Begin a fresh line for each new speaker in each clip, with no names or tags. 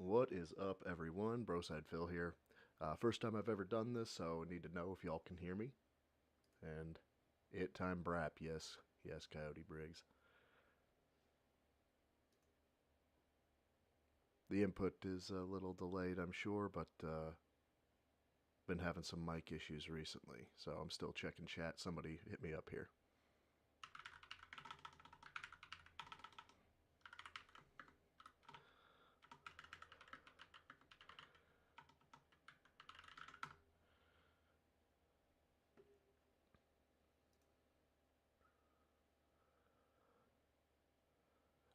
What is up, everyone? BroSydePhil here. First time I've ever done this, so I need to know if y'all can hear me. And it time brap, yes. Yes, Coyote Briggs. The input is a little delayed, I'm sure, but been having some mic issues recently, so I'm still checking chat. Somebody hit me up here.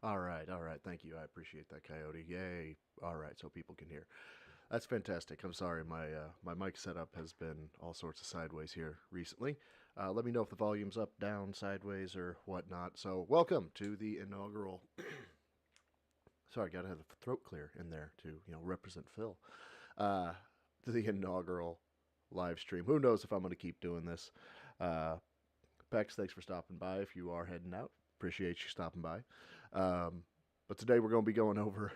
All right, all right. Thank you. I appreciate that, Coyote. Yay. All right, so people can hear. That's fantastic. I'm sorry, my mic setup has been all sorts of sideways here recently. Let me know if the volume's up, down, sideways, or whatnot. So, welcome to the inaugural. Sorry, gotta have the throat clear in there to represent Phil. Uh, to the inaugural live stream. Who knows if I'm going to keep doing this? Pex, thanks for stopping by. If you are heading out, appreciate you stopping by. But today we're going to be going over.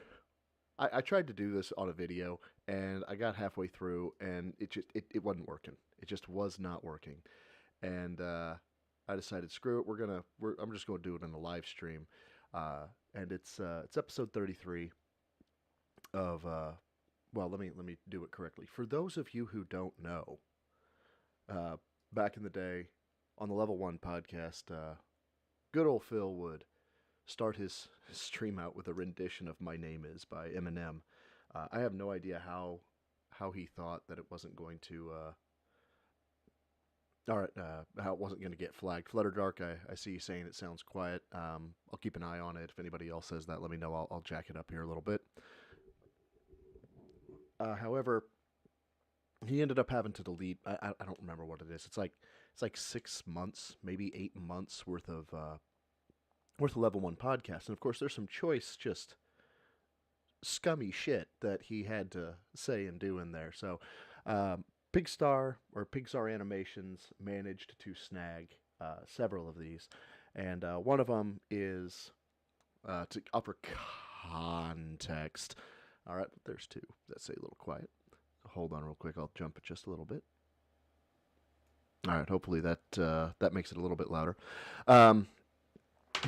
I tried to do this on a video, and I got halfway through, and it wasn't working. It just was not working, and I decided, screw it. I'm just going to do it in a live stream, and it's episode 33 of. Well, let me do it correctly. For those of you who don't know, back in the day, on the Level 1 podcast, good old Phil would start his stream out with a rendition of "My Name Is" by Eminem. I have no idea how he thought that it wasn't going to how it wasn't going to get flagged. Flutterdark, I see you saying it sounds quiet. I'll keep an eye on it. If anybody else says that, let me know. I'll jack it up here a little bit. However, he ended up having to delete. I don't remember what it is. It's like 6 months, maybe 8 months worth of Level 1 podcast. And of course, there's some choice, just scummy shit that he had to say and do in there. So, Pigstar Animations managed to snag several of these. And one of them is to offer context. All right, there's two. Let's say a little quiet. Hold on real quick. I'll jump it just a little bit. All right, hopefully that makes it a little bit louder.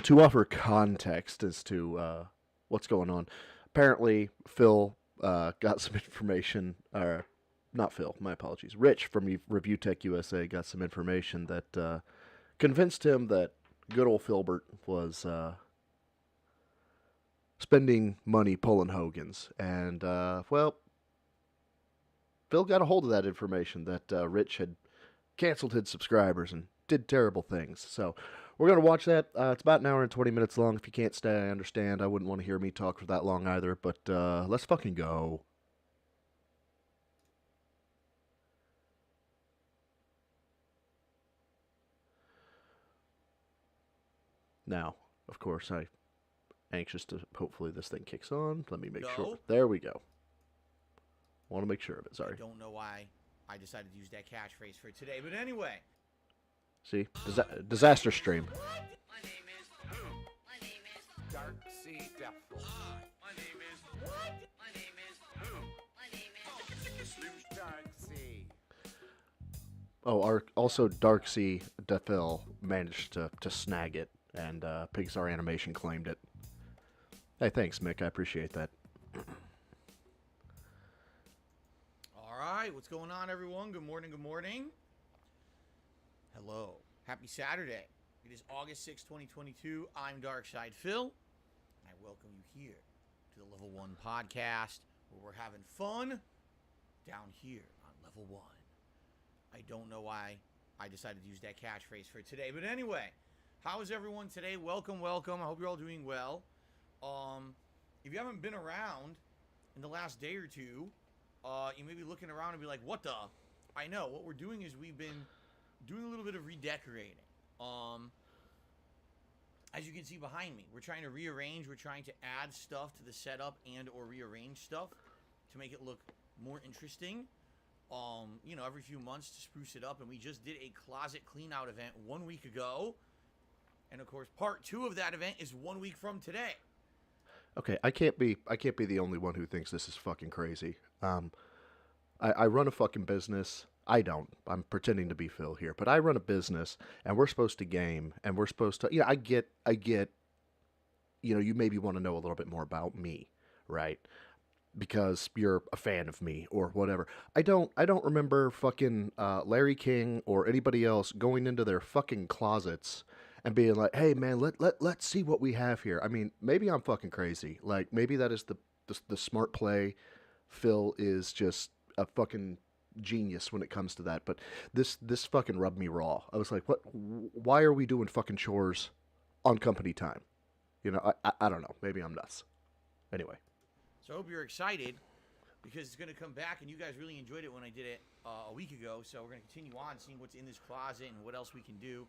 To offer context as to what's going on, apparently Phil got some information, or not Phil, my apologies. Rich from Review Tech USA got some information that convinced him that good old Philbert was spending money pulling Hogan's. And, well, Phil got a hold of that information that Rich had canceled his subscribers and did terrible things. So we're going to watch that. It's about an hour and 20 minutes long. If you can't stay, I understand. I wouldn't want to hear me talk for that long either. But let's fucking go. Now, of course, I'm anxious to hopefully this thing kicks on. Let me make sure. There we go. Want to make sure of it. Sorry.
I don't know why I decided to use that catchphrase for today, but anyway.
See? Disaster stream.
My name is who? My name is
BroSydePhil.
My name is what? My name is who? My name is
Darksea.
Oh, also DarkSeaDephil managed to snag it, and Pigstar Animation claimed it. Hey, thanks, Mick. I appreciate that.
All right, what's going on, everyone? Good morning, good morning. Hello. Happy Saturday. It is August 6, 2022. I'm BroSydePhil, and I welcome you here to the Level 1 podcast, where we're having fun down here on Level 1. I don't know why I decided to use that catchphrase for today, but anyway, how is everyone today? Welcome, welcome. I hope you're all doing well. If you haven't been around in the last day or two, you may be looking around and be like, what the? I know. What we're doing is we've been doing a little bit of redecorating. As you can see behind me, we're trying to rearrange. We're trying to add stuff to the setup and or rearrange stuff to make it look more interesting. Every few months to spruce it up. And we just did a closet clean out event 1 week ago. And of course, part 2 of that event is 1 week from today.
Okay, I can't be the only one who thinks this is fucking crazy. I run a fucking business. I don't. I'm pretending to be Phil here, but I run a business, and we're supposed to game, and we're supposed to. I get. You maybe want to know a little bit more about me, right? Because you're a fan of me or whatever. I don't remember fucking Larry King or anybody else going into their fucking closets and being like, "Hey man, let's see what we have here." I mean, maybe I'm fucking crazy. Like maybe that is the smart play. Phil is just a fucking genius when it comes to that, but this fucking rubbed me raw. I was like, "What? Why are we doing fucking chores on company time?" I don't know. Maybe I'm nuts. Anyway.
So I hope you're excited because it's going to come back, and you guys really enjoyed it when I did it a week ago. So we're going to continue on, seeing what's in this closet and what else we can do,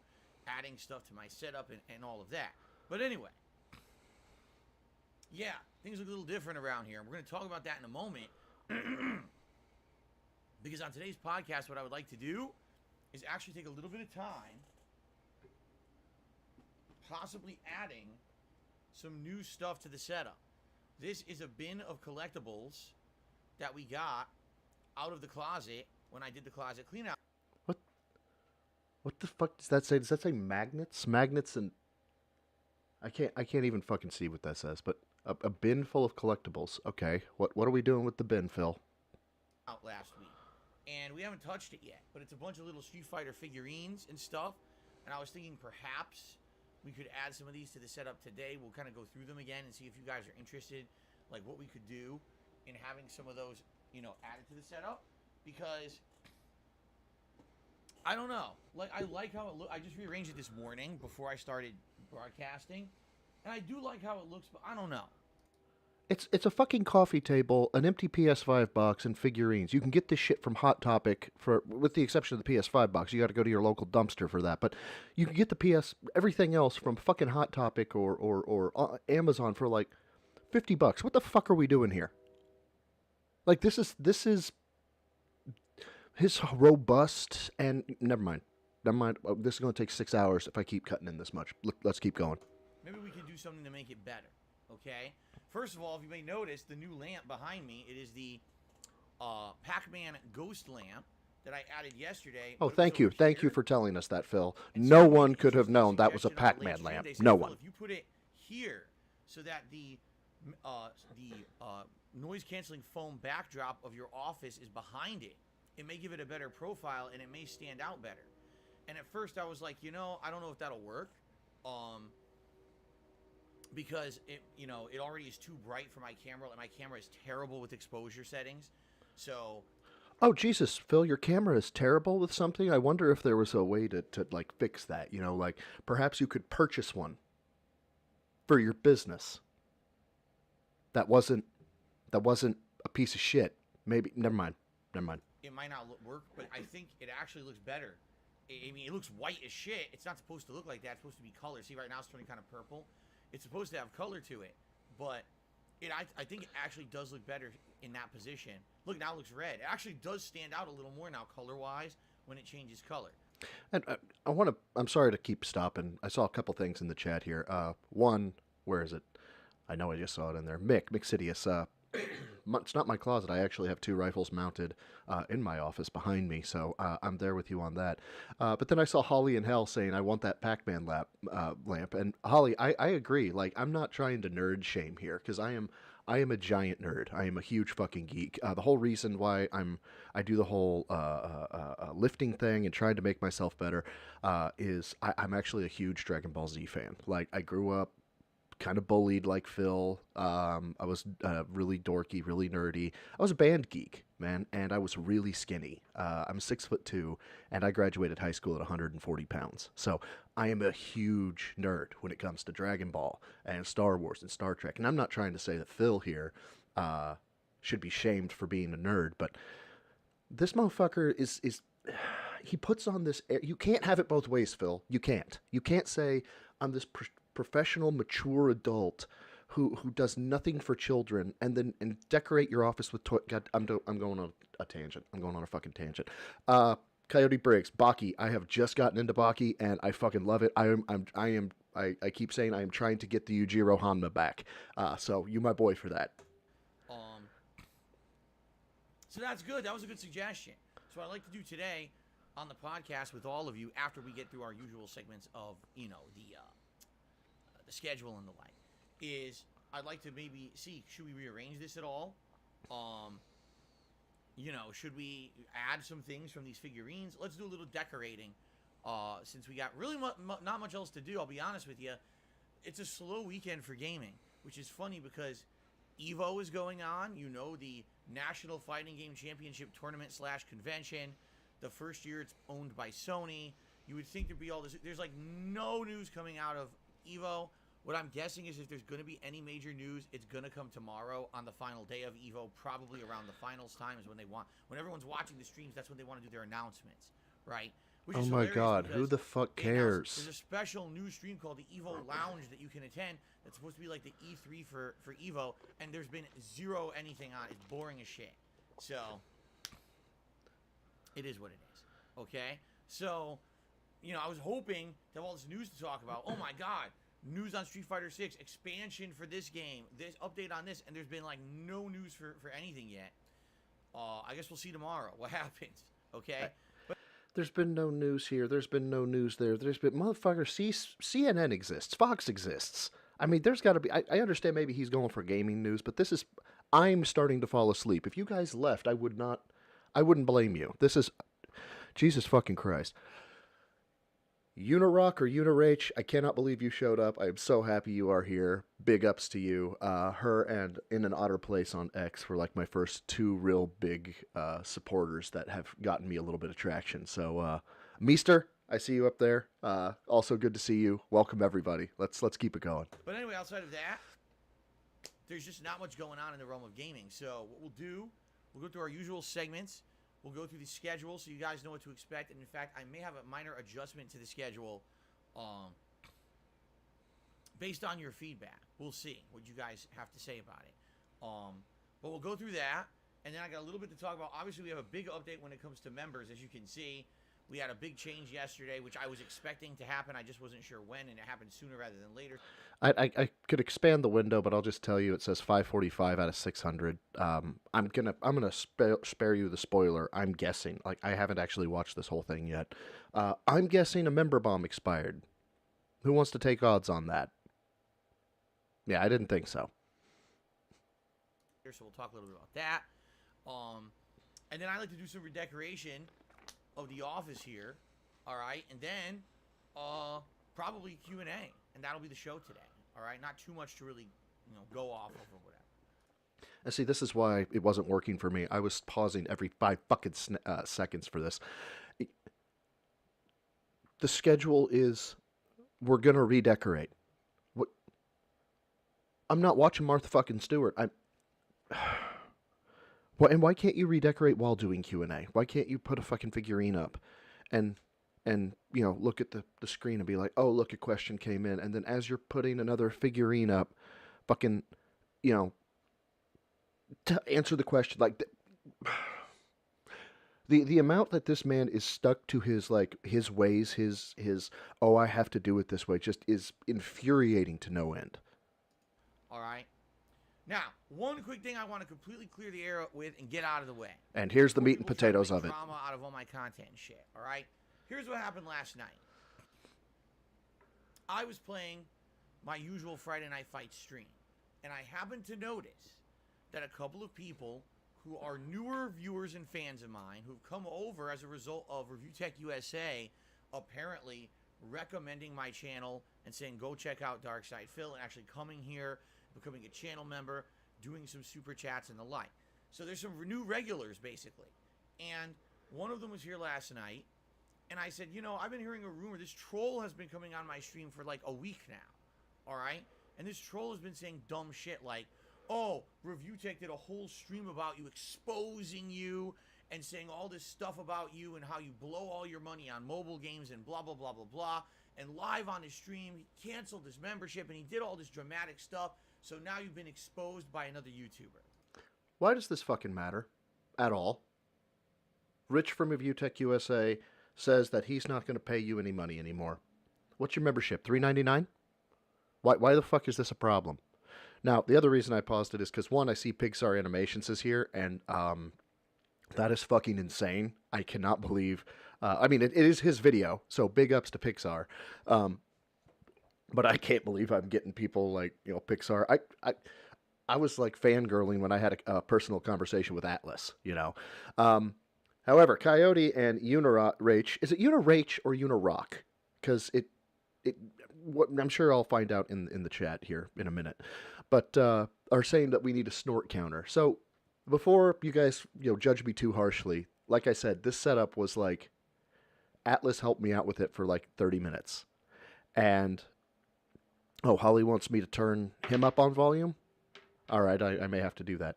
adding stuff to my setup and all of that. But anyway, yeah, things look a little different around here. And we're going to talk about that in a moment. Because on today's podcast, what I would like to do is actually take a little bit of time, possibly adding some new stuff to the setup. This is a bin of collectibles that we got out of the closet when I did the closet clean out.
What? What the fuck does that say? Does that say magnets? Magnets and I can't even fucking see what that says. But a bin full of collectibles. Okay. What are we doing with the bin, Phil?
Out last week, and we haven't touched it yet, but it's a bunch of little Street Fighter figurines and stuff, and I was thinking perhaps we could add some of these to the setup today. We'll kind of go through them again and see if you guys are interested, like what we could do in having some of those, added to the setup, because I don't know, like I like how it looks. I just rearranged it this morning before I started broadcasting, and I do like how it looks, but I don't know.
It's a fucking coffee table, an empty PS5 box, and figurines. You can get this shit from Hot Topic with the exception of the PS5 box. You got to go to your local dumpster for that. But you can get everything else from fucking Hot Topic or Amazon for like $50. What the fuck are we doing here? Like this is his robust and never mind. Never mind. This is going to take 6 hours if I keep cutting in this much. Let's keep going.
Maybe we can do something to make it better. Okay. First of all, if you may notice, the new lamp behind me, it is the Pac-Man ghost lamp that I added yesterday.
Oh,
but it was
thank you.
over
Thank you
here.
for telling us that, Phil.
And
No
somebody
one could have
just
known that was a
suggestion on the late
Pac-Man
stream,
lamp.
they said,
No
"Phil,
one.
if you put it here so that the noise-canceling foam backdrop of your office is behind it, it may give it a better profile and it may stand out better." And at first I was like, I don't know if that'll work. Because it already is too bright for my camera, and my camera is terrible with exposure settings. So,
Oh, Jesus, Phil, your camera is terrible with something. I wonder if there was a way to like fix that. Like perhaps you could purchase one for your business. That wasn't a piece of shit. Maybe never mind. Never mind.
it might not work, but I think it actually looks better. I mean, it looks white as shit. It's not supposed to look like that. It's supposed to be color. See, right now it's turning kind of purple. It's supposed to have color to it, but I think it actually does look better in that position. Look, now it looks red. It actually does stand out a little more now color-wise when it changes color.
And I'm sorry to keep stopping. I saw a couple things in the chat here. One, where is it? I know I just saw it in there. Mixidius. It's not my closet. I actually have two rifles mounted in my office behind me, so I'm there with you on that. But then I saw Holly in Hell saying, I want that Pac-Man lamp. And Holly, I agree. Like, I'm not trying to nerd shame here, because I am a giant nerd. I am a huge fucking geek. The whole reason why I do the whole lifting thing and trying to make myself better is I'm actually a huge Dragon Ball Z fan. Like, I grew up kind of bullied like Phil. I was really dorky, really nerdy. I was a band geek, man, and I was really skinny. I'm 6'2", and I graduated high school at 140 pounds. So I am a huge nerd when it comes to Dragon Ball and Star Wars and Star Trek. And I'm not trying to say that Phil here should be shamed for being a nerd, but this motherfucker is he puts on this air. You can't have it both ways, Phil. You can't. You can't say I'm this professional, mature adult who does nothing for children, and decorate your office with toy. God, I'm going on a tangent. I'm going on a fucking tangent. Coyote Briggs, Baki. I have just gotten into Baki, and I fucking love it. I keep saying I am trying to get the Yujiro Hanma back. So you my boy for that.
Um, so that's good. That was a good suggestion. So what I'd like to do today on the podcast with all of you, after we get through our usual segments of the schedule and the like, is I'd like to maybe see, should we rearrange this at all? Should we add some things from these figurines? Let's do a little decorating. Since we got really not much else to do, I'll be honest with you. It's a slow weekend for gaming, which is funny because EVO is going on. The National Fighting Game Championship Tournament / convention. The first year it's owned by Sony. You would think there'd be all this. There's like no news coming out of EVO. What I'm guessing is if there's going to be any major news, it's going to come tomorrow on the final day of EVO, probably around the finals time is when everyone's watching the streams, that's when they want to do their announcements, right? Which
Oh
is
my
hilarious
god, who
because
the fuck cares?
there's a special news stream called the EVO Lounge that you can attend that's supposed to be like the E3 for EVO, and there's been zero anything on it. It's boring as shit. So, it is what it is, okay? So, I was hoping to have all this news to talk about. Oh my god. News on Street Fighter 6, expansion for this game, this update on this, and there's been like no news for anything yet. I guess we'll see tomorrow what happens, okay? But
There's been no news here. There's been no news there. There's been, motherfucker, CNN exists. Fox exists. I mean, there's got to be, I understand maybe he's going for gaming news, but I'm starting to fall asleep. If you guys left, I wouldn't blame you. This is, Jesus fucking Christ. Unirock or Unirach, I cannot believe you showed up. I am so happy you are here. Big ups to you. Her and In an Otter Place on X were like my first two real big supporters that have gotten me a little bit of traction. So, Meester, I see you up there. Also good to see you. Welcome everybody. Let's keep it going.
But anyway, outside of that, there's just not much going on in the realm of gaming. So what we'll do, we'll go through our usual segments. We'll go through the schedule so you guys know what to expect. And in fact, I may have a minor adjustment to the schedule based on your feedback. We'll see what you guys have to say about it. But we'll go through that. And then I got a little bit to talk about. Obviously, we have a big update when it comes to members. As you can see, we had a big change yesterday, which I was expecting to happen. I just wasn't sure when, and it happened sooner rather than later.
I could expand the window, but I'll just tell you it says 545 out of 600. I'm gonna spare you the spoiler. I'm guessing, like I haven't actually watched this whole thing yet. I'm guessing a member bomb expired. Who wants to take odds on that? Yeah, I didn't think so.
So we'll talk a little bit about that. And then I like to do some redecoration of the office here. All right, and then probably Q&A, and that'll be the show today. All right, not too much to really go off of or whatever.
And see, this is why it wasn't working for me. I was pausing every 5 fucking seconds for this. The schedule is, we're gonna redecorate. What? I'm not watching Martha fucking Stewart. And why can't you redecorate while doing Q&A? Why can't you put a fucking figurine up and look at the screen and be like, oh, look, a question came in. And then as you're putting another figurine up, fucking, to answer the question, like, the amount that this man is stuck to his ways, his, oh, I have to do it this way, just is infuriating to no end.
All right. Now, one quick thing I want to completely clear the air with and get out of the way.
And here's the meat and potatoes of it.
Drama out of all my content and shit. All right. Here's what happened last night. I was playing my usual Friday Night Fight stream, and I happened to notice that a couple of people who are newer viewers and fans of mine who've come over as a result of Review Tech USA apparently recommending my channel and saying go check out BroSydePhil and actually coming here, becoming a channel member, doing some super chats and the like. So there's some new regulars basically. And one of them was here last night, and I said, I've been hearing a rumor. This troll has been coming on my stream for like a week now. All right? And this troll has been saying dumb shit like, oh, Review Tech did a whole stream about you, exposing you, and saying all this stuff about you and how you blow all your money on mobile games and blah, blah, blah, blah, blah. And live on his stream, he canceled his membership, and he did all this dramatic stuff. So now you've been exposed by another YouTuber.
Why does this fucking matter? At all? Rich from ReviewTech USA says that he's not going to pay you any money anymore. What's your membership? $3.99? Why the fuck is this a problem? Now, the other reason I paused it is because, one, I see Pixar Animations is here, and that is fucking insane. I cannot believe... I mean, it is his video, so big ups to Pixar. But I can't believe I'm getting people like, Pixar. I was like fangirling when I had a personal conversation with Atlas, However, Coyote and Unirach... Is it Unirach or Unirock? Because I'm sure I'll find out in the chat here in a minute. But are saying that we need a snort counter. So before you guys judge me too harshly, like I said, this setup was like Atlas helped me out with it for like 30 minutes. And Holly wants me to turn him up on volume. All right, I may have to do that.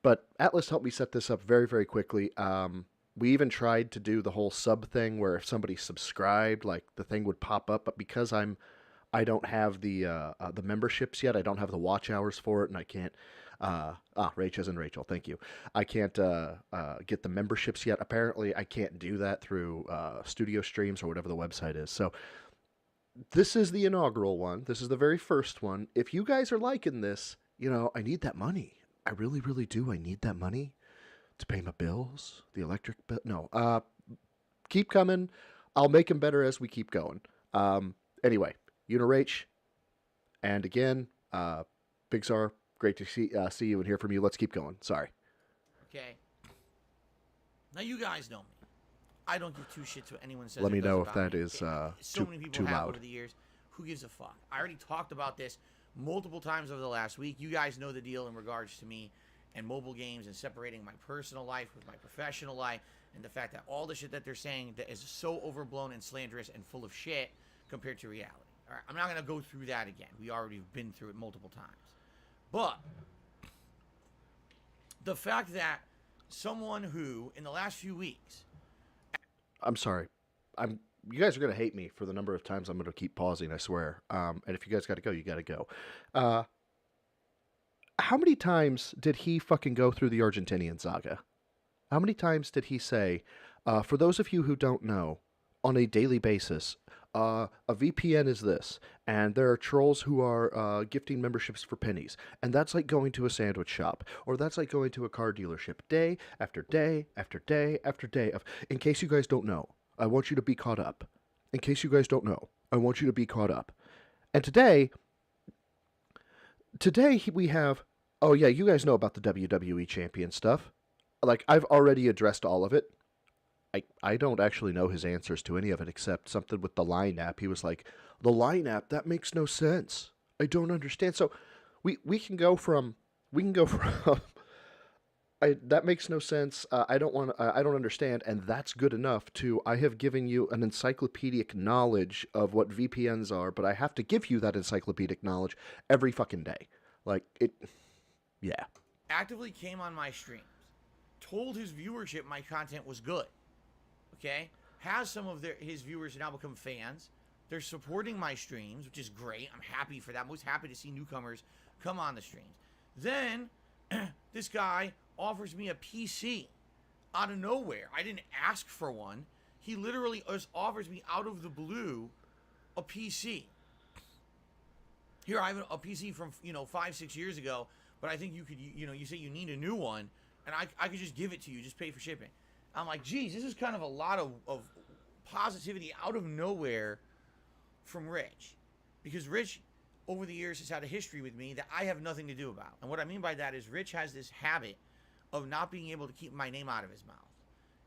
But Atlas helped me set this up very, very quickly. We even tried to do the whole sub thing where if somebody subscribed, like the thing would pop up. But because I don't have the memberships yet, I don't have the watch hours for it, and I can't. Rach as in Rachel, thank you. I can't get the memberships yet. Apparently, I can't do that through Studio Streams or whatever the website is. So this is the inaugural one. This is the very first one. If you guys are liking this, I need that money. I really, really do. I need that money to pay my bills, the electric bill. No, keep coming. I'll make them better as we keep going. Anyway, Unirach, and again, Pixar, great to see you and hear from you. Let's keep going. Sorry.
Okay. Now you guys know me. I don't give two shits what anyone says.
Let me know if
about
that
me.
is
so many people
too
have
loud.
over the years. Who gives a fuck? I already talked about this multiple times over the last week. You guys know the deal in regards to me and mobile games and separating my personal life with my professional life, and the fact that all the shit that they're saying that is so overblown and slanderous and full of shit compared to reality. All right, I'm not going to go through that again. We already have been through it multiple times. But the fact that someone who, in the last few weeks...
I'm sorry. You guys are going to hate me for the number of times I'm going to keep pausing, I swear. And if you guys got to go, you got to go. How many times did he fucking go through the Argentinian saga? How many times did he say, for those of you who don't know, on a daily basis, a VPN is this, and there are trolls who are gifting memberships for pennies, and that's like going to a sandwich shop, or that's like going to a car dealership day after day after day after day of, in case you guys don't know, I want you to be caught up. In case you guys don't know, I want you to be caught up. And today we have, oh yeah, you guys know about the WWE champion stuff. Like, I've already addressed all of it. I don't actually know his answers to any of it except something with the line app. He was like, the line app, that makes no sense. I don't understand. So we can go from that makes no sense. I don't understand, and that's good enough to I have given you an encyclopedic knowledge of what VPNs are, but I have to give you that encyclopedic knowledge every fucking day. Like it, yeah.
Actively came on my streams, told his viewership my content was good. Okay, has some of his viewers now become fans. They're supporting my streams, which is great. I'm happy for that. I'm always happy to see newcomers come on the streams. Then this guy offers me a PC out of nowhere. I didn't ask for one. He literally just offers me out of the blue a PC. Here I have a PC from 5-6 years ago, but I think you could you say you need a new one, and I could just give it to you, just pay for shipping. I'm like, geez, this is kind of a lot of positivity out of nowhere from Rich. Because Rich, over the years, has had a history with me that I have nothing to do about. And what I mean by that is Rich has this habit of not being able to keep my name out of his mouth.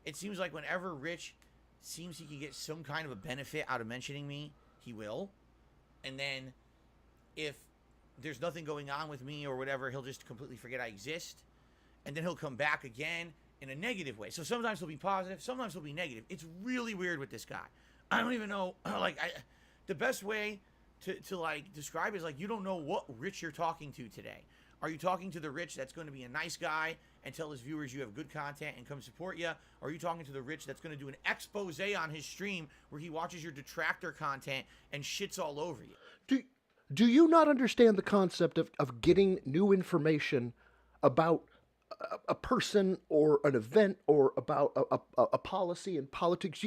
It seems like whenever Rich seems he can get some kind of a benefit out of mentioning me, he will. And then if there's nothing going on with me or whatever, he'll just completely forget I exist. And then he'll come back again in a negative way. So sometimes he'll be positive, sometimes he'll be negative. It's really weird with this guy. I don't even know, the best way to describe it is you don't know what Rich you're talking to today. Are you talking to the Rich that's going to be a nice guy and tell his viewers you have good content and come support you? Or are you talking to the Rich that's going to do an expose on his stream where he watches your detractor content and shits all over you?
Do you not understand the concept of getting new information about a person or an event or about a policy in politics.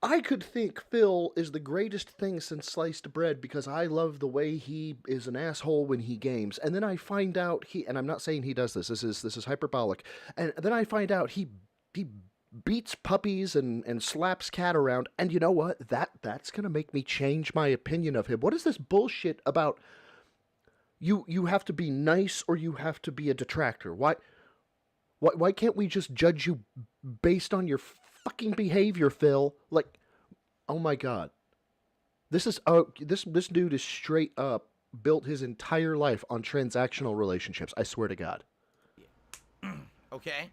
I could think Phil is the greatest thing since sliced bread because I love the way he is an asshole when he games, and then I find out and I'm not saying he does this. This is hyperbolic, and then I find out he beats puppies and slaps cat around, and you know what? That's gonna make me change my opinion of him. What is this bullshit about? You have to be nice or you have to be a detractor. Why can't we just judge you based on your fucking behavior, Phil? Like, oh my god, this dude is straight up built his entire life on transactional relationships. I swear to God.
Okay?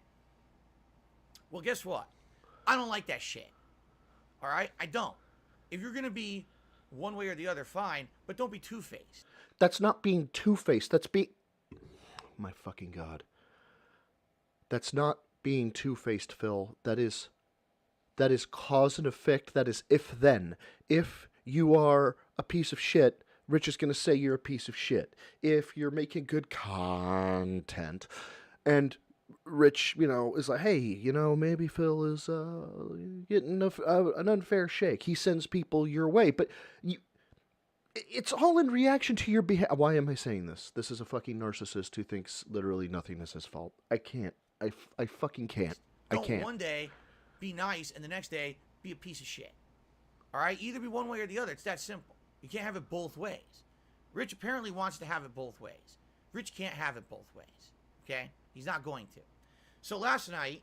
Well, guess what? I don't like that shit. All right? I don't. If you're going to be one way or the other, fine, but don't be two-faced.
That's not being two-faced. That's being... My fucking god. That's not being two-faced, Phil. That is cause and effect. That is if-then. If you are a piece of shit, Rich is going to say you're a piece of shit. If you're making good content, and Rich, is like, hey, maybe Phil is getting an unfair shake. He sends people your way, but it's all in reaction to your behavior. Why am I saying this? This is a fucking narcissist who thinks literally nothing is his fault. I can't. I fucking can't. I can't.
Don't one day be nice and the next day be a piece of shit. All right? Either be one way or the other. It's that simple. You can't have it both ways. Rich apparently wants to have it both ways. Rich can't have it both ways. Okay? He's not going to. So last night,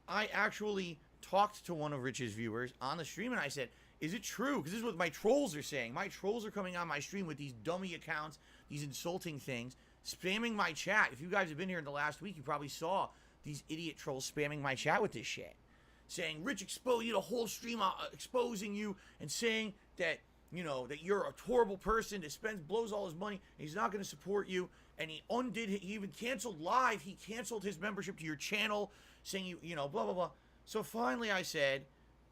I actually talked to one of Rich's viewers on the stream and I said, is it true? Because this is what my trolls are saying. My trolls are coming on my stream with these dummy accounts, these insulting things, spamming my chat. If you guys have been here in the last week, you probably saw these idiot trolls spamming my chat with this shit. Saying, Rich exposed you, the whole stream exposing you and saying that, that you're a horrible person that blows all his money, and he's not going to support you. And he even canceled live. He canceled his membership to your channel, saying blah, blah, blah. So finally I said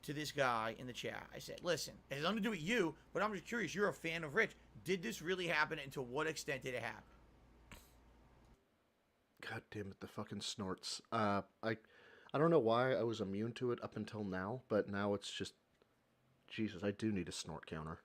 to this guy in the chat, I said, listen, it has nothing to do with you, but I'm just curious, you're a fan of Rich. Did this really happen, and to what extent did it happen?
God damn it, the fucking snorts. I don't know why I was immune to it up until now, but now it's just, Jesus, I do need a snort counter.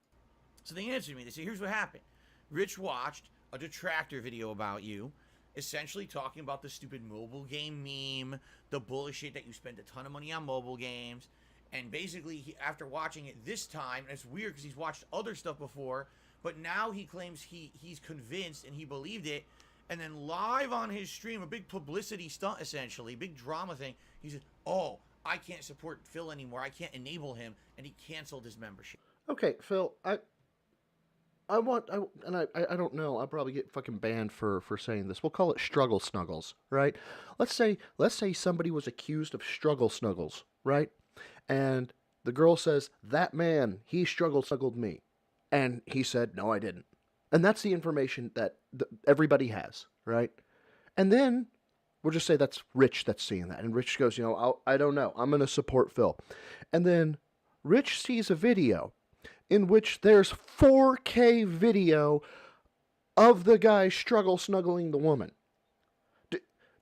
So they answered me. They said, here's what happened. Rich watched a detractor video about you, essentially talking about the stupid mobile game meme, the bullshit that you spend a ton of money on mobile games, and basically, after watching it this time, and it's weird because he's watched other stuff before, but now he claims he's convinced and he believed it, and then live on his stream, a big publicity stunt, essentially, big drama thing, he said, oh, I can't support Phil anymore, I can't enable him, and he canceled his membership.
Okay, Phil, I don't know, I'll probably get fucking banned for saying this. We'll call it struggle snuggles, right? Let's say somebody was accused of struggle snuggles, right? And the girl says, that man, he snuggled me. And he said, no, I didn't. And that's the information that everybody has, right? And then we'll just say that's Rich that's seeing that. And Rich goes, I don't know. I'm going to support Phil. And then Rich sees a video in which there's 4K video of the guy snuggling the woman.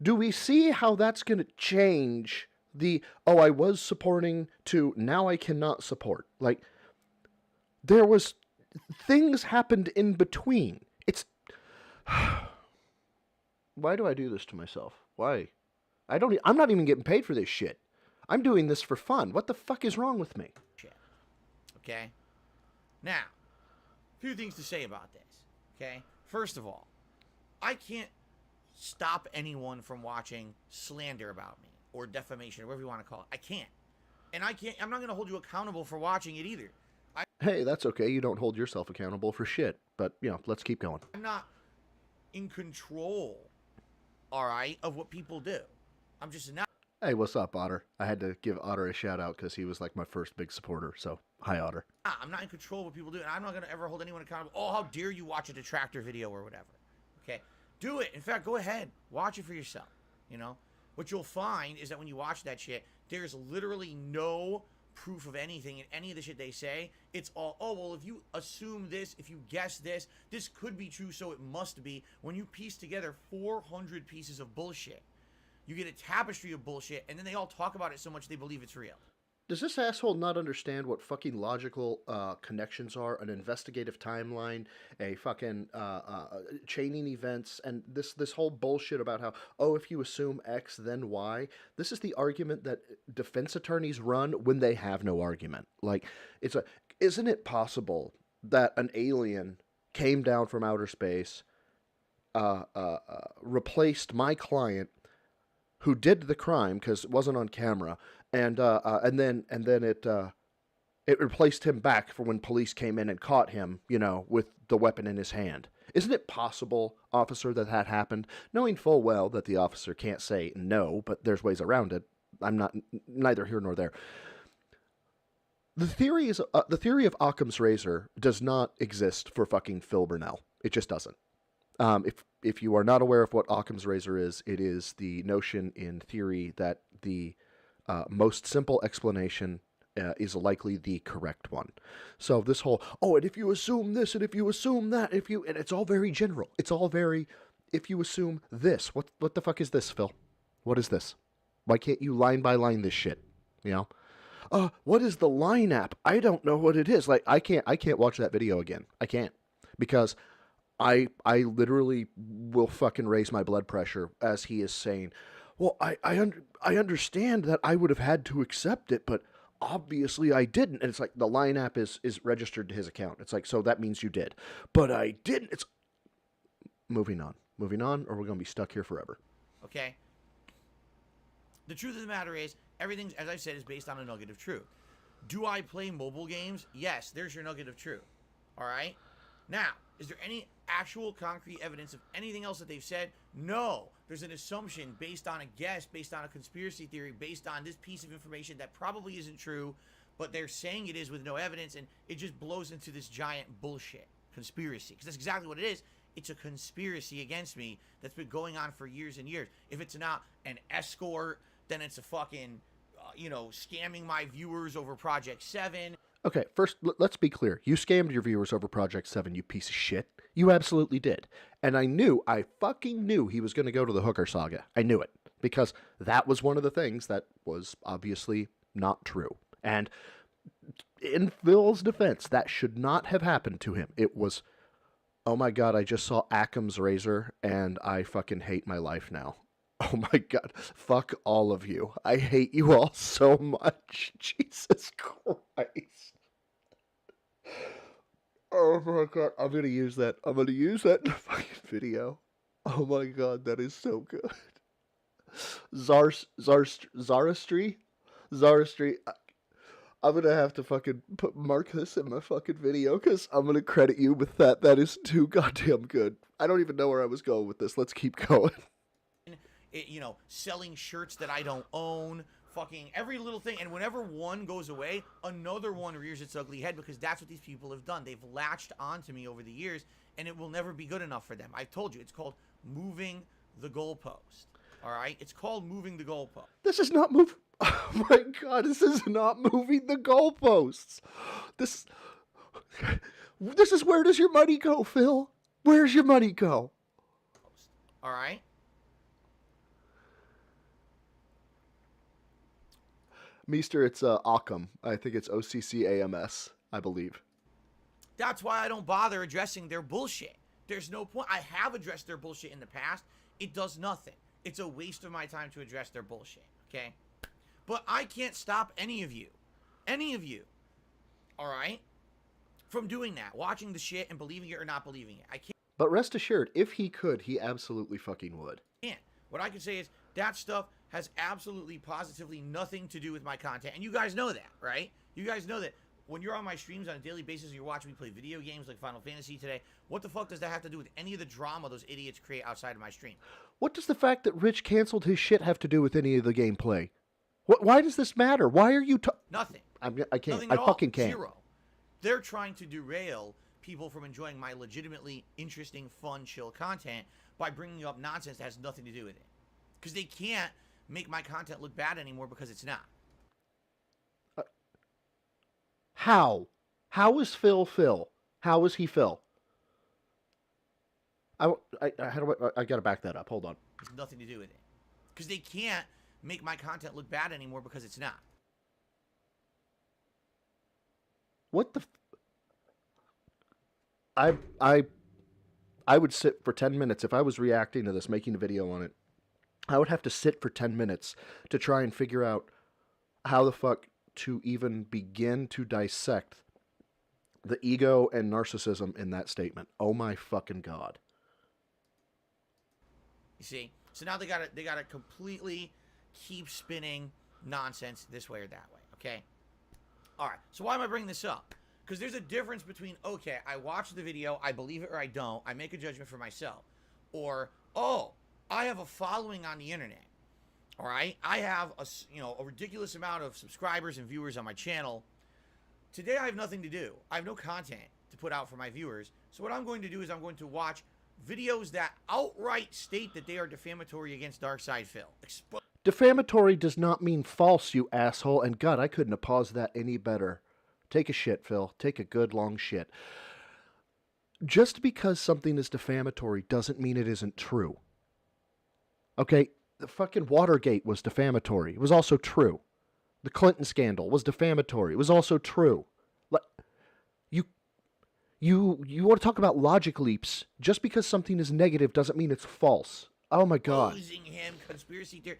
Do we see how that's going to change I was supporting to now I cannot support? Like, there was things happened in between. Why do I do this to myself? Why? I'm not even getting paid for this shit. I'm doing this for fun. What the fuck is wrong with me?
Okay? Now, a few things to say about this. Okay? First of all, I can't stop anyone from watching slander about me or defamation or whatever you want to call it. I can't. And I'm not going to hold you accountable for watching it either.
Hey, that's okay. You don't hold yourself accountable for shit. But, let's keep going.
I'm not in control, all right, of what people do. I'm just not.
Hey, what's up, Otter? I had to give Otter a shout out because he was like my first big supporter. So, hi, Otter.
I'm not in control of what people do, and I'm not going to ever hold anyone accountable. Oh, how dare you watch a detractor video or whatever. Okay? Do it. In fact, go ahead. Watch it for yourself. What you'll find is that when you watch that shit, there's literally no proof of anything in any of the shit they say. It's all, oh, well, if you assume this, if you guess this, this could be true, so it must be. When you piece together 400 pieces of bullshit, you get a tapestry of bullshit, and then they all talk about it so much they believe it's real.
Does this asshole not understand what fucking logical connections are? An investigative timeline, a fucking chaining events, and this whole bullshit about how, oh, if you assume X, then Y. This is the argument that defense attorneys run when they have no argument. Like, isn't it possible that an alien came down from outer space, replaced my client, who did the crime because it wasn't on camera, and then it replaced him back for when police came in and caught him, with the weapon in his hand? Isn't it possible, officer, that happened, knowing full well that the officer can't say no, but there's ways around it? I'm not neither here nor there. The theory of Occam's razor does not exist for fucking Phil Burnell. It just doesn't. If you are not aware of what Occam's razor is, it is the notion in theory that the most simple explanation is likely the correct one. So this whole, oh, and if you assume this, and if you assume that, and it's all very general. It's all very, if you assume this, what the fuck is this, Phil? What is this? Why can't you line by line this shit? What is the line app? I don't know what it is. Like, I can't watch that video again. I can't, because I literally will fucking raise my blood pressure as he is saying, well, I understand that I would have had to accept it, but obviously I didn't. And it's like, the line app is registered to his account. It's like, so that means you did. But I didn't. It's moving on, or we're going to be stuck here forever.
Okay? The truth of the matter is, everything, as I said, is based on a nugget of truth. Do I play mobile games? Yes, there's your nugget of truth. All right? Now, is there any actual concrete evidence of anything else that they've said? No. There's an assumption based on a guess, based on a conspiracy theory, based on this piece of information that probably isn't true, but they're saying it is with no evidence, and it just blows into this giant bullshit conspiracy. Because that's exactly what it is. It's a conspiracy against me that's been going on for years and years. If it's not an escort, then it's a fucking, scamming my viewers over Project 7.
Okay, first, let's be clear. You scammed your viewers over Project 7, you piece of shit. You absolutely did. And I fucking knew he was going to go to the Hooker Saga. I knew it. Because that was one of the things that was obviously not true. And in Phil's defense, that should not have happened to him. It was, oh my god, I just saw Occam's razor, and I fucking hate my life now. Oh my god, fuck all of you. I hate you all so much. Jesus Christ. Oh my god, I'm gonna use that. I'm gonna use that in the fucking video. Oh my god, that is so good. Zarastri? I'm gonna have to fucking mark this in my fucking video, because I'm gonna credit you with that. That is too goddamn good. I don't even know where I was going with this. Let's keep going.
Selling shirts that I don't own, fucking every little thing. And whenever one goes away, another one rears its ugly head, because that's what these people have done. They've latched onto me over the years, and it will never be good enough for them. I've told you, it's called moving the goalpost. All right? It's called moving the goalpost.
This is not move. Oh my god, this is not moving the goalposts. This is, where does your money go, Phil? Where's your money go?
All right?
Meester, it's Occam. I think it's OCCAMS, I believe.
That's why I don't bother addressing their bullshit. There's no point. I have addressed their bullshit in the past. It does nothing. It's a waste of my time to address their bullshit, okay? But I can't stop any of you, all right, from doing that, watching the shit and believing it or not believing it. I can't.
But rest assured, if he could, he absolutely fucking would.
What I can say is that stuff has absolutely, positively nothing to do with my content. And you guys know that, right? You guys know that when you're on my streams on a daily basis and you're watching me play video games like Final Fantasy today, what the fuck does that have to do with any of the drama those idiots create outside of my stream?
What does the fact that Rich canceled his shit have to do with any of the gameplay? Why does this matter? Why are you
Nothing.
I can't.
Nothing
I
at all.
fucking can't.
Zero. They're trying to derail people from enjoying my legitimately interesting, fun, chill content by bringing up nonsense that has nothing to do with it. Because they can't make my content look bad anymore because it's not.
How? How is Phil Phil? How is he Phil? How do I gotta back that up. Hold on.
It's nothing to do with it. Because they can't make my content look bad anymore because it's not.
What the? I I I would sit for 10 minutes if I was reacting to this, making a video on it. I would have to sit for 10 minutes to try and figure out how the fuck to even begin to dissect the ego and narcissism in that statement. Oh my fucking god.
You see? So now they gotta completely keep spinning nonsense this way or that way. Okay? Alright, so why am I bringing this up? Because there's a difference between, okay, I watch the video, I believe it or I don't, I make a judgment for myself. Or, oh, I have a following on the internet. All right? I have a ridiculous amount of subscribers and viewers on my channel. Today I have nothing to do. I have no content to put out for my viewers. So what I'm going to do is I'm going to watch videos that outright state that they are defamatory against BroSydePhil.
Defamatory does not mean false, you asshole. And God, I couldn't have paused that any better. Take a shit, Phil. Take a good long shit. Just because something is defamatory doesn't mean it isn't true. Okay, the fucking Watergate was defamatory. It was also true. The Clinton scandal was defamatory. It was also true. You want to talk about logic leaps? Just because something is negative doesn't mean it's false. Oh my god.
Opposing him, conspiracy theory.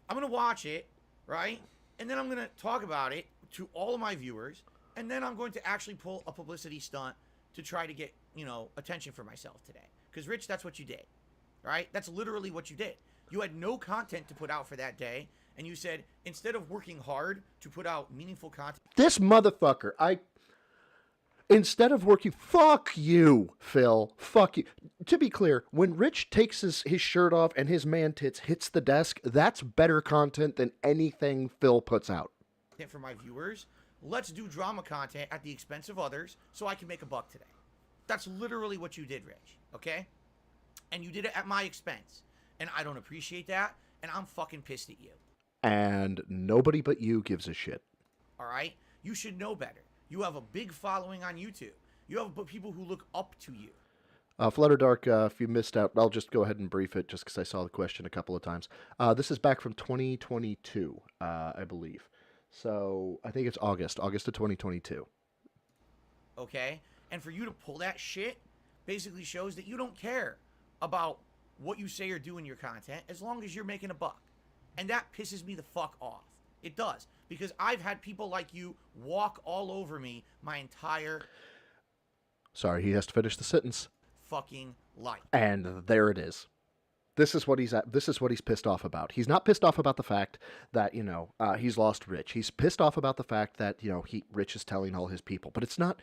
I'm gonna watch it, right? And then I'm gonna talk about it to all of my viewers, and then I'm going to actually pull a publicity stunt to try to get, attention for myself today. Because Rich, that's what you did. Right? That's literally what you did. You had no content to put out for that day, and you said, instead of working hard to put out meaningful content...
This motherfucker, instead of working... Fuck you, Phil. Fuck you. To be clear, when Rich takes his shirt off and his man tits hits the desk, that's better content than anything Phil puts out.
For my viewers, let's do drama content at the expense of others so I can make a buck today. That's literally what you did, Rich. Okay? And you did it at my expense. And I don't appreciate that, and I'm fucking pissed at you.
And nobody but you gives a shit.
All right? You should know better. You have a big following on YouTube. You have people who look up to you.
Flutterdark, if you missed out, I'll just go ahead and brief it just because I saw the question a couple of times. This is back from 2022, I believe. So I think it's August of 2022.
Okay? And for you to pull that shit basically shows that you don't care about what you say or do in your content as long as you're making a buck. And that pisses me the fuck off. It does. Because I've had people like you walk all over me my entire...
Sorry, he has to finish the sentence.
...fucking life.
And there it is. This is what he's pissed off about. He's not pissed off about the fact that, he's lost Rich. He's pissed off about the fact that, Rich is telling all his people. But it's not...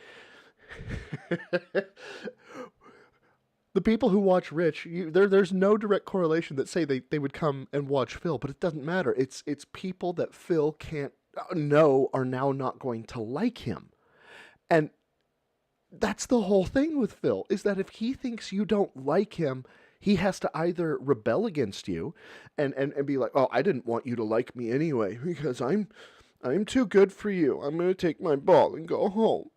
The people who watch Rich, there's no direct correlation that say they would come and watch Phil, but it doesn't matter. It's people that Phil can't know are now not going to like him. And that's the whole thing with Phil, is that if he thinks you don't like him, he has to either rebel against you and be like, oh, I didn't want you to like me anyway because I'm too good for you. I'm going to take my ball and go home.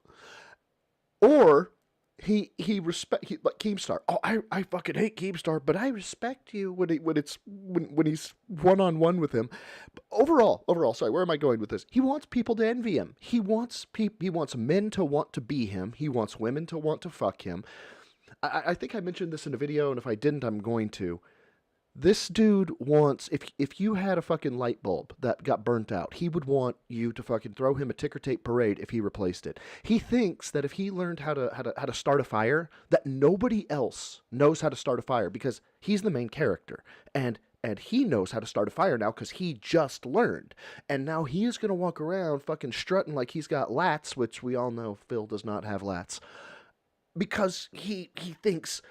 Or he like Keemstar. Oh, I fucking hate Keemstar, but I respect you when he's one-on-one with him. But overall, sorry, where am I going with this? He wants people to envy him. He wants men to want to be him. He wants women to want to fuck him. I think I mentioned this in a video, and if I didn't, I'm going to. This dude wants, if you had a fucking light bulb that got burnt out, he would want you to fucking throw him a ticker tape parade if he replaced it. He thinks that if he learned how to start a fire, that nobody else knows how to start a fire because he's the main character. And he knows how to start a fire now because he just learned. And now he is going to walk around fucking strutting like he's got lats, which we all know Phil does not have lats. Because he thinks...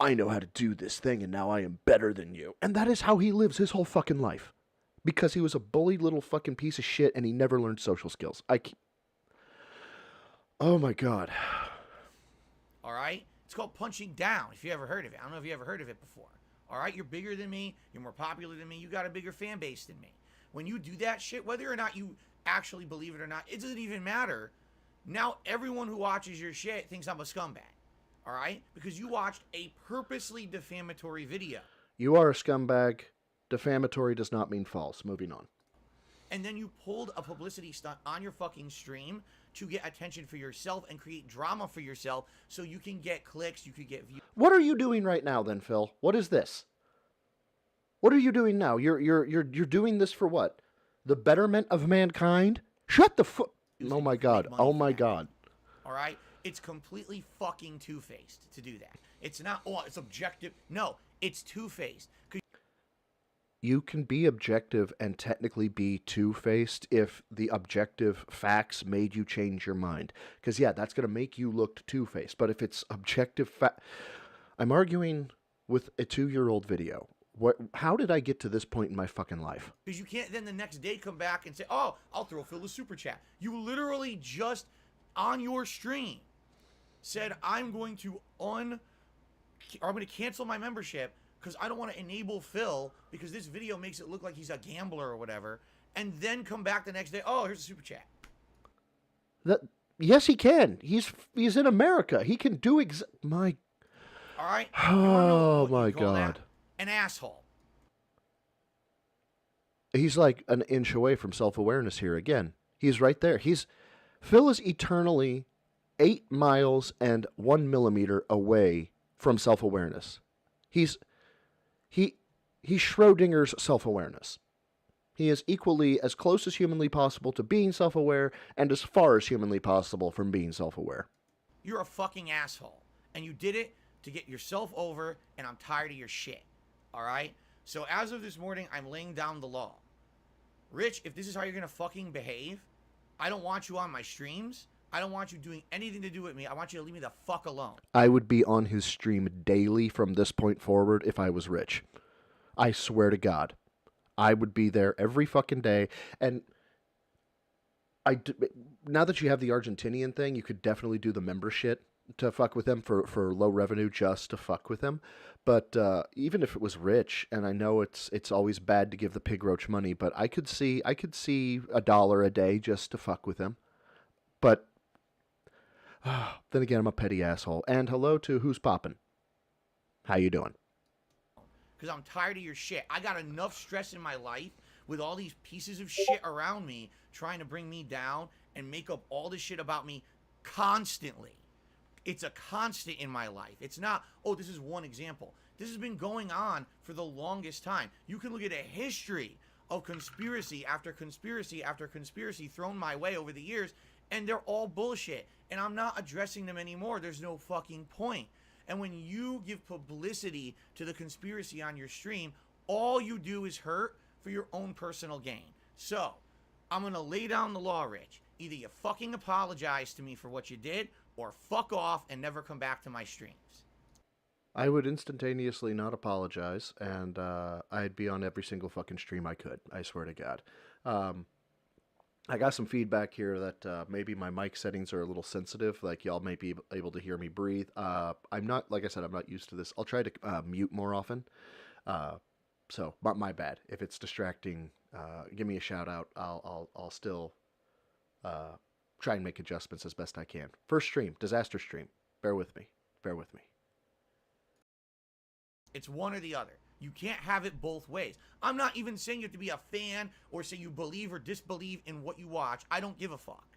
I know how to do this thing, and now I am better than you. And that is how he lives his whole fucking life. Because he was a bullied little fucking piece of shit, and he never learned social skills. Oh my god.
All right? It's called punching down, if you ever heard of it. I don't know if you ever heard of it before. All right? You're bigger than me. You're more popular than me. You got a bigger fan base than me. When you do that shit, whether or not you actually believe it or not, it doesn't even matter. Now everyone who watches your shit thinks I'm a scumbag. All right? Because you watched a purposely defamatory video.
You are a scumbag. Defamatory does not mean false. Moving on.
And then you pulled a publicity stunt on your fucking stream to get attention for yourself and create drama for yourself so you can get clicks, you could get views.
What are you doing right now then, Phil? What is this? What are you doing now? You're doing this for what? The betterment of mankind? Shut the fuck. Oh my god. Oh my god.
All right? It's completely fucking two-faced to do that. It's not, oh, it's objective. No, it's two-faced.
You can be objective and technically be two-faced if the objective facts made you change your mind. Because, yeah, that's going to make you look two-faced. But if it's objective I'm arguing with a 2-year-old video. How did I get to this point in my fucking life?
Because you can't then the next day come back and say, oh, I'll throw Phil a super chat. You literally just, on your stream, said, I'm going to cancel my membership because I don't want to enable Phil because this video makes it look like he's a gambler or whatever, and then come back the next day, oh, here's a super chat.
Yes, he can. He's in America. He can do my...
All right?
Oh, my God.
An asshole.
He's like an inch away from self-awareness here again. He's right there. Phil is eternally 8 miles and 1 millimeter away from self-awareness. He's Schrodinger's self-awareness. He is equally as close as humanly possible to being self-aware and as far as humanly possible from being self-aware.
You're a fucking asshole. And you did it to get yourself over, and I'm tired of your shit. All right? So as of this morning, I'm laying down the law. Rich, if this is how you're going to fucking behave, I don't want you on my streams. I don't want you doing anything to do with me. I want you to leave me the fuck alone.
I would be on his stream daily from this point forward if I was rich. I swear to God. I would be there every fucking day. And now that you have the Argentinian thing, you could definitely do the membership to fuck with him for low revenue just to fuck with him. But even if it was rich, and I know it's always bad to give the pig roach money, but I could see $1 a day just to fuck with him. But then again, I'm a petty asshole. And hello to Who's Poppin'. How you doing?
Because I'm tired of your shit. I got enough stress in my life with all these pieces of shit around me trying to bring me down and make up all this shit about me constantly. It's a constant in my life. It's not, oh, this is one example. This has been going on for the longest time. You can look at a history of conspiracy after conspiracy after conspiracy thrown my way over the years, and they're all bullshit. And I'm not addressing them anymore. There's no fucking point. And when you give publicity to the conspiracy on your stream, all you do is hurt for your own personal gain. So, I'm going to lay down the law, Rich. Either you fucking apologize to me for what you did, or fuck off and never come back to my streams.
I would instantaneously not apologize, and I'd be on every single fucking stream I could. I swear to God. I got some feedback here that maybe my mic settings are a little sensitive, like y'all may be able to hear me breathe. I'm not, like I said, I'm not used to this. I'll try to mute more often. So, my bad. If it's distracting, give me a shout out. I'll still try and make adjustments as best I can. First stream, disaster stream. Bear with me. Bear with me.
It's one or the other. You can't have it both ways. I'm not even saying you have to be a fan or say you believe or disbelieve in what you watch. I don't give a fuck.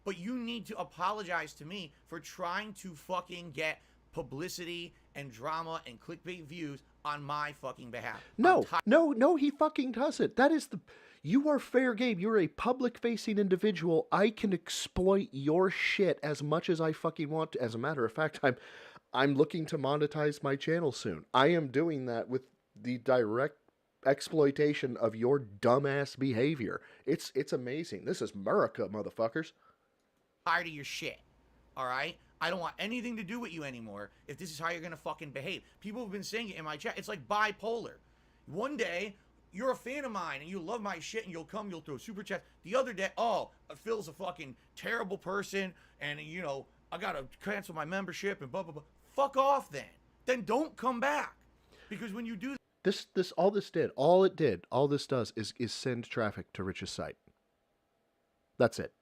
But you need to apologize to me for trying to fucking get publicity and drama and clickbait views on my fucking behalf.
No, he fucking doesn't. That is you are fair game. You're a public-facing individual. I can exploit your shit as much as I fucking want to. As a matter of fact, I'm looking to monetize my channel soon. I am doing that with the direct exploitation of your dumbass behavior. It's amazing. This is America, motherfuckers.
Tired of your shit. All right? I don't want anything to do with you anymore if this is how you're going to fucking behave. People have been saying it in my chat. It's like bipolar. One day, you're a fan of mine and you love my shit and you'll throw super chats. The other day, oh, Phil's a fucking terrible person and, you know, I got to cancel my membership and blah, blah, blah. Fuck off then. Then don't come back. Because when you do
all this does is send traffic to Rich's site. That's it.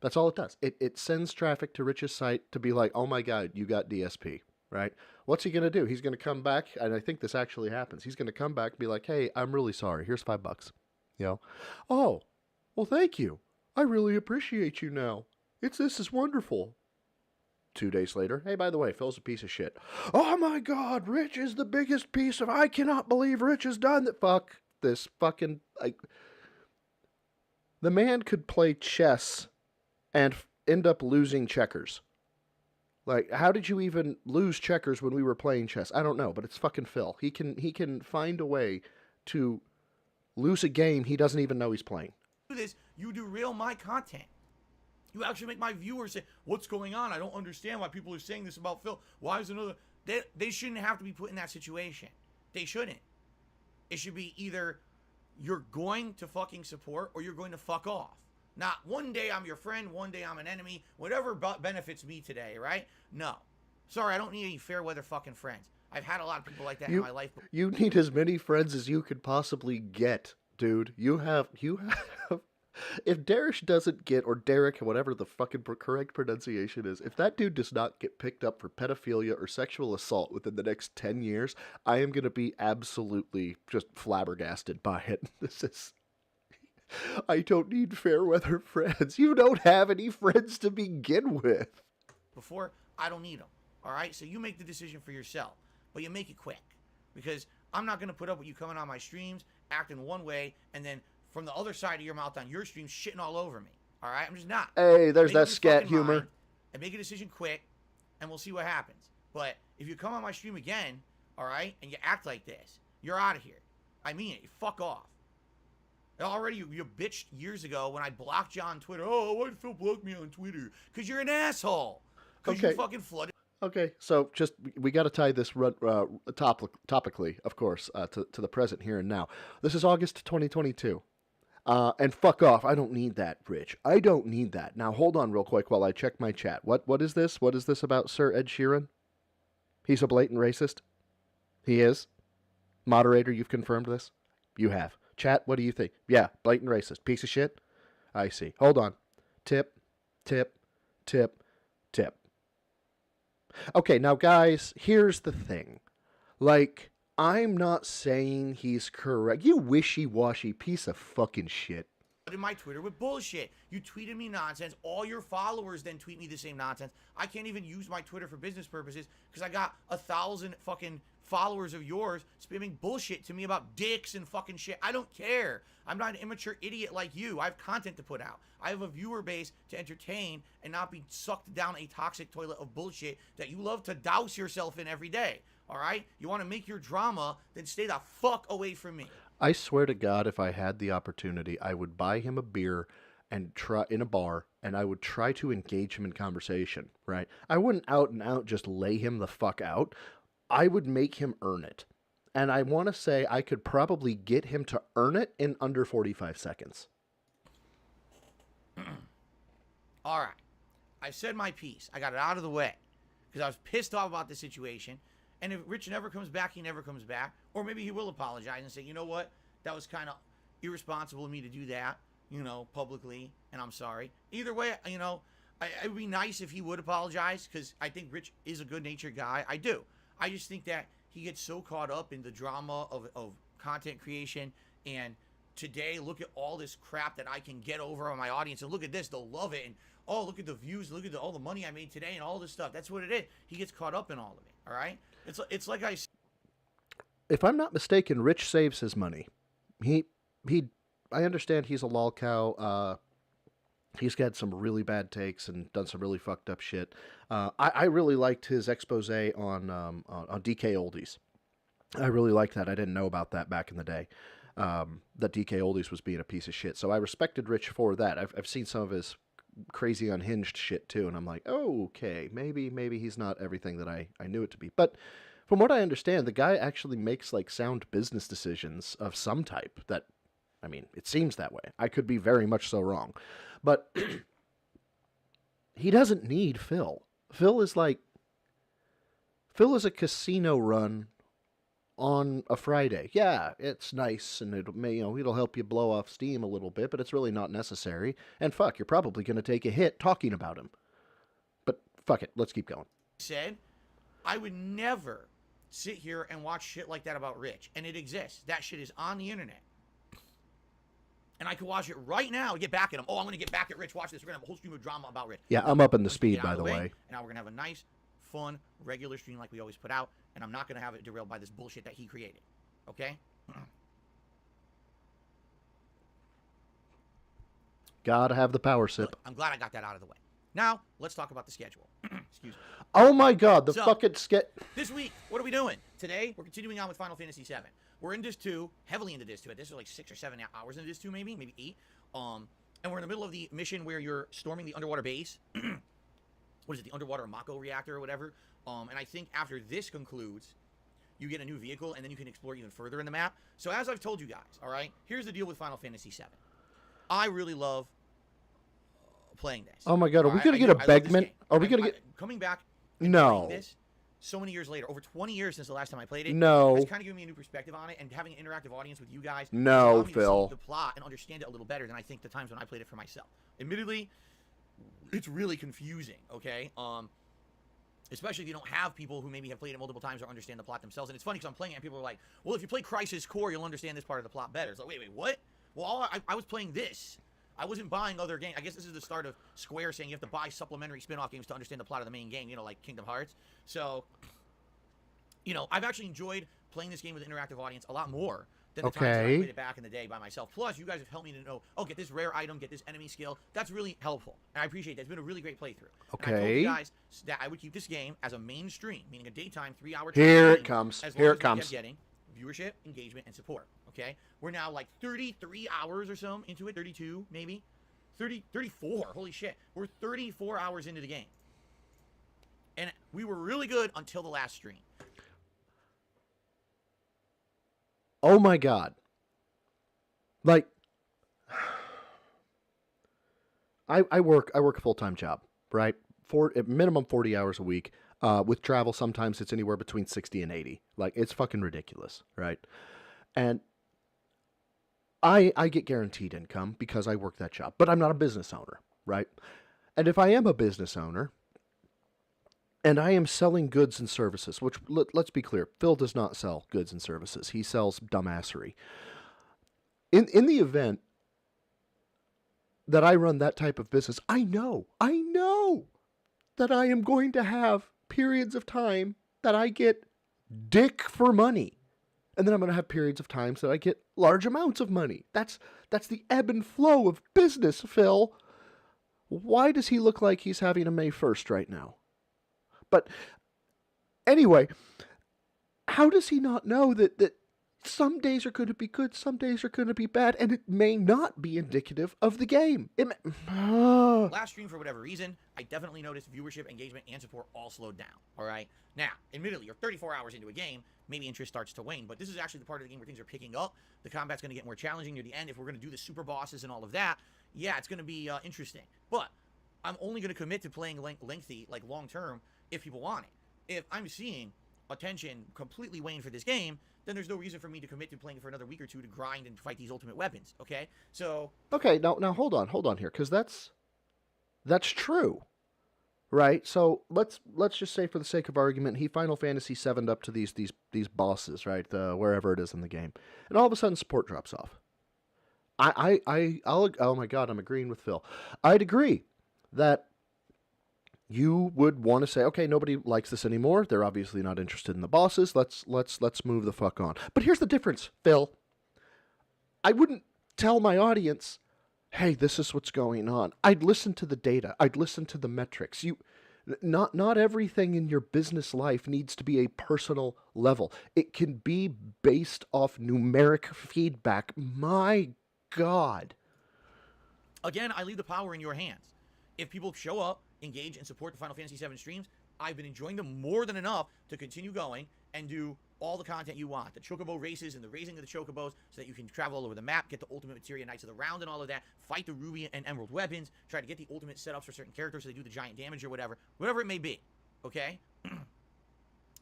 That's all it does. It sends traffic to Rich's site to be like, oh my God, you got DSP, right? What's he going to do? He's going to come back, and I think this actually happens. He's going to come back and be like, hey, I'm really sorry. Here's $5. You know? Oh, well, thank you. I really appreciate you now. This is wonderful. 2 days later, hey, by the way, Phil's a piece of shit. Oh my God, Rich is the biggest piece of, I cannot believe Rich has done that. Fuck this fucking, like, the man could play chess and end up losing checkers. Like, how did you even lose checkers when we were playing chess? I don't know, but it's fucking Phil. He can find a way to lose a game he doesn't even know he's playing.
Do this, you derail my content. You actually make my viewers say, what's going on? I don't understand why people are saying this about Phil. Why is another... They shouldn't have to be put in that situation. They shouldn't. It should be either you're going to fucking support or you're going to fuck off. Not one day I'm your friend, one day I'm an enemy, whatever benefits me today, right? No. Sorry, I don't need any fair weather fucking friends. I've had a lot of people like that in my life.
You need as many friends as you could possibly get, dude. You have... If Darish doesn't get, or Derek, whatever the fucking correct pronunciation is, if that dude does not get picked up for pedophilia or sexual assault within the next 10 years, I am going to be absolutely just flabbergasted by it. This is... I don't need fair weather friends. You don't have any friends to begin with.
Before, I don't need them. All right? So you make the decision for yourself. But you make it quick. Because I'm not going to put up with you coming on my streams, acting one way, and then from the other side of your mouth on your stream shitting all over me. All right? I'm just not.
Hey, there's that scat humor.
And make a decision quick, and we'll see what happens. But if you come on my stream again, all right, and you act like this, you're out of here. I mean it. You fuck off. Already, you bitched years ago when I blocked you on Twitter. Oh, why did Phil block me on Twitter? Because you're an asshole. Because you fucking flooded.
Okay, so just, we got to tie this topically, of course, to the present here and now. This is August 2022. And fuck off. I don't need that, Rich. I don't need that. Now, hold on real quick while I check my chat. What is this? What is this about Sir Ed Sheeran? He's a blatant racist? He is? Moderator, you've confirmed this? You have. Chat, what do you think? Yeah, blatant racist. Piece of shit? I see. Hold on. Tip, tip, tip, tip. Okay, now guys, here's the thing. Like, I'm not saying he's correct. You wishy-washy piece of fucking shit.
In my Twitter with bullshit. You tweeted me nonsense. All your followers then tweet me the same nonsense. I can't even use my Twitter for business purposes because I got 1,000 fucking followers of yours spamming bullshit to me about dicks and fucking shit. I don't care. I'm not an immature idiot like you. I have content to put out. I have a viewer base to entertain and not be sucked down a toxic toilet of bullshit that you love to douse yourself in every day. All right? You want to make your drama, then stay the fuck away from me.
I swear to God, if I had the opportunity, I would buy him a beer and try in a bar, and I would try to engage him in conversation, right? I wouldn't out and out just lay him the fuck out. I would make him earn it. And I want to say I could probably get him to earn it in under 45 seconds.
All right. I said my piece. I got it out of the way because I was pissed off about the situation. And if Rich never comes back, he never comes back. Or maybe he will apologize and say, you know what? That was kind of irresponsible of me to do that, publicly, and I'm sorry. Either way, it would be nice if he would apologize because I think Rich is a good-natured guy. I do. I just think that he gets so caught up in the drama of content creation. And today, look at all this crap that I can get over on my audience. And look at this. They'll love it. And, oh, look at the views. Look at all the money I made today and all this stuff. That's what it is. He gets caught up in all of it. All right? It's like I...
If I'm not mistaken, Rich saves his money. I understand he's a lol cow. He's got some really bad takes and done some really fucked up shit. I really liked his expose on DK Oldies. I really liked that. I didn't know about that back in the day. That DK Oldies was being a piece of shit. So I respected Rich for that. I've seen some of his crazy unhinged shit too, and I'm like, oh, okay, maybe he's not everything that I knew it to be. But from what I understand, the guy actually makes like sound business decisions of some type that, I mean, it seems that way. I could be very much so wrong. But he doesn't need Phil. Phil is a casino run on a Friday. Yeah, it's nice and it'll help you blow off steam a little bit, but it's really not necessary. And fuck, you're probably going to take a hit talking about him. But fuck it, let's keep going.
Said, I would never sit here and watch shit like that about Rich. And it exists. That shit is on the internet. And I could watch it right now and get back at him. Oh, I'm going to get back at Rich. Watch this. We're going to have a whole stream of drama about Rich.
Yeah, I'm up in the
Let's
speed,
get out
by
of
the way.
And now we're going to have a nice, fun, regular stream like we always put out. And I'm not going to have it derailed by this bullshit that he created. Okay?
Gotta have the power sip.
Good. I'm glad I got that out of the way. Now, let's talk about the schedule. Excuse me.
Oh my god, the
So-
fucking
This week, what are we doing? Today, we're continuing on with Final Fantasy VII. We're in Disc 2, heavily into Disc 2. This is like 6 or 7 hours into Disc 2, maybe 8. And we're in the middle of the mission where you're storming the underwater base. What is it, the underwater Mako reactor or whatever? And I think after this concludes, you get a new vehicle, and then you can explore even further in the map. So as I've told you guys, all right, here's the deal with Final Fantasy VII. I really love playing this.
Oh my god, are we
I-
gonna
I
get
do.
a
I love this
Begman?
game.
Are we gonna get...
coming back and
No.
playing this so many years later, over 20 years since the last time I played it.
No.
It's kind of giving me a new perspective on it, and having an interactive audience with you guys.
No,
allowed me to see
Phil.
the plot and understand it a little better than I think the times when I played it for myself. Admittedly, it's really confusing. Okay. Especially if you don't have people who maybe have played it multiple times or understand the plot themselves. And it's funny because I'm playing it and people are like, well, if you play Crisis Core, you'll understand this part of the plot better. It's like, wait, what? Well, I was playing this. I wasn't buying other games. I guess this is the start of Square saying you have to buy supplementary spin-off games to understand the plot of the main game, like Kingdom Hearts. So, I've actually enjoyed playing this game with an interactive audience a lot more than the times that I
Okay.
played it back in the day by myself. Plus, you guys have helped me to know, get this rare item, get this enemy skill. That's really helpful, and I appreciate that. It's been a really great playthrough. And I told
Okay.
you guys that I would keep this game as a mainstream, meaning a daytime 3-hour
Here it
game,
comes.
as long
Here
as
it
we
comes.
kept getting viewership, engagement, and support. Okay, we're now like 33 hours or so into it, 32 maybe, 34. Holy shit, we're 34 hours into the game, and we were really good until the last stream.
Oh my god. Like, I work a full-time job, right? At minimum 40 hours a week. With travel, sometimes it's anywhere between 60 and 80. Like, it's fucking ridiculous, right? And I get guaranteed income because I work that job, but I'm not a business owner, right? And if I am a business owner, and I am selling goods and services, which, let's be clear, Phil does not sell goods and services. He sells dumbassery. In the event that I run that type of business, I know that I am going to have periods of time that I get dick for money. And then I'm going to have periods of times that I get large amounts of money. That's the ebb and flow of business, Phil. Why does he look like he's having a May 1st right now? But anyway, how does he not know that some days are going to be good, some days are going to be bad, and it may not be indicative of the game?
Last stream, for whatever reason, I definitely noticed viewership, engagement, and support all slowed down. All right. Now, admittedly, you're 34 hours into a game. Maybe interest starts to wane, but this is actually the part of the game where things are picking up. The combat's going to get more challenging near the end. If we're going to do the super bosses and all of that, yeah, it's going to be interesting. But I'm only going to commit to playing lengthy, like long term, if people want it. If I'm seeing attention completely wane for this game, then there's no reason for me to commit to playing for another week or two to grind and fight these ultimate weapons. Okay, so
Okay, now hold on here, because that's true, right? So let's just say, for the sake of argument, he Final Fantasy 7'd up to these bosses, right? Wherever it is in the game, and all of a sudden support drops off. I'll oh my god, I'm agreeing with Phil. I'd agree that you would want to say, okay, nobody likes this anymore. They're obviously not interested in the bosses. Let's move the fuck on. But here's the difference, Phil. I wouldn't tell my audience, hey, this is what's going on. I'd listen to the data. I'd listen to the metrics. Not everything in your business life needs to be a personal level. It can be based off numeric feedback. My God.
again, I leave the power in your hands. If people show up, engage, and support the Final Fantasy VII streams, I've been enjoying them more than enough to continue going and do all the content you want. The Chocobo races and the raising of the Chocobos so that you can travel all over the map, get the ultimate materia Knights of the Round and all of that, fight the Ruby and Emerald weapons, try to get the ultimate setups for certain characters so they do the giant damage or whatever it may be, okay?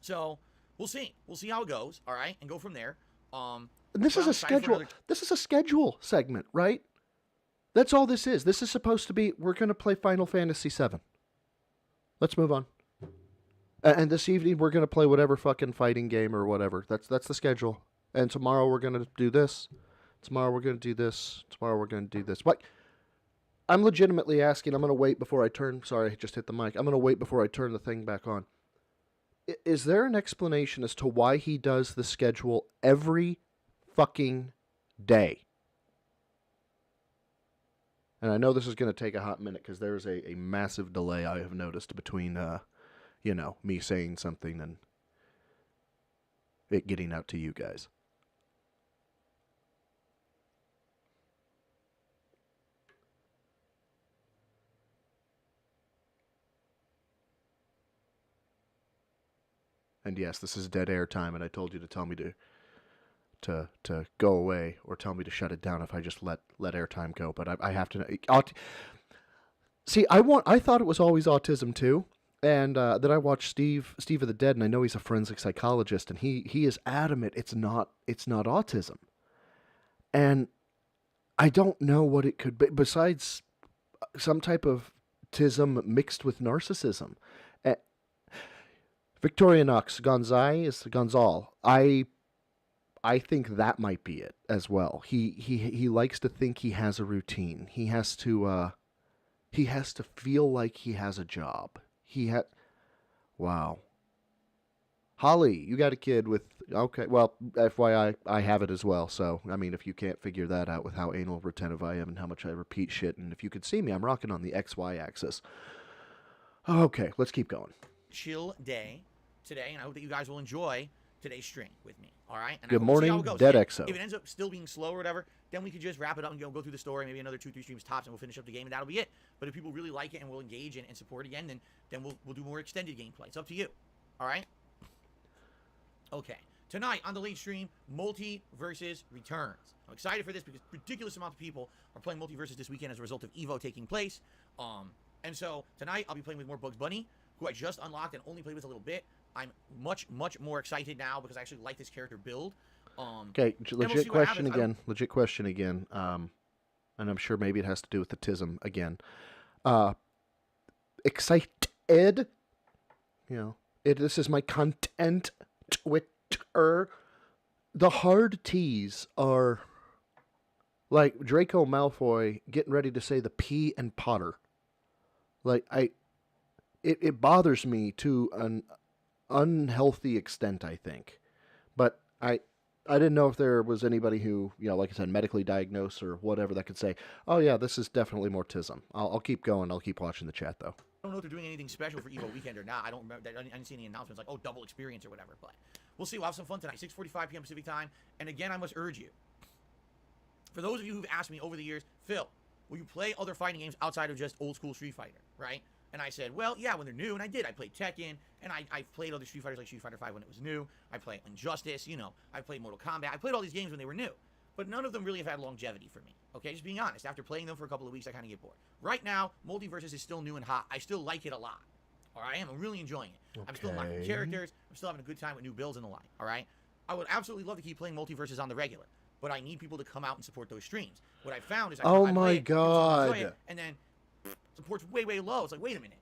So, we'll see. We'll see how it goes. All right, and go from there.
And this
but
is
I'm
a
excited for
schedule.
another-
This is a schedule segment, right? That's all this is. This is supposed to be. We're going to play Final Fantasy VII. Let's move on. And this evening we're going to play whatever fucking fighting game or whatever. That's the schedule. And tomorrow we're going to do this. Tomorrow we're going to do this. Tomorrow we're going to do this. What? I'm legitimately asking. I'm going to wait before I turn. Sorry, I just hit the mic. I'm going to wait before I turn the thing back on. Is there an explanation as to why he does the schedule every fucking day? And I know this is going to take a hot minute because there's a massive delay I have noticed between, me saying something and it getting out to you guys. And yes, this is dead air time, and I told you to tell me to go away or tell me to shut it down if I just let airtime go. But I have to. See, I thought it was always autism too, and then I watched Steve of the Dead, and I know he's a forensic psychologist, and he is adamant it's not autism, and I don't know what it could be besides some type of tism mixed with narcissism. Victorinox Gonzai is Gonzal. I think that might be it as well. He likes to think he has a routine. He has to feel like he has a job. Wow. Holly, you got a kid with okay. Well, FYI, I have it as well. So I mean, if you can't figure that out with how anal retentive I am and how much I repeat shit, and if you could see me, I'm rocking on the XY axis. Okay, let's keep going.
Chill day today, and I hope that you guys will enjoy today's stream with me. All right. And
Good
we'll see how
morning,
it goes.
Dead
Again,
Exo.
If it ends up still being slow or whatever, then we could just wrap it up and go through the story, maybe another 2-3 streams tops, and we'll finish up the game, and that'll be it. But if people really like it and will engage and support again, then we'll do more extended gameplay. It's up to you. All right. Okay. Tonight on the late stream, Multiversus returns. I'm excited for this because ridiculous amount of people are playing Multiversus this weekend as a result of Evo taking place. And so tonight I'll be playing with more Bugs Bunny, who I just unlocked and only played with a little bit. I'm much more excited now because I actually like this character build.
Okay, legit question
happens.
again. Legit question again. And I'm sure maybe it has to do with the tism again. Excited. This is my content Twitter. The hard T's are like Draco Malfoy getting ready to say the P and Potter. Like it bothers me to an unhealthy extent, I think. But I didn't know if there was anybody who, like I said, medically diagnosed or whatever that could say, oh yeah, this is definitely more tism. I'll keep going. I'll keep watching the chat though.
I don't know if they're doing anything special for Evo weekend or not. I don't remember. I didn't see any announcements like, oh, double experience or whatever. But we'll see. We'll have some fun tonight, 6:45 p.m. Pacific time. And again, I must urge you, for those of you who've asked me over the years, Phil, will you play other fighting games outside of just old school Street Fighter, right? And I said, well, yeah, when they're new, and I did. I played Tekken, and I played other Street Fighters like Street Fighter 5 when it was new. I played Injustice, I played Mortal Kombat. I played all these games when they were new. But none of them really have had longevity for me. Okay, just being honest. After playing them for a couple of weeks, I kind of get bored. Right now, Multiversus is still new and hot. I still like it a lot. All right, I'm really enjoying it. Okay. I'm still unlocking characters. I'm still having a good time with new builds and the like. All right, I would absolutely love to keep playing Multiversus on the regular, but I need people to come out and support those streams. What I found is I play it,
God,
enjoy it, and then support's way low. It's like, wait a minute.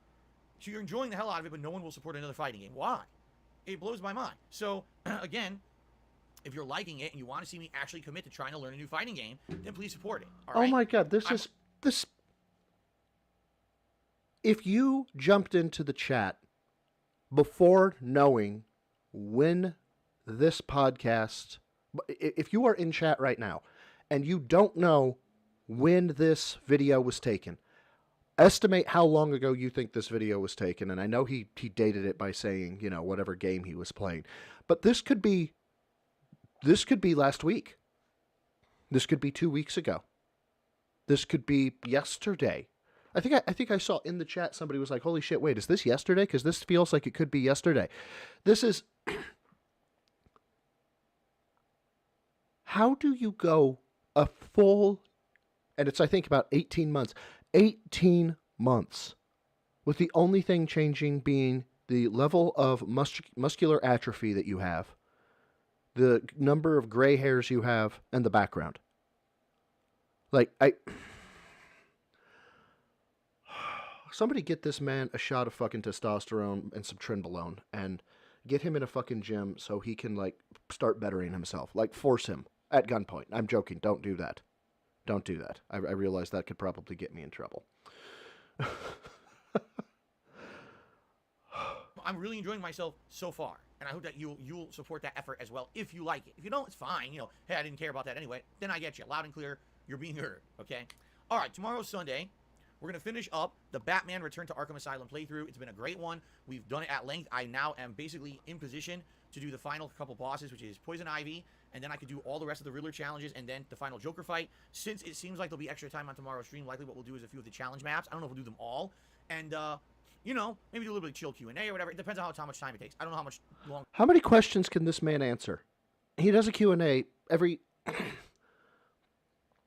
So you're enjoying the hell out of it, but no one will support another fighting game. Why? It blows my mind. So again, if you're liking it and you want to see me actually commit to trying to learn a new fighting game, then please support it. All right?
Oh my God, this. If you jumped into the chat before knowing when this podcast, if you are in chat right now and you don't know when this video was taken, estimate how long ago you think this video was taken. And I know he dated it by saying, whatever game he was playing, but this could be last week. This could be 2 weeks ago. This could be yesterday. I think I saw in the chat somebody was like, holy shit, wait, is this yesterday? Because this feels like it could be yesterday. This is... How do you go a full... And it's, I think, about 18 months. 18 months. With the only thing changing being the level of muscular atrophy that you have, the number of gray hairs you have, and the background. Like, somebody get this man a shot of fucking testosterone and some trenbolone and get him in a fucking gym so he can, like, start bettering himself. Like, force him at gunpoint. I'm joking. Don't do that. Don't do that. I realize that could probably get me in trouble.
I'm really enjoying myself so far, and I hope that you'll support that effort as well if you like it. If you don't, it's fine. You know, hey, I didn't care about that anyway. Then I get you loud and clear. You're being heard. Okay. All right. Tomorrow's Sunday. We're gonna finish up the Batman Return to Arkham Asylum playthrough. It's been a great one. We've done it at length. I now am basically in position to do the final couple bosses, which is Poison Ivy, and then I could do all the rest of the Riddler challenges, and then the final Joker fight. Since it seems like there'll be extra time on tomorrow's stream, likely what we'll do is a few of the challenge maps. I don't know if we'll do them all, and you know, maybe do a little bit of chill Q&A or whatever. It depends on how much time it takes. I don't know how much long.
How many questions can this man answer? He does a Q&A every...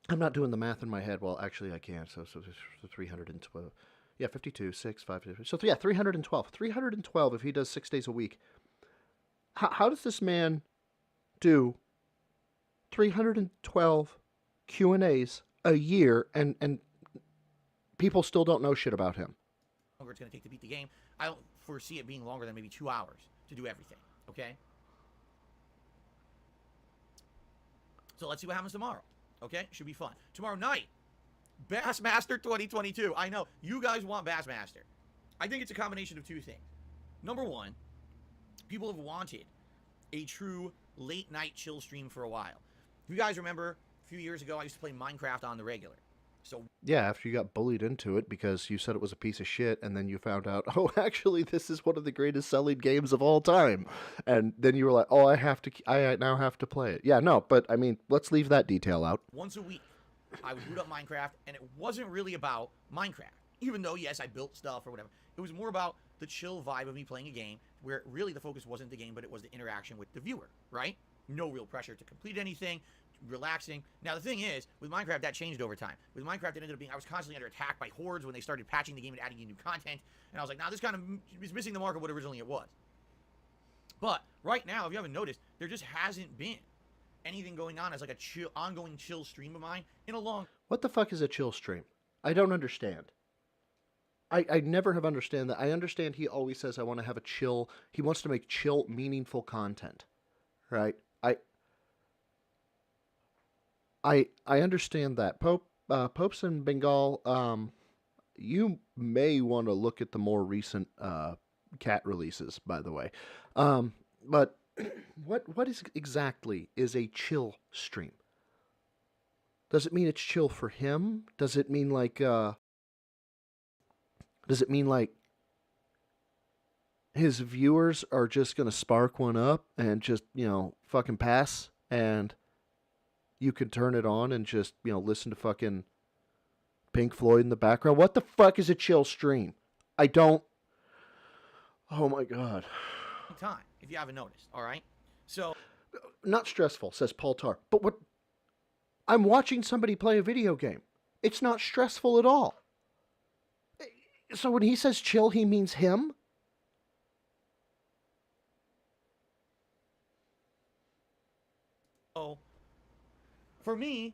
I'm not doing the math in my head. Well, actually, I can. So 312. Yeah, 52, 6, 5. So, yeah, 312. 312 if he does 6 days a week. How does this man do 312 Q&As a year and people still don't know shit about him?
Longer it's going to take to beat the game. I don't foresee it being longer than maybe 2 hours to do everything. Okay? So let's see what happens tomorrow. Okay? Should be fun. Tomorrow night, Bassmaster 2022. I know. You guys want Bassmaster. I think it's a combination of two things. Number one, people have wanted a true late night chill stream for a while. If you guys remember, a few years ago, I used to play Minecraft on the regular. So
yeah, after you got bullied into it because you said it was a piece of shit, and then you found out, oh, actually, this is one of the greatest selling games of all time, and then you were like, oh, I now have to play it. Yeah, no, but I mean, let's leave that detail out.
Once a week, I would boot up Minecraft, and it wasn't really about Minecraft, even though yes, I built stuff or whatever. It was more about the chill vibe of me playing a game, where really the focus wasn't the game, but it was the interaction with the viewer. Right? No real pressure to complete anything. Relaxing. Now the thing is, with Minecraft that changed over time. With Minecraft it ended up being I was constantly under attack by hordes when they started patching the game and adding in new content, and I was like, nah, this kind of is missing the mark of what originally it was. But right now, if you haven't noticed, there just hasn't been anything going on as like a chill, ongoing chill stream of mine in a long.
What the fuck is a chill stream? I don't understand. I never have understand that. I understand he always says I want to have a chill. He wants to make chill, meaningful content, right? I understand that. Popes in Bengal, you may want to look at the more recent cat releases, by the way. But what is exactly is a chill stream? Does it mean it's chill for him? Does it mean like his viewers are just gonna spark one up and just, you know, fucking pass, and you can turn it on and just, you know, listen to fucking Pink Floyd in the background? What the fuck is a chill stream? I don't... Oh my god.
Time, if you haven't noticed, all right? So...
Not stressful, says Paul Tar. But what... I'm watching somebody play a video game. It's not stressful at all. So when he says chill, he means him?
Oh... For me,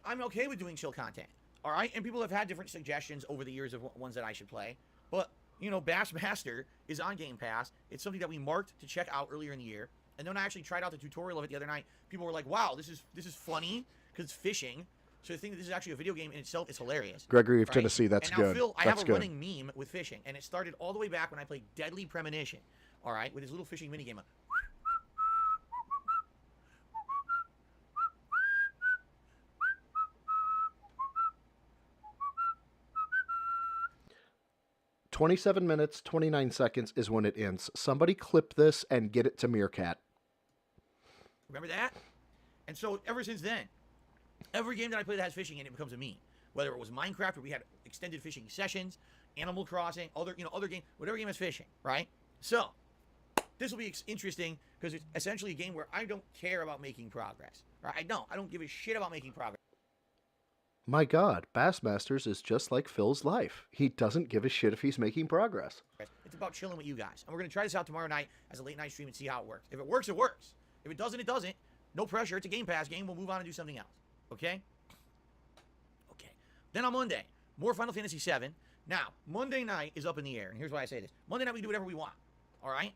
I'm okay with doing chill content, all right? And people have had different suggestions over the years of ones that I should play. But, you know, Bassmaster is on Game Pass. It's something that we marked to check out earlier in the year. And then I actually tried out the tutorial of it the other night. People were like, wow, this is funny because it's fishing. So the thing that this is actually a video game in itself is hilarious.
Gregory of
right?
Tennessee, that's
and now,
good.
Phil, I
that's
have a
good.
running meme with fishing. And it started all the way back when I played Deadly Premonition, all right, with his little fishing minigame.
27 minutes, 29 seconds is when it ends. Somebody clip this and get it to Meerkat.
Remember that? And so ever since then, every game that I play that has fishing in it becomes a meme. Whether it was Minecraft, where we had extended fishing sessions, Animal Crossing, other game, whatever game has fishing, right? So this will be interesting because it's essentially a game where I don't care about making progress. Right? I don't give a shit about making progress.
my God, Bassmasters is just like Phil's life. He doesn't give a shit if he's making progress.
It's about chilling with you guys. And we're going to try this out tomorrow night as a late night stream and see how it works. If it works, it works. If it doesn't, it doesn't. No pressure. It's a Game Pass game. We'll move on and do something else. Okay? Okay. Then on Monday, more Final Fantasy VII. Now, Monday night is up in the air. And here's why I say this. Monday night, we can do whatever we want. All right?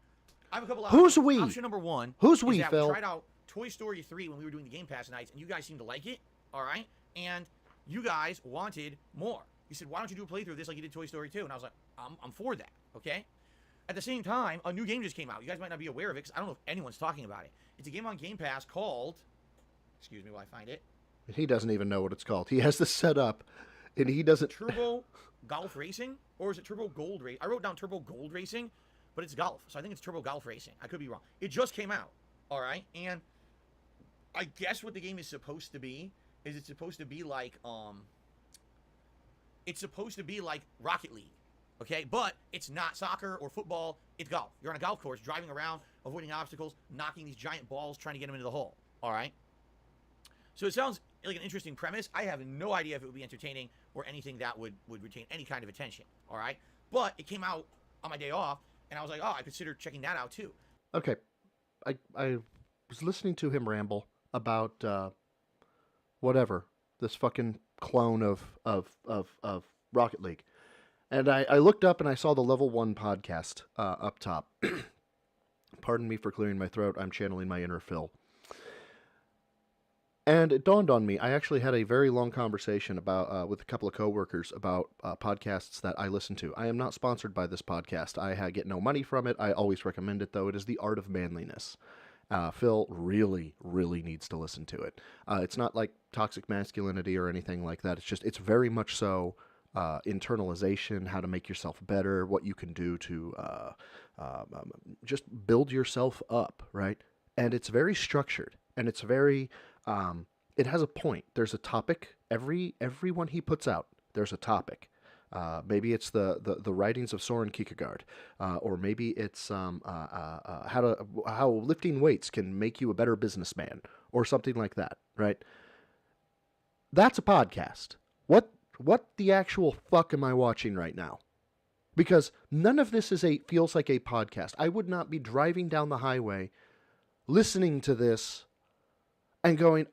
I have a couple
Who's
options.
we?
Option number one
Who's
is
we,
that
Phil?
we tried out Toy Story 3 when we were doing the Game Pass nights, and you guys seemed to like it. All right? And you guys wanted more. You said, why don't you do a playthrough of this like you did Toy Story 2? And I was like, I'm for that. Okay? At the same time, a new game just came out. You guys might not be aware of it because I don't know if anyone's talking about it. It's a game on Game Pass called... Excuse me while I find it.
He doesn't even know what it's called. He has this set up, and he doesn't...
Turbo Golf Racing? Or is it Turbo Gold Racing? I wrote down Turbo Gold Racing, but it's golf. So I think it's Turbo Golf Racing. I could be wrong. It just came out. All right? And I guess what the game is supposed to be is it's supposed to be like... It's supposed to be like Rocket League. Okay? But it's not soccer or football. It's golf. You're on a golf course, driving around, avoiding obstacles, knocking these giant balls, trying to get them into the hole. All right? So it sounds like an interesting premise. I have no idea if it would be entertaining or anything that would retain any kind of attention. All right? But it came out on my day off, and I was like, oh, I consider checking that out too.
Okay. I was listening to him ramble about whatever, this fucking clone of Rocket League. And I looked up and I saw the Level 1 podcast up top. Pardon me for clearing my throat. I'm channeling my inner Phil. And it dawned on me, I actually had a very long conversation about with a couple of coworkers about podcasts that I listen to. I am not sponsored by this podcast. I get no money from it. I always recommend it, though. It is The Art of Manliness. Phil really, really needs to listen to it. It's not like toxic masculinity or anything like that. It's very much so internalization, how to make yourself better, what you can do to just build yourself up, right? And it's very structured, and it's very... it has a point. There's a topic. Every one he puts out, there's a topic. Maybe it's the writings of Soren Kierkegaard, or maybe it's how lifting weights can make you a better businessman, or something like that. Right? That's a podcast. What the actual fuck am I watching right now? Because none of this feels like a podcast. I would not be driving down the highway, listening to this, and going,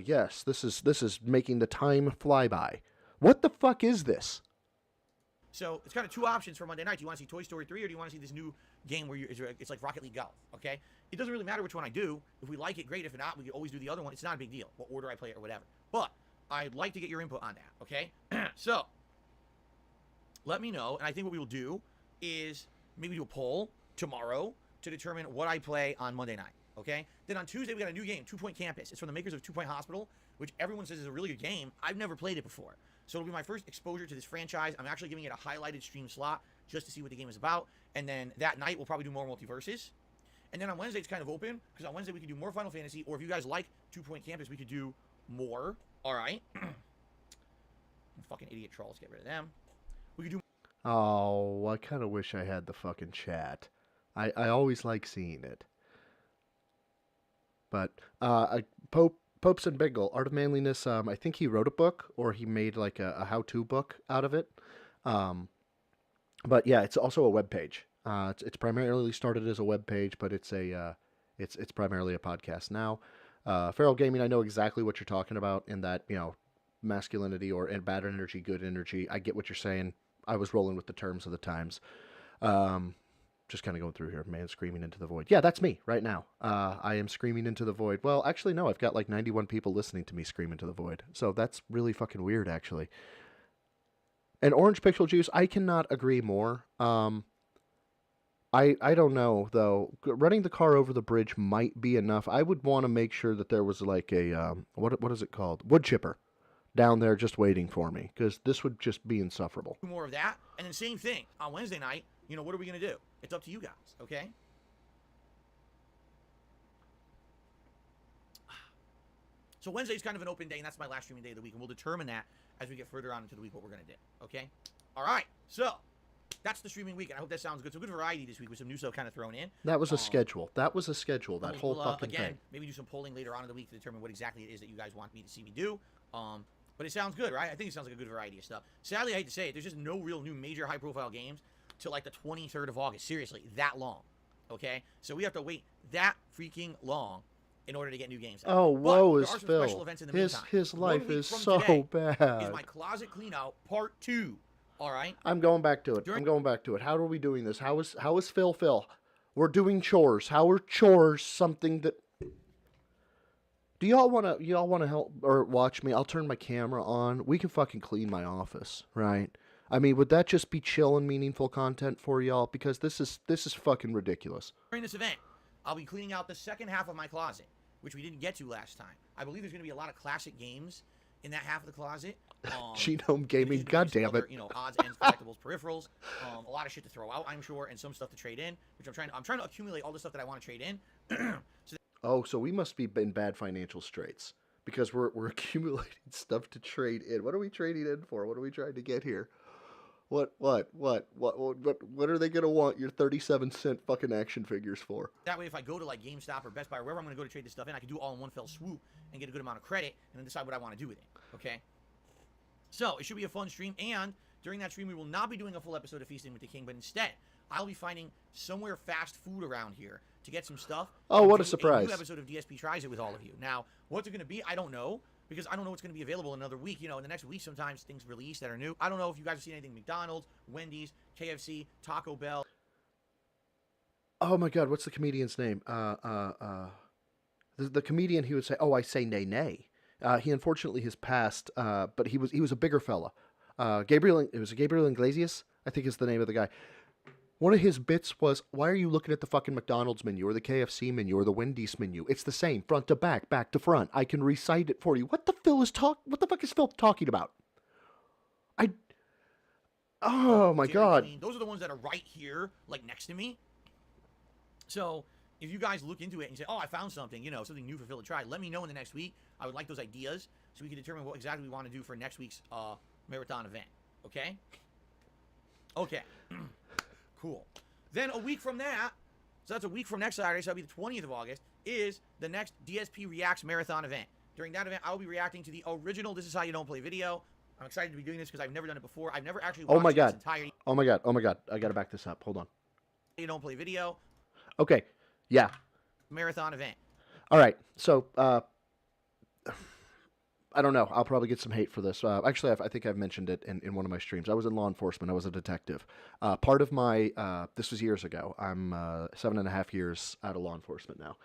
yes, this is making the time fly by. What the fuck is this?
So it's kind of two options for Monday night. Do you want to see Toy Story 3 or do you want to see this new game where it's like Rocket League Golf, okay? It doesn't really matter which one I do. If we like it, great. If not, we can always do the other one. It's not a big deal, what order I play it or whatever. But I'd like to get your input on that, okay? So let me know, and I think what we will do is maybe do a poll tomorrow to determine what I play on Monday night. Okay? Then on Tuesday, we got a new game, 2 Point Campus. It's from the makers of 2 Point Hospital, which everyone says is a really good game. I've never played it before. So it'll be my first exposure to this franchise. I'm actually giving it a highlighted stream slot just to see what the game is about. And then that night, we'll probably do more multiverses. And then on Wednesday, it's kind of open, because on Wednesday, we can do more Final Fantasy, or if you guys like 2 Point Campus, we could do more. All right? Fucking idiot trolls, get rid of them. We could do...
Oh, I kind of wish I had the fucking chat. I always like seeing it. But Popes and Bingle, Art of Manliness, I think he wrote a book, or he made like a how-to book out of it. But yeah, it's also a web page. It's primarily started as a web page, but it's primarily a podcast now. Feral Gaming, I know exactly what you're talking about in that, masculinity or bad energy, good energy. I get what you're saying. I was rolling with the terms of the times. Just kind of going through here. Man screaming into the void. Yeah, that's me right now. I am screaming into the void. Well, actually, no. I've got like 91 people listening to me scream into the void. So that's really fucking weird, actually. And Orange Pixel Juice, I cannot agree more. I don't know, though. Running the car over the bridge might be enough. I would want to make sure that there was like a, what is it called? Wood chipper down there just waiting for me. Because this would just be insufferable.
More of that. And then same thing. On Wednesday night, what are we going to do? It's up to you guys, okay? So Wednesday's kind of an open day, and that's my last streaming day of the week, and we'll determine that as we get further on into the week what we're going to do, okay? All right, so that's the streaming week, and I hope that sounds good. So good variety this week with some new stuff kind of thrown in.
That was a schedule. That was a schedule, that whole fucking
again,
thing.
Maybe do some polling later on in the week to determine what exactly it is that you guys want me to see me do. But it sounds good, right? I think it sounds like a good variety of stuff. Sadly, I hate to say it, there's just no real new major high-profile games till like the 23rd of August. Seriously, that long. Okay? So we have to wait that freaking long in order to get new games out.
Oh, woe
But
is
there are some special
Phil.
events in the
His
meantime.
his
1
life
week
is
from
so
today
bad.
is my closet clean out part 2. All right?
I'm going back to it. I'm going back to it. How are we doing this? How is Phil Phil? We're doing chores. How are chores something that... Do y'all wanna help or watch me? I'll turn my camera on. We can fucking clean my office, right? I mean, would that just be chill and meaningful content for y'all? Because this is fucking ridiculous.
During this event, I'll be cleaning out the second half of my closet, which we didn't get to last time. I believe there's going to be a lot of classic games in that half of the closet.
Genome Gaming, god damn it.
Odds, ends, collectibles, peripherals, a lot of shit to throw out, I'm sure, and some stuff to trade in, which I'm trying to accumulate all the stuff that I want to trade in.
So we must be in bad financial straits because we're accumulating stuff to trade in. What are we trading in for? What are we trying to get here? What are they gonna want your 37-cent fucking action figures for?
That way, if I go to like GameStop or Best Buy or wherever I'm going to go to trade this stuff in, I can do it all in one fell swoop and get a good amount of credit and then decide what I want to do with it. Okay? So it should be a fun stream, and during that stream, we will not be doing a full episode of Feasting with the King, but instead, I'll be finding somewhere fast food around here to get some stuff.
Oh, what a
do
surprise.
A new episode of DSP Tries It with all of you. Now, what's it going to be? I don't know, because I don't know what's going to be available in another week. In the next week, sometimes things release that are new. I don't know if you guys have seen anything McDonald's, Wendy's, KFC, Taco Bell.
Oh my God, what's the comedian's name? The comedian who would say, "Oh, I say nay, nay." He unfortunately has passed, but he was a bigger fella. Gabriel Iglesias, I think is the name of the guy. One of his bits was, "Why are you looking at the fucking McDonald's menu or the KFC menu or the Wendy's menu? It's the same, front to back, back to front. I can recite it for you." What the fuck is Phil talking about? Oh my God.
Clean. Those are the ones that are right here, like next to me. So if you guys look into it and say, "Oh, I found something, something new for Phil to try," let me know in the next week. I would like those ideas so we can determine what exactly we want to do for next week's marathon event. Okay? Okay. Cool. Then a week from that, so that's a week from next Saturday, so that'll be the 20th of August, is the next DSP Reacts Marathon event. During that event, I will be reacting to the original This Is How You Don't Play video. I'm excited to be doing this because I've never done it before. I've never actually watched it in its entirety.
Oh my God. I gotta back this up. Hold on.
You Don't Play video.
Okay. Yeah.
Marathon event.
All right. So, I don't know. I'll probably get some hate for this. Actually, I think I've mentioned it in one of my streams. I was in law enforcement. I was a detective. Part of my, this was years ago. I'm 7.5 years out of law enforcement now.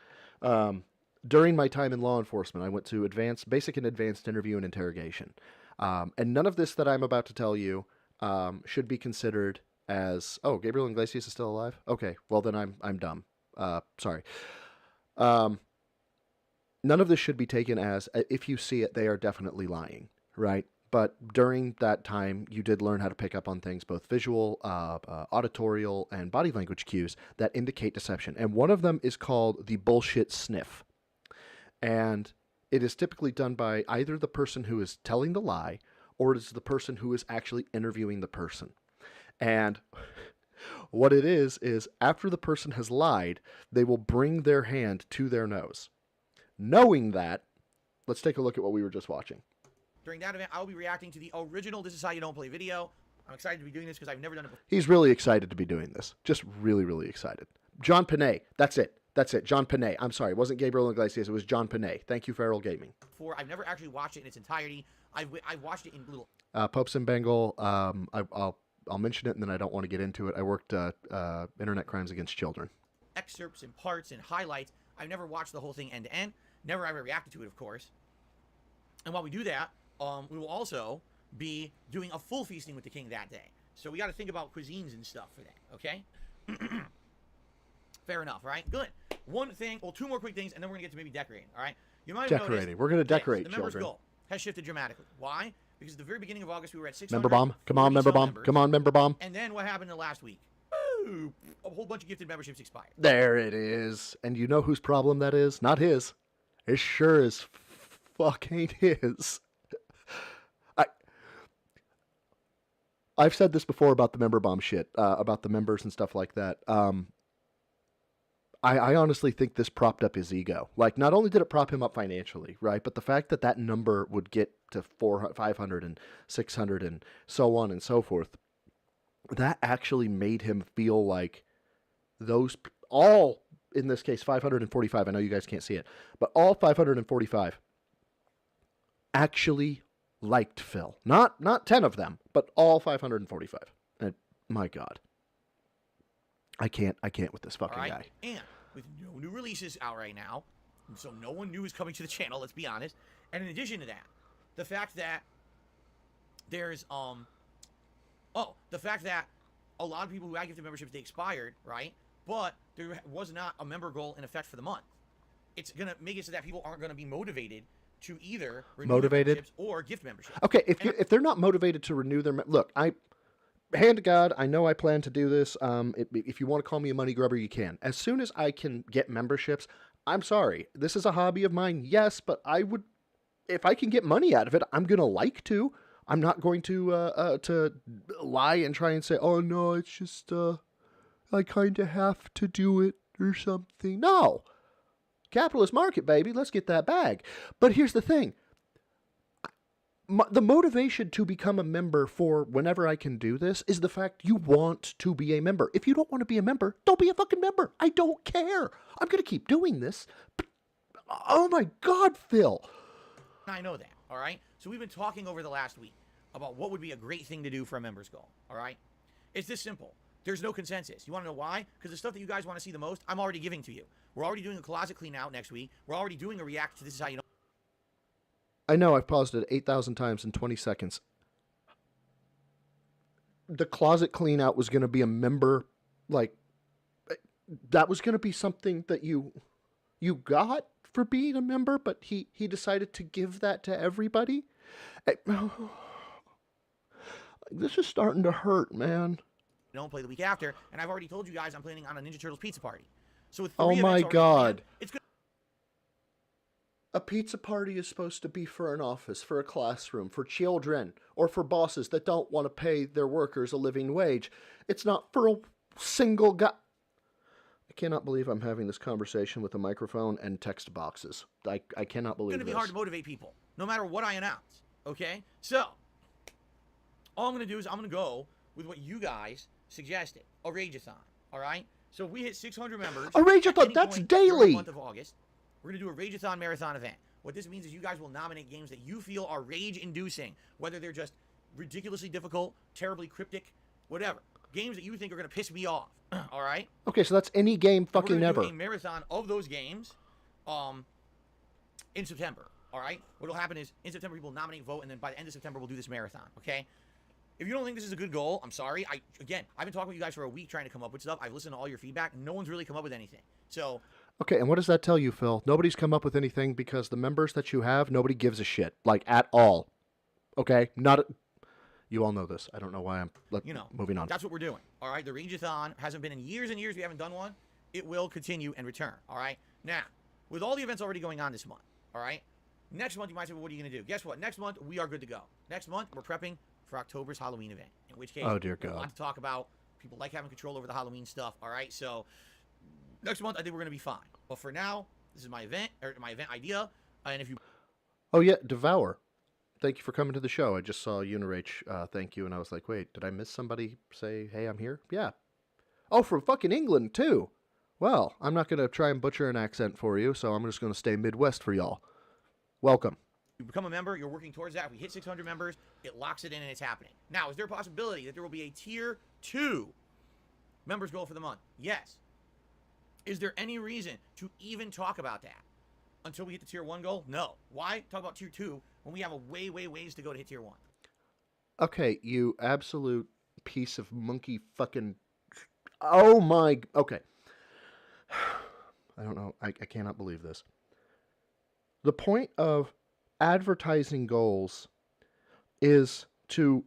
During my time in law enforcement, I went to basic and advanced interview and interrogation. And none of this that I'm about to tell you should be considered as, "Oh, Gabriel Iglesias is still alive?" Okay, well then I'm dumb. Sorry. None of this should be taken as, if you see it, they are definitely lying, right? But during that time, you did learn how to pick up on things, both visual, auditorial, and body language cues that indicate deception. And one of them is called the bullshit sniff. And it is typically done by either the person who is telling the lie, or it is the person who is actually interviewing the person. And what it is after the person has lied, they will bring their hand to their nose. Knowing that, let's take a look at what we were just watching.
During that event, I will be reacting to the original This Is How You Don't Play video. I'm excited to be doing this because I've never done it before.
He's really excited to be doing this. Just really, really excited. John Panay. That's it. John Panay. I'm sorry. It wasn't Gabriel Iglesias. It was John Panay. Thank you, Feral Gaming.
I've never actually watched it in its entirety. I've watched it in little...
Popes in Bengal. I'll mention it, and then I don't want to get into it. I worked internet crimes against children.
Excerpts and parts and highlights. I've never watched the whole thing end to end. Never ever reacted to it, of course. And while we do that, we will also be doing a full Feasting with the King that day. So we got to think about cuisines and stuff for that, okay? Fair enough, right? Good. One thing, two more quick things, and then we're going to get to maybe decorating, all right? You might have noticed,
we're going to decorate,
the members'
children.
goal has shifted dramatically. Why? Because at the very beginning of August, we were at 600.
Member bomb. Come on, member bomb. Come on, member bomb.
And then what happened in the last week? Woo! A whole bunch of gifted memberships expired.
There it is. And you know whose problem that is? Not his. It sure as fuck ain't his. I've said this before about the member bomb shit, about the members and stuff like that. I honestly think this propped up his ego. Like, not only did it prop him up financially, right, but the fact that that number would get to 400, 500 and 600 and so on and so forth, that actually made him feel like those all, in this case 545, I know you guys can't see it, but all 545 actually liked Phil. Not 10 of them, but all 545. And my God, I can't with this fucking guy.
And with no new releases out right now, so no one new is coming to the channel, let's be honest. And in addition to that, the fact that there's the fact that a lot of people who had gifted memberships, they expired, right? But there was not a member goal in effect for the month. It's gonna make it so that people aren't gonna be motivated to either renew their memberships or gift memberships.
Okay, if they're not motivated to renew their look, hand to God, I know I plan to do this. If you want to call me a money grubber, you can. As soon as I can get memberships, I'm sorry. This is a hobby of mine, yes, but I would, if I can get money out of it, I'm gonna like to. I'm not going to lie and try and say, oh no, it's just I kind of have to do it or something. No, capitalist market, baby. Let's get that bag. But here's the thing. The motivation to become a member for whenever I can do this is the fact you want to be a member. If you don't want to be a member, don't be a fucking member. I don't care. I'm going to keep doing this. But, oh my God, Phil.
I know that, all right? So we've been talking over the last week about what would be a great thing to do for a member's goal, all right? It's this simple. There's no consensus. You want to know why? Because the stuff that you guys want to see the most, I'm already giving to you. We're already doing a closet clean out next week. We're already doing a react to This Is How You Know.
I know I've paused it 8,000 times in 20 seconds. The closet clean out was going to be a member, like, that was going to be something that you got for being a member, but he decided to give that to everybody. This is starting to hurt, man.
Don't play the week after, and I've already told you guys I'm planning on a Ninja Turtles pizza party. So with
oh my God.
Planned, it's good.
A pizza party is supposed to be for an office, for a classroom, for children, or for bosses that don't want to pay their workers a living wage. It's not for a single guy. I cannot believe I'm having this conversation with a microphone and text boxes. I cannot believe this.
It's going to be hard to motivate people, no matter what I announce, okay? So, all I'm going to do is I'm going to go with what you guys suggested, a Rageathon, all right? So if we hit 600 members.
A Rageathon, that's daily.
The month of August, we're going to do a Rageathon marathon event. What this means is you guys will nominate games that you feel are rage-inducing, whether they're just ridiculously difficult, terribly cryptic, whatever. Games that you think are going to piss me off, all right?
Okay, so that's any game fucking ever.
We're going to do a marathon of those games in September, all right? What will happen is in September people nominate, vote, and then by the end of September we'll do this marathon, okay? If you don't think this is a good goal, I'm sorry. I've been talking with you guys for a week trying to come up with stuff. I've listened to all your feedback. No one's really come up with anything. So,
okay, and what does that tell you, Phil? Nobody's come up with anything because the members that you have, nobody gives a shit, like at all. Okay, you all know this. I don't know why I'm moving on.
That's what we're doing. All right, the Rageathon hasn't been in years and years. We haven't done one. It will continue and return. All right. Now, with all the events already going on this month, all right. Next month you might say, well, what are you going to do? Guess what? Next month we are good to go. Next month we're prepping for October's Halloween event. In which case,
oh dear God,
we want to talk about people like having control over the Halloween stuff. All right, so next month I think we're gonna be fine. But for now, this is my event idea. And if you,
oh yeah, Devour, thank you for coming to the show. I just saw Unirage, thank you, and I was like, wait, did I miss somebody say, hey, I'm here? Yeah. Oh, from fucking England too. Well, I'm not gonna try and butcher an accent for you, so I'm just gonna stay Midwest for y'all. Welcome.
You become a member, you're working towards that. If we hit 600 members, it locks it in and it's happening. Now, is there a possibility that there will be a tier 2 members goal for the month? Yes. Is there any reason to even talk about that until we hit the tier 1 goal? No. Why talk about tier 2 when we have a way ways to go to hit tier 1?
Okay, you absolute piece of monkey fucking... Oh my... Okay. I don't know. I cannot believe this. The point of advertising goals is to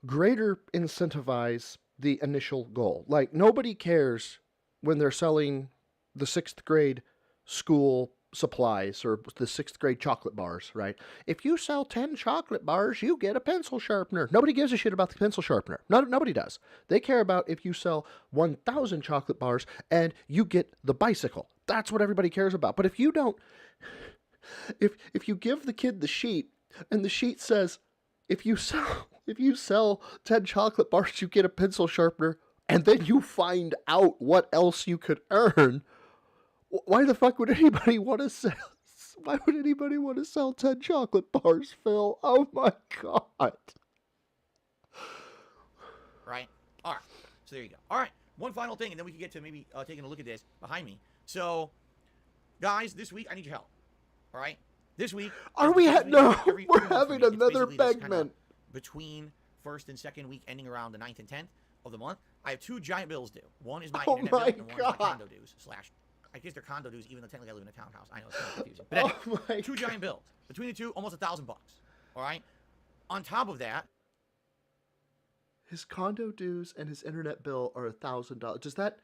greater incentivize the initial goal. Like, nobody cares when they're selling the 6th grade school supplies or the 6th grade chocolate bars, right? If you sell 10 chocolate bars, you get a pencil sharpener. Nobody gives a shit about the pencil sharpener. Nobody does. They care about if you sell 1,000 chocolate bars and you get the bicycle. That's what everybody cares about. But if you don't, if you give the kid the sheet and the sheet says, if you sell 10 chocolate bars, you get a pencil sharpener, and then you find out what else you could earn, why the fuck would anybody want to sell? Why would anybody want to sell 10 chocolate bars, Phil? Oh my god.
Right? All right. So there you go. All right. One final thing, and then we can get to maybe taking a look at this behind me. So, guys, this week I need your help. All right? This week.
Are we no? We're having another Begman.
Between first and second week, ending around the 9th and 10th of the month, I have 2 giant bills due. One is my internet bill, and one is my condo dues / I guess they're condo dues, even though technically I live in a townhouse. I know it's kind of confusing. But anyway, 2 giant bills. Between the two, almost $1,000. All right? On top of that,
his condo dues and his internet bill are $1,000. Does that,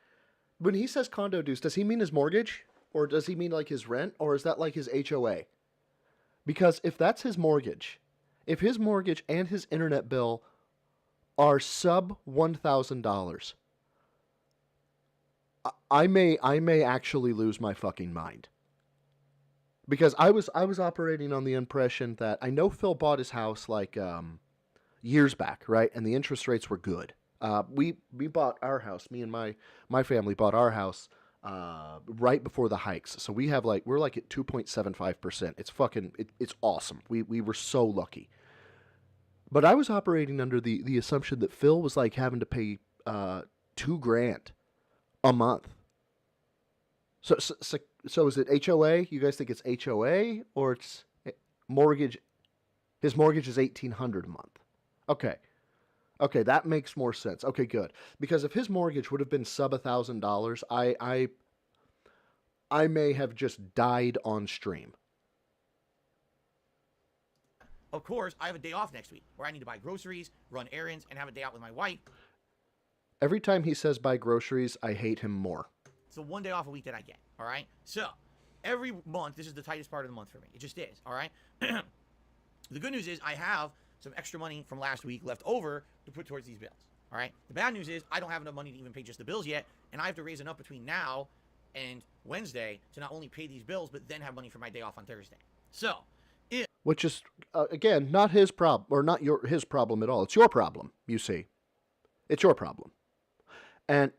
when he says condo dues, does he mean his mortgage? Or does he mean like his rent? Or is that like his HOA? Because if that's his mortgage, if his mortgage and his internet bill are sub $1,000, I may actually lose my fucking mind. Because I was operating on the impression that I know Phil bought his house like years back, right? And the interest rates were good. We bought our house. Me and my family bought our house right before the hikes. So we're at 2.75%. It's it's awesome. We were so lucky. But I was operating under the assumption that Phil was like having to pay $2,000 a month. So is it HOA? You guys think it's HOA or it's mortgage? His mortgage is $1,800 a month. Okay, that makes more sense. Okay, good. Because if his mortgage would have been sub $1,000, I may have just died on stream.
of course, I have a day off next week where I need to buy groceries, run errands, and have a day out with my wife.
Every time he says buy groceries, I hate him more.
It's the one day off a week that I get, all right? So, every month, this is the tightest part of the month for me. It just is, all right? The good news is I have some extra money from last week left over to put towards these bills, all right? The bad news is I don't have enough money to even pay just the bills yet, and I have to raise enough between now and Wednesday to not only pay these bills, but then have money for my day off on Thursday. So,
which is, again, not his problem, or not his problem at all. It's your problem, you see. It's your problem. And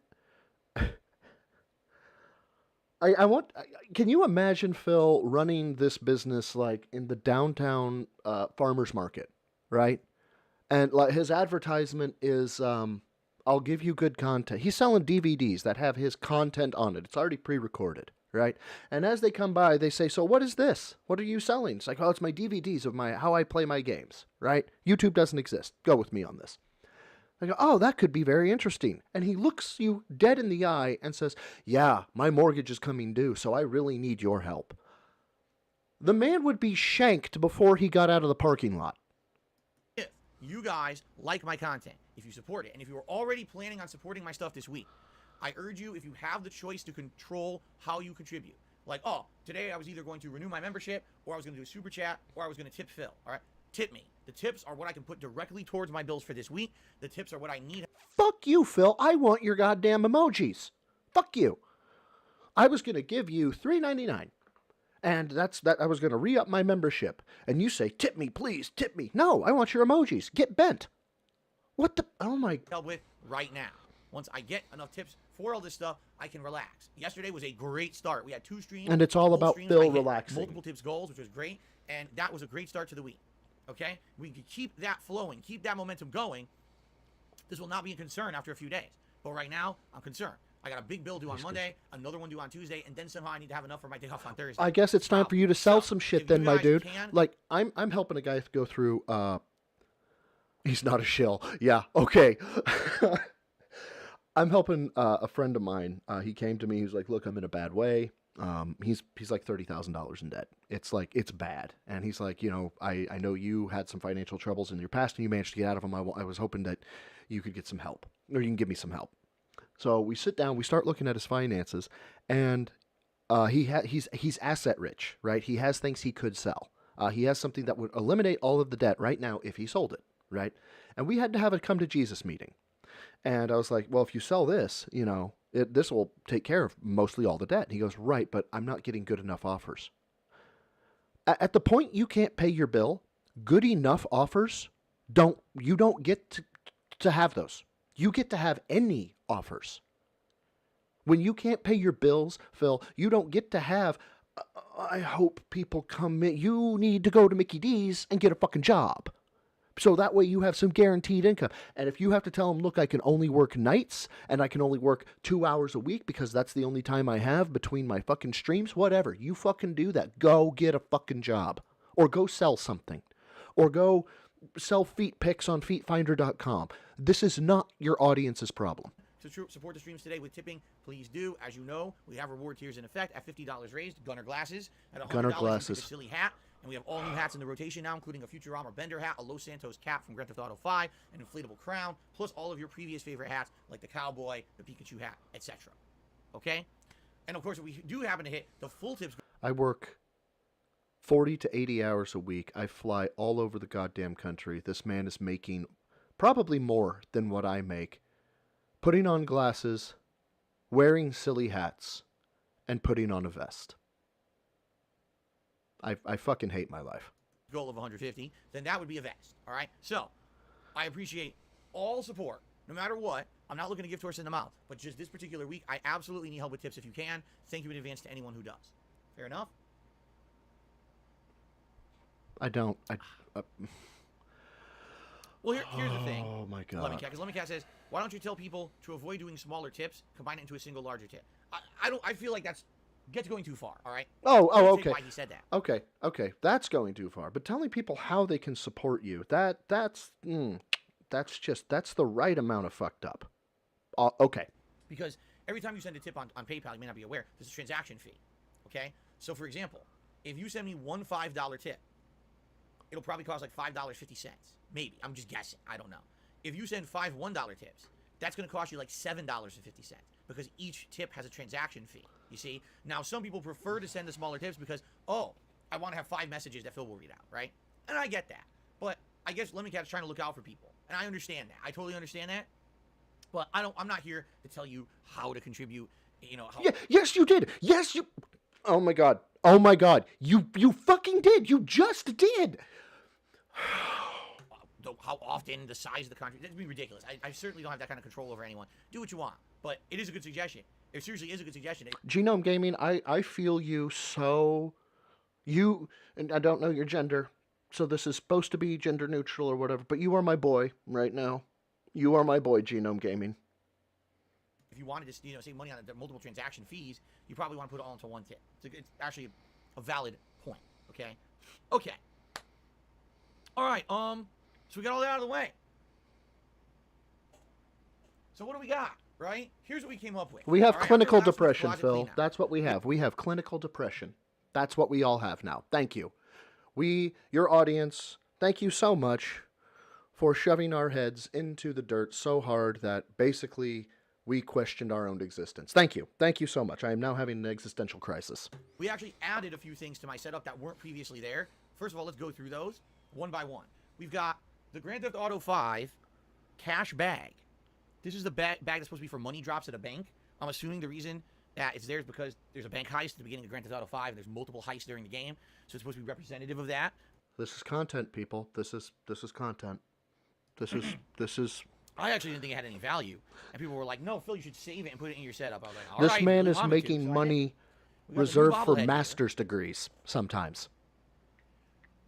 can you imagine Phil running this business like in the downtown farmer's market, right? And like his advertisement is, I'll give you good content. He's selling DVDs that have his content on it. It's already pre-recorded, right? And as they come by, they say, so what is this? What are you selling? It's like, oh, it's my DVDs of how I play my games, right? YouTube doesn't exist. Go with me on this. I go, oh, that could be very interesting. And he looks you dead in the eye and says, yeah, my mortgage is coming due, so I really need your help. The man would be shanked before he got out of the parking lot.
if you guys like my content, if you support it, and if you are already planning on supporting my stuff this week, I urge you, if you have the choice to control how you contribute, like, oh, today I was either going to renew my membership, or I was going to do a super chat, or I was going to tip Phil, all right? Tip me. The tips are what I can put directly towards my bills for this week. The tips are what I need.
Fuck you, Phil. I want your goddamn emojis. Fuck you. I was going to give you $3.99. And that's that. I was going to re-up my membership. And you say, tip me, please, tip me. No, I want your emojis. Get bent. What the? Oh my.
Help with right now. Once I get enough tips for all this stuff, I can relax. Yesterday was a great start. We had 2 streams.
And it's all about
streams.
Phil relaxing.
Multiple tips goals, which was great. And that was a great start to the week. Okay? We can keep that flowing, keep that momentum going. This will not be a concern after a few days. But right now, I'm concerned. I got a big bill due on Monday, another one due on Tuesday, and then somehow I need to have enough for my day off on Thursday.
I guess it's time for you to sell some shit then, my dude. Like, I'm helping a guy go through, he's not a shill. Yeah, okay. I'm helping a friend of mine. He came to me. He was like, look, I'm in a bad way. He's like $30,000 in debt. It's like, it's bad. And he's like, you know, I know you had some financial troubles in your past and you managed to get out of them. I was hoping that you could get some help, or you can give me some help. So we sit down, we start looking at his finances, and he's asset rich, right? He has things he could sell. He has something that would eliminate all of the debt right now if he sold it, right? And we had to have a come to Jesus meeting. And I was like, well, if you sell this, this will take care of mostly all the debt. And he goes, right, but I'm not getting good enough offers. At the point you can't pay your bill, good enough offers you don't get to have those. You get to have any offers. When you can't pay your bills, Phil, you don't get to have, I hope people come in. You need to go to Mickey D's and get a fucking job. So that way you have some guaranteed income. And if you have to tell them, look, I can only work nights and I can only work 2 hours a week because that's the only time I have between my fucking streams, whatever. You fucking do that. Go get a fucking job. Or go sell something. Or go sell feet pics on feetfinder.com. This is not your audience's problem.
To support the streams today with tipping, please do. As you know, we have reward tiers in effect at $50 raised. Gunner glasses at $100.
Gunner
You
glasses.
get a silly hat. And we have all new hats in the rotation now, including a Futurama Bender hat, a Los Santos cap from Grand Theft Auto 5, an inflatable crown, plus all of your previous favorite hats like the cowboy, the Pikachu hat, etc. Okay? And of course, if we do happen to hit the full tips.
I work 40 to 80 hours a week. I fly all over the goddamn country. This man is making probably more than what I make. Putting on glasses, wearing silly hats, and putting on a vest. I fucking hate my life.
Goal of 150, then that would be a vest. All right? So, I appreciate all support, no matter what. I'm not looking to give to horse in the mouth, but just this particular week, I absolutely need help with tips if you can. Thank you in advance to anyone who does. Fair enough?
I don't.
Well, here's the thing.
Oh my god.
Because Lemmy Cat says, why don't you tell people to avoid doing smaller tips, combine it into a single larger tip? I feel like that's gets going too far, all right?
Okay.
Why he said that.
Okay. That's going too far. But telling people how they can support you, that's the right amount of fucked up. Okay.
Because every time you send a tip on PayPal, you may not be aware, there's a transaction fee. Okay? So for example, if you send me one $5 tip, it'll probably cost like $5.50. Maybe. I'm just guessing. I don't know. If you send 5 $1 tips, that's going to cost you like $7.50 because each tip has a transaction fee. You see? Now, some people prefer to send the smaller tips because, I want to have 5 messages that Phil will read out, right? And I get that. But I guess Lemmy Cat's trying to look out for people. And I understand that. I totally understand that. But I'm not here to tell you how to contribute, how...
Yeah, yes, you did. Yes, you... Oh my god. You fucking did. You just did.
How often, the size of the country. That'd be ridiculous. I certainly don't have that kind of control over anyone. Do what you want. But it is a good suggestion. It seriously is a good suggestion.
Genome Gaming, I feel you so... and I don't know your gender, so this is supposed to be gender neutral or whatever, but you are my boy right now. You are my boy, Genome Gaming.
If you wanted to, save money on the multiple transaction fees, you probably want to put it all into one tip. It's actually a valid point, okay? Okay. All right, so we got all that out of the way. So what do we got, right? Here's what we came up with.
We have clinical depression,
logically
Phil.
now.
That's what we have. We have clinical depression. That's what we all have now. Thank you. Your audience, thank you so much for shoving our heads into the dirt so hard that basically we questioned our own existence. Thank you. Thank you so much. I am now having an existential crisis.
We actually added a few things to my setup that weren't previously there. First of all, let's go through those one by one. We've got the Grand Theft Auto 5 cash bag. This is the bag that's supposed to be for money drops at a bank. I'm assuming the reason that it's there is because there's a bank heist at the beginning of Grand Theft Auto 5, and there's multiple heists during the game, so it's supposed to be representative of that.
This is content, people. This is content. This is...
I actually didn't think it had any value, and people were like, "No, Phil, you should save it and put it in your setup." I was like, "All
This
right,
man
you
is
want me to,
making
so I
money
did. We got the new
reserved for
bobblehead here.
master's degrees sometimes.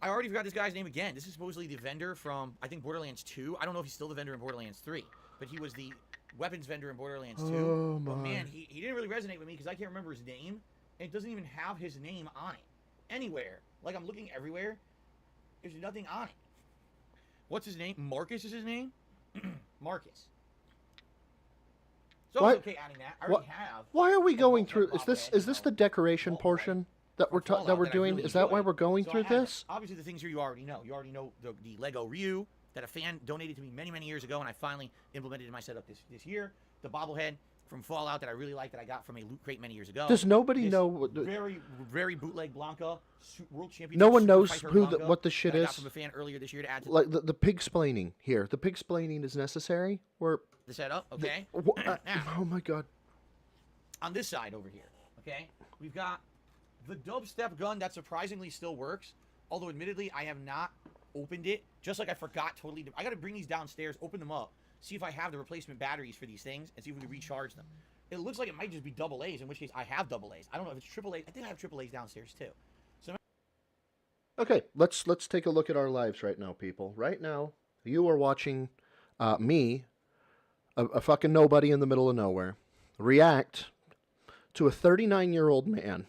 I already forgot this guy's name again. This is supposedly the vendor from, I think, Borderlands 2. I don't know if he's still the vendor in Borderlands 3, but he was the weapons vendor in Borderlands 2.
Oh,
But
my.
man, he didn't really resonate with me because I can't remember his name, and it doesn't even have his name on it. Anywhere. Like, I'm looking everywhere. There's nothing on it. What's his name? Marcus is his name? Marcus. So
What?
it's okay adding that. I already have.
Why are we
a
going
bobblehead
through? Is this the decoration
bobblehead
portion that we're
Fallout
that we're
I
doing?
really
Is that why
enjoy.
we're going
So
through
I added,
this?
obviously, the things here you already know. You already know the Lego Ryu that a fan donated to me many, many years ago, and I finally implemented in my setup this year. The bobblehead from Fallout that I really like that I got from a loot crate many years ago.
Does nobody
This
know what
very bootleg Blanca World Championship?
no one
Super
knows
Fighter
who
Blanca
what the shit
that I
is?
got from a fan earlier this year to add to
Like the pig-splaining here. The pig-splaining is necessary.
the setup. Okay.
Now, oh my god.
On this side over here, okay, we've got the dubstep gun that surprisingly still works. Although admittedly, I have not opened it. Just like I forgot totally. I got to bring these downstairs, open them up, see if I have the replacement batteries for these things, and see if we can recharge them. It looks like it might just be double A's, in which case I have double A's. I don't know if it's triple A's. I think I have triple A's downstairs too. So
Okay, let's take a look at our lives right now, people. Right now, you are watching me, a fucking nobody in the middle of nowhere, react to a 39-year-old man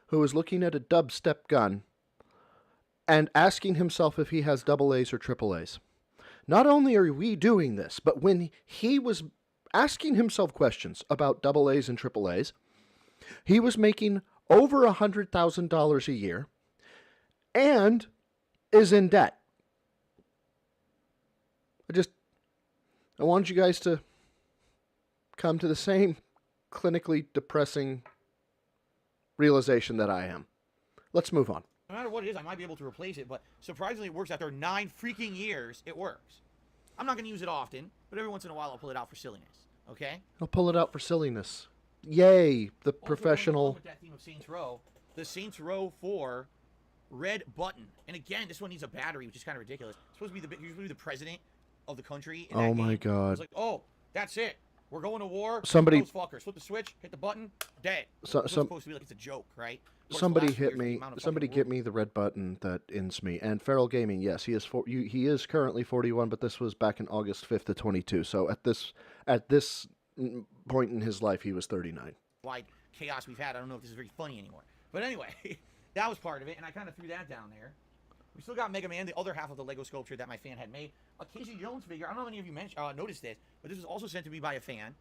who is looking at a dubstep gun and asking himself if he has double A's or triple A's. Not only are we doing this, but when he was asking himself questions about double A's and triple A's, he was making over $100,000 a year and is in debt. I wanted you guys to come to the same clinically depressing realization that I am. Let's move on.
no matter what it is, I might be able to replace it, but surprisingly it works after 9 freaking years. It works. I'm not going to use it often, but every once in a while I'll pull it out for silliness. Okay?
I'll pull it out for silliness. Yay, the
Also,
professional.
with that theme of Saints Row, the Saints Row 4 red button. And again, this one needs a battery, which is kind of ridiculous. It's supposed to be you're supposed to be the president of the country. In that
Oh my
game.
god.
It's like, oh, that's it. We're going to war.
Somebody-
Those fuckers. Flip the switch, hit the button, dead.
So-
It's
some-
supposed to be like it's a joke, right? Of course,
Somebody
the last few
hit
years, the
me.
amount of
Somebody
fucking
get me the red button that ends me. And Feral Gaming, yes, he is he is currently 41, but this was back in August 5th of 22. So at this point in his life, he was 39.
wide chaos we've had. I don't know if this is very funny anymore. But anyway, that was part of it, and I kind of threw that down there. We still got Mega Man, the other half of the Lego sculpture that my fan had made. A Casey Jones figure. I don't know if any of you noticed this, but this was also sent to me by a fan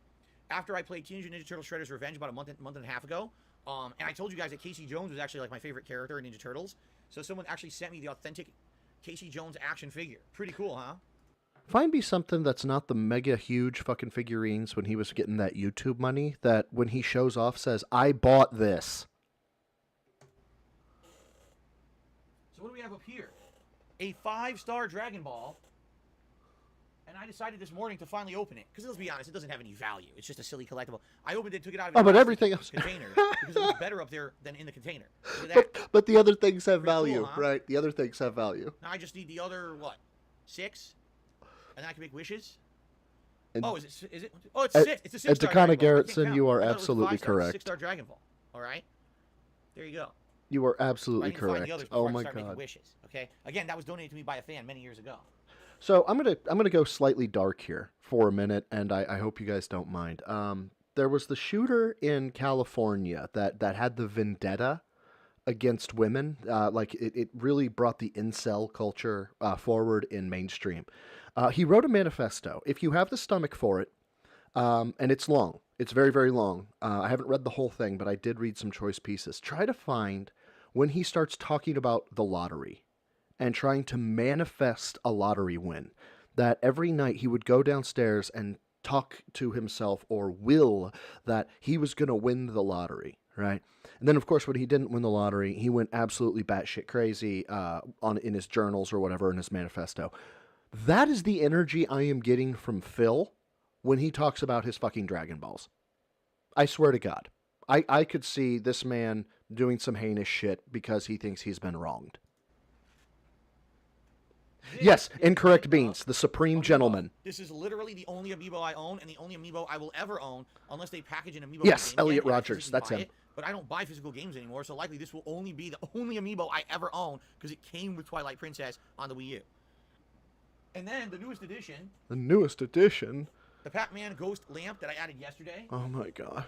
after I played Teenage Mutant Ninja Turtles Shredder's Revenge about a month and a half ago. And I told you guys that Casey Jones was actually like my favorite character in Ninja Turtles. So someone actually sent me the authentic Casey Jones action figure. Pretty cool, huh?
Find me something that's not the mega huge fucking figurines when he was getting that YouTube money that when he shows off says, I bought this.
So what do we have up here? A 5-star Dragon Ball. And I decided this morning to finally open it. Because let's be honest, it doesn't have any value. It's just a silly collectible. I opened it, took it out of the
Oh, but
box,
everything
took it
else-
in the container. Because it was better up there than in the container. Look at that.
But the other things have
Pretty cool,
value,
huh?
right? The other things have value.
Now I just need the other, what? 6? And then I can make wishes?
And
Oh, is it? Oh, it's
Ed-
6. It's a
Ed
6-star
Takana
Dragon Ball. I can't
Garrettson,
count.
you are
I thought it was a
absolutely
5-star,
correct.
6-star Dragon Ball. All right? There you go.
You are
I
absolutely
need to find
correct.
the others
Oh
before I
my
start making
god.
wishes. Okay? Again, that was donated to me by a fan many years ago.
So I'm gonna go slightly dark here for a minute, and I hope you guys don't mind. There was the shooter in California that had the vendetta against women. Like it really brought the incel culture forward in mainstream. He wrote a manifesto. If you have the stomach for it, and it's long. It's very, very long. I haven't read the whole thing, but I did read some choice pieces. Try to find when he starts talking about the lottery and trying to manifest a lottery win. That every night he would go downstairs and talk to himself or will that he was going to win the lottery, right? And then, of course, when he didn't win the lottery, he went absolutely batshit crazy in his journals or whatever, in his manifesto. That is the energy I am getting from Phil when he talks about his fucking Dragon Balls. I swear to God. I could see this man doing some heinous shit because he thinks he's been wronged. Yes, Incorrect Beans, the Supreme Gentleman.
This is literally the only amiibo I own and the only amiibo I will ever own unless they package an amiibo.
Yes,
game
Elliot
and I
Rogers,
physically
that's
buy
him.
it, but I don't buy physical games anymore, so likely this will only be the only amiibo I ever own because it came with Twilight Princess on the Wii U. And then the newest edition,
The newest edition.
the Pac-Man Ghost Lamp that I added yesterday.
Oh my god.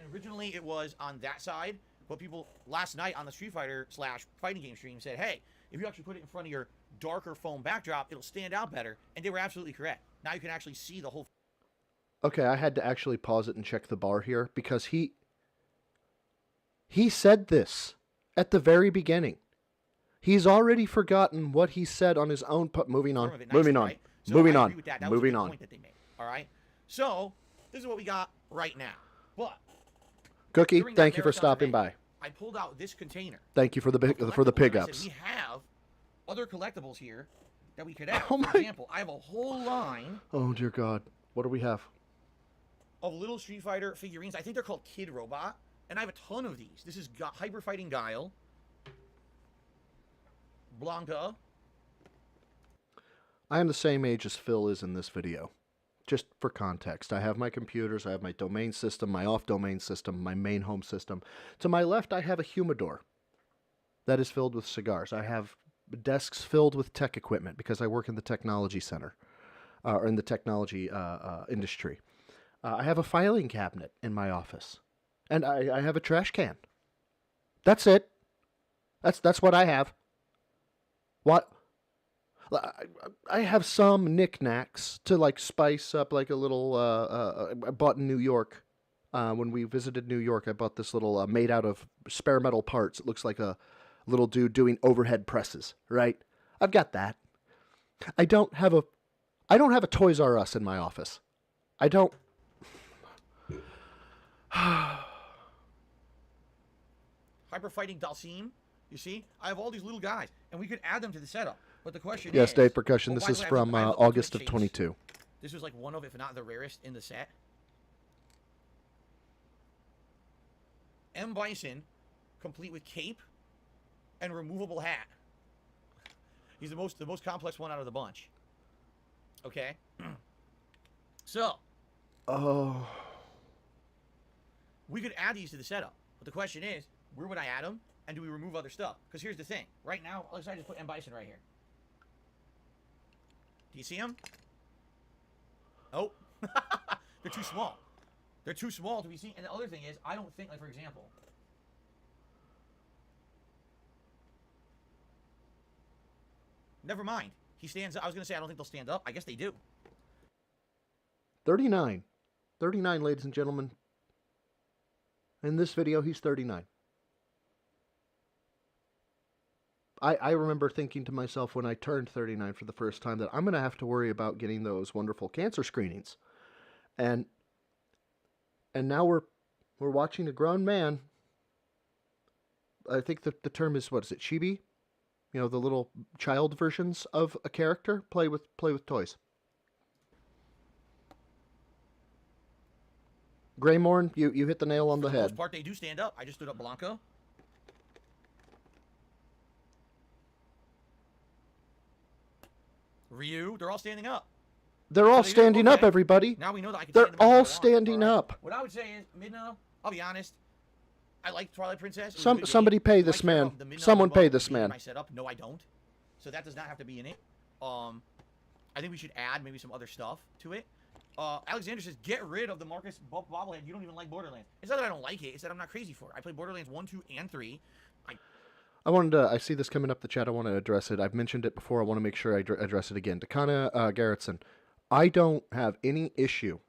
And originally it was on that side, but people last night on the Street Fighter / fighting game stream said, hey, if you actually put it in front of your darker foam backdrop, it'll stand out better. And they were absolutely correct. Now you can actually see the whole.
Okay, I had to actually pause it and check the bar here because he said this at the very beginning. He's already forgotten what he said on his own. Moving on.
Of it
Moving
nicely,
on.
right? So
Moving
I
on.
agree with that. That was a
Moving
good
on.
point that they made. All right. So this is what we got right now. But
Cookie,
during that
thank you for
marathon
stopping
event,
by.
I pulled out this container.
Thank you for the
of
pig
collectibles, and I
ups.
said, we have other collectibles here that we could add.
Oh
For
my-
example, I have a whole line
Oh dear God, what do we have?
of little Street Fighter figurines. I think they're called Kid Robot, and I have a ton of these. This is Hyper Fighting Guile, Blanca.
I am the same age as Phil is in this video. Just for context, I have my computers, I have my domain system, my off-domain system, my main home system. To my left, I have a humidor that is filled with cigars. I have desks filled with tech equipment because I work in the technology center, or in the technology industry. I have a filing cabinet in my office, and I have a trash can. That's it. That's what I have. What? I have some knickknacks to like spice up like a little. I bought in New York when we visited New York. I bought this little made out of spare metal parts. It looks like a little dude doing overhead presses. Right? I've got that. I don't have a Toys R Us in my office. I don't.
Hyper Fighting Dalsim. You see, I have all these little guys, and we could add them to the setup. But the question
Yes,
is,
Dave Percussion.
oh,
This
by
is
the way,
from
I have the
August of
Ultimate
22.
Chase. This was like one of, if not the rarest in the set. M. Bison, complete with cape and removable hat. He's the most complex one out of the bunch. Okay. So
Oh.
we could add these to the setup, but the question is, where would I add them, and do we remove other stuff? Because here's the thing. Right now, let's just put M. Bison right here. Do you see them? Oh. They're too small. They're too small to be seen. And the other thing is, I don't think, like, for example, never mind. He stands up. I was going to say, I don't think they'll stand up. I guess they do.
39. 39, ladies and gentlemen. In this video, he's 39. I remember thinking to myself when I turned 39 for the first time that I'm going to have to worry about getting those wonderful cancer screenings. And now we're watching a grown man. I think the term is, what is it, chibi? You know, the little child versions of a character play with toys. Greymorn, you hit the nail on the
For the most
head.
part, they do stand up. I just stood up Blanca. Ryu, they're all standing up.
They're all
So they do?
standing up,
Okay.
everybody.
Now we know that I can
They're
stand them up if I
all
want,
standing
all right?
up.
What I would say is, Midna, I'll be honest, I like Twilight Princess. It was a
Some-
good
somebody
game.
pay
Do I
this
care
man.
about the Midna
Someone
remote
pay this
being in
man.
My setup? No, I don't. So that does not have to be in it. I think we should add maybe some other stuff to it. Alexander says, get rid of the Marcus bobblehead. You don't even like Borderlands. It's not that I don't like it. It's that I'm not crazy for it. I played Borderlands 1, 2, and 3.
I see this coming up the chat. I want to address it. I've mentioned it before. I want to make sure I address it again. Takana Garrettson, I don't have any issue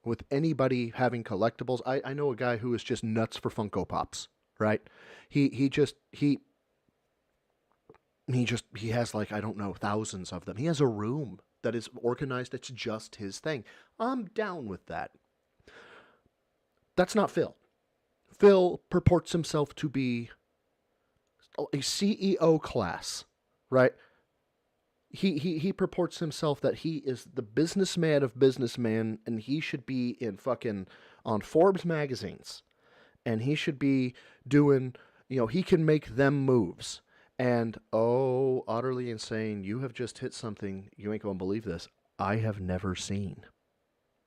with anybody having collectibles. I know a guy who is just nuts for Funko Pops, right? He has, like, I don't know, thousands of them. He has a room that is organized. It's just his thing. I'm down with that. That's not Phil. Phil purports himself to be a CEO class, right? He purports himself that he is the businessman of businessmen, and he should be in fucking on Forbes magazines, and he should be doing, he can make them moves. And oh, utterly insane! You have just hit something you ain't gonna believe this. I have never seen.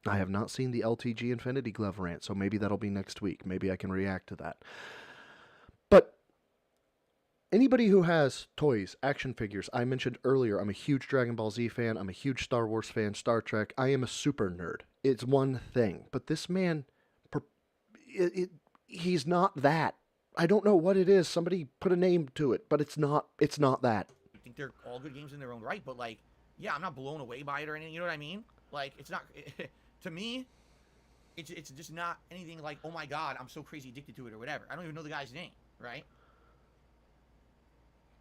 I have not seen the LTG Infinity Glove rant, so maybe that'll be next week. Maybe I can react to that. But anybody who has toys, action figures, I mentioned earlier, I'm a huge Dragon Ball Z fan. I'm a huge Star Wars fan, Star Trek. I am a super nerd. It's one thing. But this man, he's not that. I don't know what it is. Somebody put a name to it, but it's not that.
I think they're all good games in their own right, but, like, yeah, I'm not blown away by it or anything. You know what I mean? Like, it's not... to me, it's just not anything like, oh my god, I'm so crazy addicted to it or whatever. I don't even know the guy's name, right?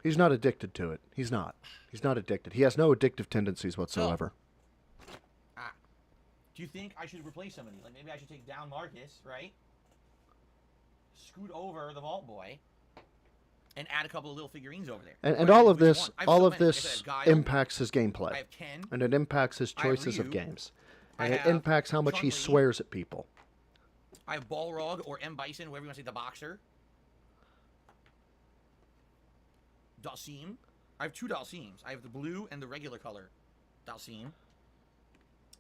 He's not addicted to it. He's not. He's not addicted. He has no addictive tendencies whatsoever.
Do you think I should replace some of these? Like maybe I should take down Marcus, right? Scoot over the Vault Boy, and add a couple of little figurines over there.
And all of
Which
this,
one? I have
all
so
of
many. Like I
this
said, I have Guile,
impacts his gameplay,
I have Ken,
and it impacts his
I have
choices of
Ryu,
games,
I
and it
have
impacts how much he
Chun-Li.
swears at people.
I have Balrog or M. Bison, whatever you want to say, the boxer. Dalsim. I have 2 Dalsims. I have the blue and the regular color Dalsim.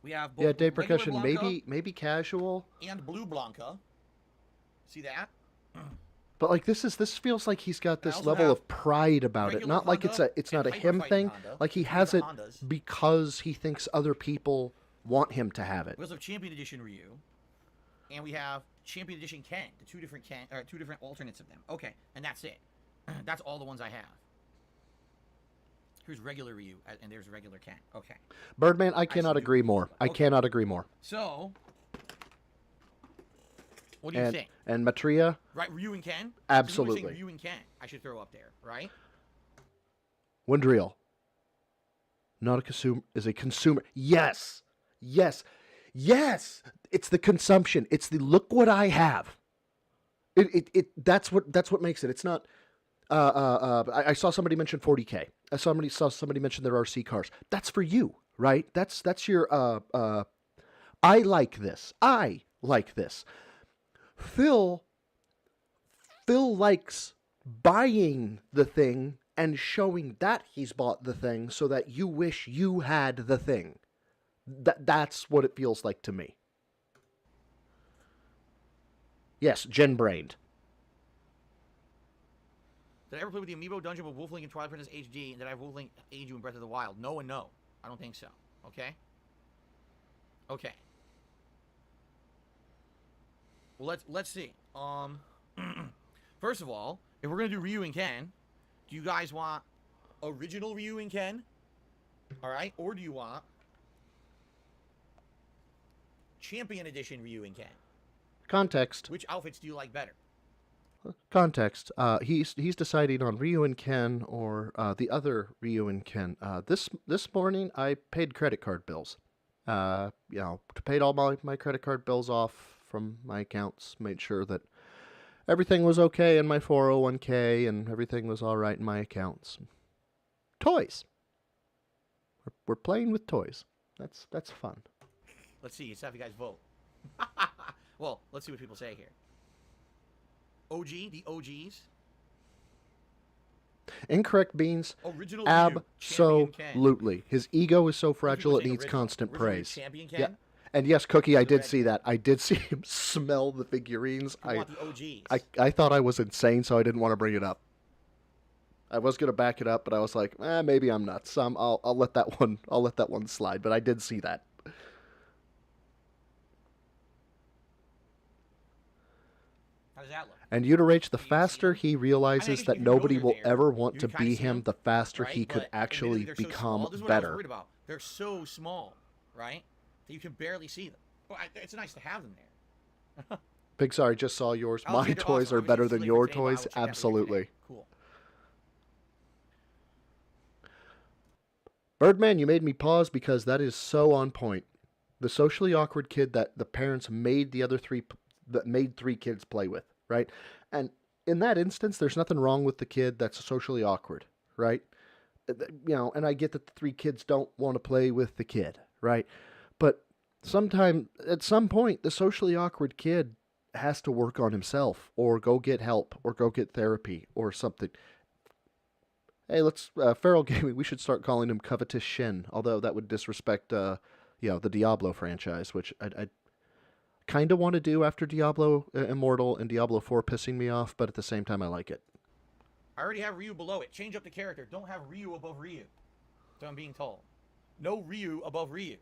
We have both
Yeah, Dave
regular
Percussion,
Blanca
maybe casual,
and blue Blanca. See that?
but like this feels like he's got this
also
level
have
of pride about it.
regular
Not like it's
Honda
not a
and
him
Hyper
thing.
Fighting Honda.
Like he
These
has
are
it
Hondas.
because he thinks other people want him to have it.
We also have Champion Edition Ryu, and we have Champion Edition Ken, the 2 different Ken, or 2 different alternates of them. Okay, and that's it. That's all the ones I have. Here's regular Ryu, and there's regular Ken. Okay.
Birdman, I cannot
see.
agree more. I
Okay.
cannot agree more.
So, what do you think?
And Matria,
Right, Ryu and Ken?
Absolutely.
So you were saying Ryu and Ken I should throw up there, right?
Windreel, not a consumer, is a consumer. Yes, yes, yes. It's the consumption. It's the look what I have. That's what makes it. It's not. I saw somebody mention 40K. I saw somebody mention their RC cars. That's for you, right? That's your. I like this. I like this. Phil likes buying the thing and showing that he's bought the thing so that you wish you had the thing. That's what it feels like to me. Yes, gen-brained.
Did I ever play with the Amiibo Dungeon with Wolf Link and Twilight Princess HD, and did I have Wolf Link aid you in Breath of the Wild? No and no. I don't think so. Okay? Okay. Well, let's see. First of all, if we're gonna do Ryu and Ken, do you guys want original Ryu and Ken? All right, or do you want Champion Edition Ryu and Ken?
Context.
Which outfits do you like better?
Context. He's deciding on Ryu and Ken or the other Ryu and Ken. This morning I paid credit card bills. Paid all my credit card bills off from my accounts. Made sure that everything was okay in my 401k and everything was all right in my accounts. Toys. We're playing with toys. That's fun.
Let's see. Let's have you guys vote. Well, let's see what people say here. OG, the OGs.
Incorrect, Beans.
Original Ryu, Champion Ken.
Absolutely. His ego is so fragile it
saying
needs
original.
constant
Original
praise.
Champion Ken?
Yeah. And yes, Cookie, I did
red
see that. I did see him smell the figurines.
You want the OGs.
I thought I was insane, so I didn't want to bring it up. I was gonna back it up, but I was like, maybe I'm nuts. I'll let that one slide. But I did see that.
How does that look?
And Uterage, the
Do you see
faster
him?
he realizes
guess
that
you can go
nobody
there,
will
there.
ever want
You
to
can kinda
be
see
him,
him,
the faster
right?
he could
But
actually
admittedly, they're so
become
small. This is what I was
better.
worried about. They're so small, right? That you can barely see them. Well, it's nice to have them there.
Big sorry, just saw yours. My
Alexander,
toys
awesome.
are
I wish
better
you
than
could
your
sleep for today, but I
toys.
will check that later
Absolutely.
today. Cool.
Birdman, you made me pause because that is so on point. The socially awkward kid that the parents made made 3 kids play with, right? And in that instance, there's nothing wrong with the kid that's socially awkward, right? And I get that the 3 kids don't want to play with the kid, right? But at some point, the socially awkward kid has to work on himself or go get help or go get therapy or something. Hey, Feral Gaming, we should start calling him Covetous Shin, although that would disrespect, the Diablo franchise, which I kind of want to do after Diablo Immortal and Diablo 4 pissing me off, but at the same time, I like it.
I already have Ryu below it. Change up the character. Don't have Ryu above Ryu. So I'm being told. No Ryu above Ryu.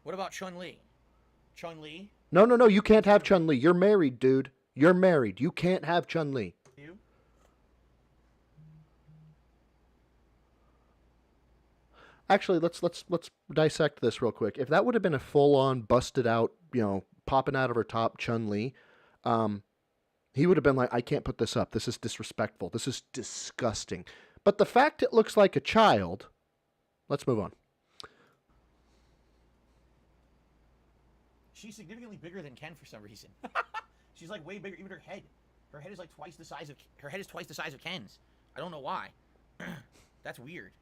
What about Chun-Li? Chun-Li?
No, you can't have Chun-Li. You're married, dude. You're married. You can't have Chun-Li.
You?
Actually, let's dissect this real quick. If that would have been a full-on, busted-out, popping out of her top Chun-Li, he would have been like, I can't put this up. This is disrespectful. This is disgusting. But the fact it looks like a child, let's move on.
she's significantly bigger than Ken for some reason. She's like way bigger. Even her head. Her head is like twice the size of Ken's. I don't know why. That's weird.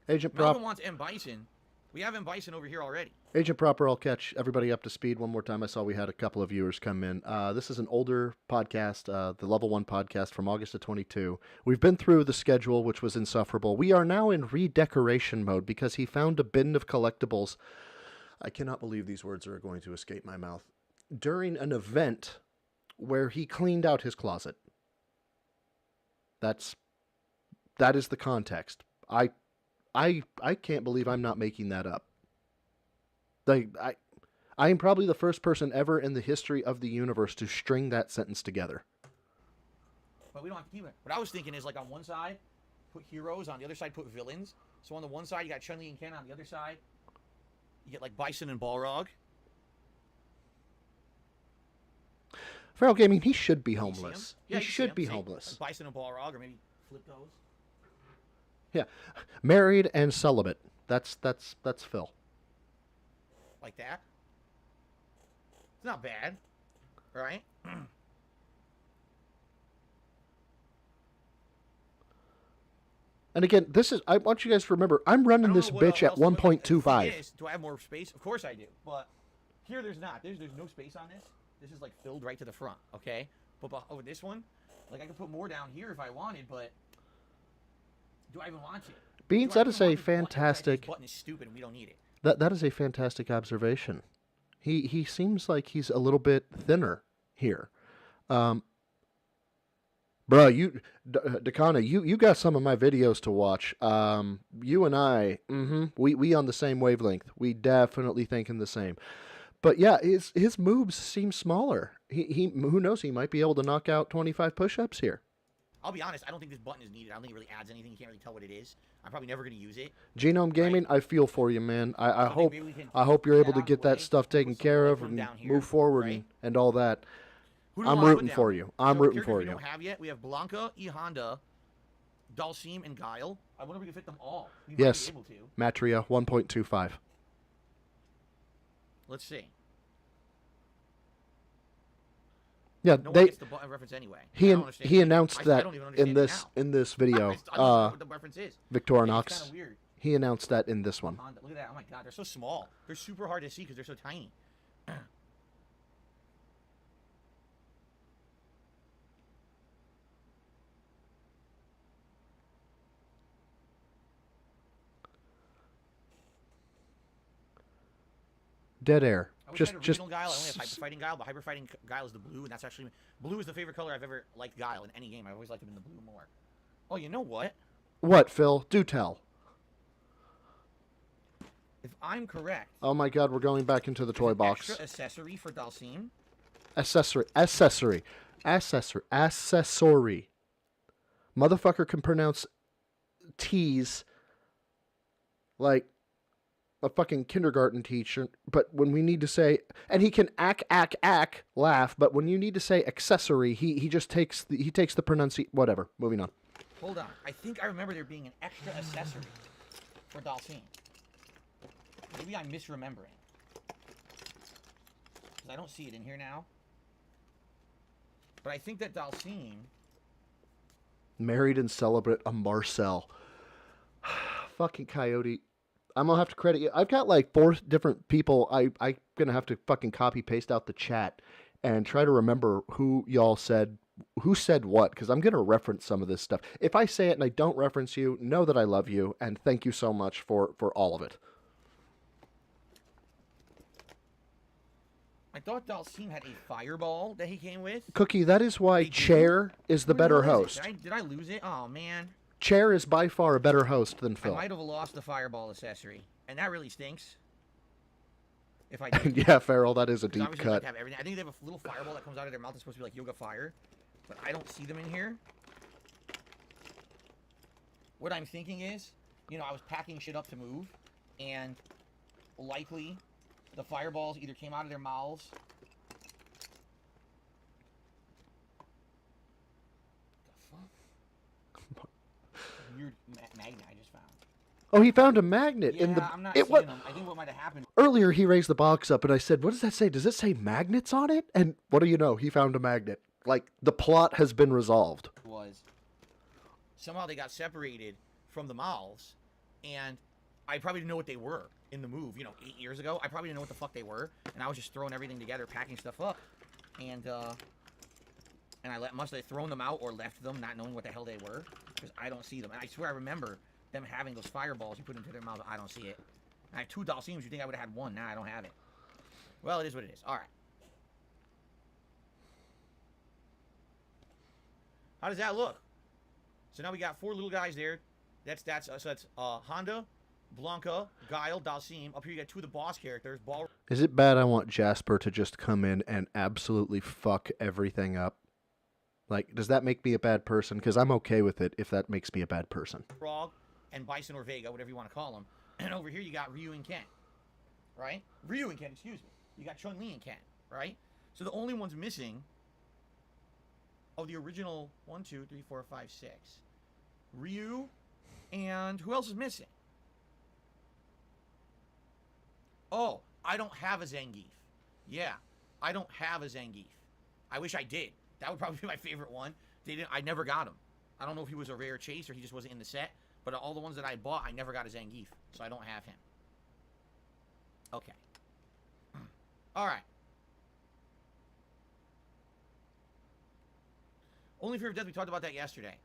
Agent
Melvin
Prop.
wants M. Bison. We have M. Bison over here already.
Agent Proper, I'll catch everybody up to speed one more time. I saw we had a couple of viewers come in. This is an older podcast, the Level 1 podcast from August of 22. We've been through the schedule, which was insufferable. We are now in redecoration mode because he found a bin of collectibles. I cannot believe these words are going to escape my mouth. During an event where he cleaned out his closet. That is the context. I can't believe I'm not making that up. I am probably the first person ever in the history of the universe to string that sentence together.
But we don't have to keep it. What I was thinking is, like, on one side, put heroes. On the other side, put villains. So on the one side, you got Chun-Li and Ken. On the other side, you get, like, Bison and Balrog.
Feral Gaming, he should be
You see him?
homeless.
Yeah,
He
you see
should
him.
be
See?
homeless.
Like Bison and Balrog, or maybe flip those.
Yeah. Married and celibate. That's Phil.
Like that. It's not bad. Right?
And again, I want you guys to remember, I'm running this bitch at 1.25.
Do I have more space? Of course I do. But here there's not. There's no space on this. This is like filled right to the front, okay? But over this one, like I could put more down here if I wanted, but do I even want it?
Beans, that is a fantastic...
This button is stupid and we don't need it.
That is a fantastic observation. He seems like he's a little bit thinner here. Bruh, Dakana, you got some of my videos to watch. You and I, we on the same wavelength. We definitely thinking the same. But yeah, his moves seem smaller. He who knows, he might be able to knock out 25 push-ups here.
I'll be honest, I don't think this button is needed. I don't think it really adds anything. You can't really tell what it is. I'm probably never going to use it.
Genome Gaming,
Right.
I feel for you, man. I
So
hope
maybe we can
you're able
get
to
out
get
of the
that
way,
stuff taken
put some
care
more
of
room
and
down here,
move forward
right?
and all that.
Who do
I'm
you wanna
rooting
put
for
down?
you. I'm
So
rooting
characters
for
we
you.
don't have yet. We have Blanca, E. Honda, Dalsim, and Guile. I wonder if we can fit them all. We
Yes.
might be able to.
Matria 1.25.
Let's see.
Yeah,
No one gets the button reference anyway. I don't understand
he
it.
announced
I
that
don't even understand
in
it
this
now.
in this video.
I don't know what the reference is. It's
Victorinox.
kind of weird.
He announced that in this one.
Honda. Look at that. Oh my god, they're so small. They're super hard to see because they're so tiny.
Dead air.
I wish I
Just
had a
just
regional Guile. I only have hyper fighting Guile, but hyper fighting Guile is the blue, and that's actually blue is the favorite color I've ever liked Guile in any game. I've always liked him in the blue more. Oh, you know what?
what, Phil? Do tell.
If I'm correct,
Oh my god, we're going back into the toy
an
box.
extra accessory for Dalsim.
Accessory. Motherfucker can pronounce T's like a fucking kindergarten teacher, but when we need to say, and he can laugh, but when you need to say accessory, he just takes the pronunciation. Whatever. Moving on.
Hold on. I think I remember there being an extra accessory for Dalsim. Maybe I'm misremembering. Because I don't see it in here now. But I think that Dalsim...
Married and celebrate a Marcel. Fucking Coyote. I'm gonna have to credit you. I've got like 4 different people. I'm gonna have to fucking copy paste out the chat and try to remember who y'all said, who said what, because I'm gonna reference some of this stuff. If I say it and I don't reference you, know that I love you and thank you so much for all of it.
I thought Dalsim had a fireball that he came with.
Cookie, that is why
They do?
Chair is the
Who
better
is it?
host.
Did I lose it? Oh, man.
Chair is by far a better host than
I
Phil.
might have lost the fireball accessory. And that really stinks. If I did.
Yeah, Farrell, that is a
'Cause
deep
obviously, like,
cut.
have everything. I think they have a little fireball that comes out of their mouth. It's supposed to be like Yoga Fire. But I don't see them in here. What I'm thinking is, you know, I was packing shit up to move. And likely the fireballs either came out of their mouths. The fuck? Weird magnet I just found.
Oh, he found a magnet in the.
I'm not
It
seeing
was
them. I think what might have happened
earlier. He raised the box up, and I said, "What does that say? Does it say magnets on it?" And what do you know? He found a magnet. Like the plot has been resolved.
was somehow they got separated from the mouths, and I probably didn't know what they were in the move. 8 years ago, I probably didn't know what the fuck they were, and I was just throwing everything together, packing stuff up, and I must have thrown them out or left them, not knowing what the hell they were, because I don't see them. And I swear I remember them having those fireballs you put into their mouth. I don't see it. I have 2 Dalsims. You think I would have had 1? Nah, I don't have it. Well, it is what it is. All right. How does that look? So now we got 4 little guys there. That's Honda, Blanca, Guile, Dalsim. Up here you got 2 of the boss characters. Ball.
Is it bad? I want Jasper to just come in and absolutely fuck everything up. Like, does that make me a bad person? Because I'm okay with it if that makes me a bad person.
Frog and Bison or Vega, whatever you want to call them. And over here you got Ryu and Ken, right? Ryu and Ken, excuse me. You got Chun-Li and Ken, right? So the only ones missing of the original 1, 2, 3, 4, 5, 6. Ryu, and who else is missing? Oh, I don't have a Zangief. Yeah, I don't have a Zangief. I wish I did. That would probably be my favorite one. I never got him. I don't know if he was a rare chase or he just wasn't in the set, but all the ones that I bought, I never got a Zangief, so I don't have him. Okay. All right. Only Fear of Death, we talked about that yesterday.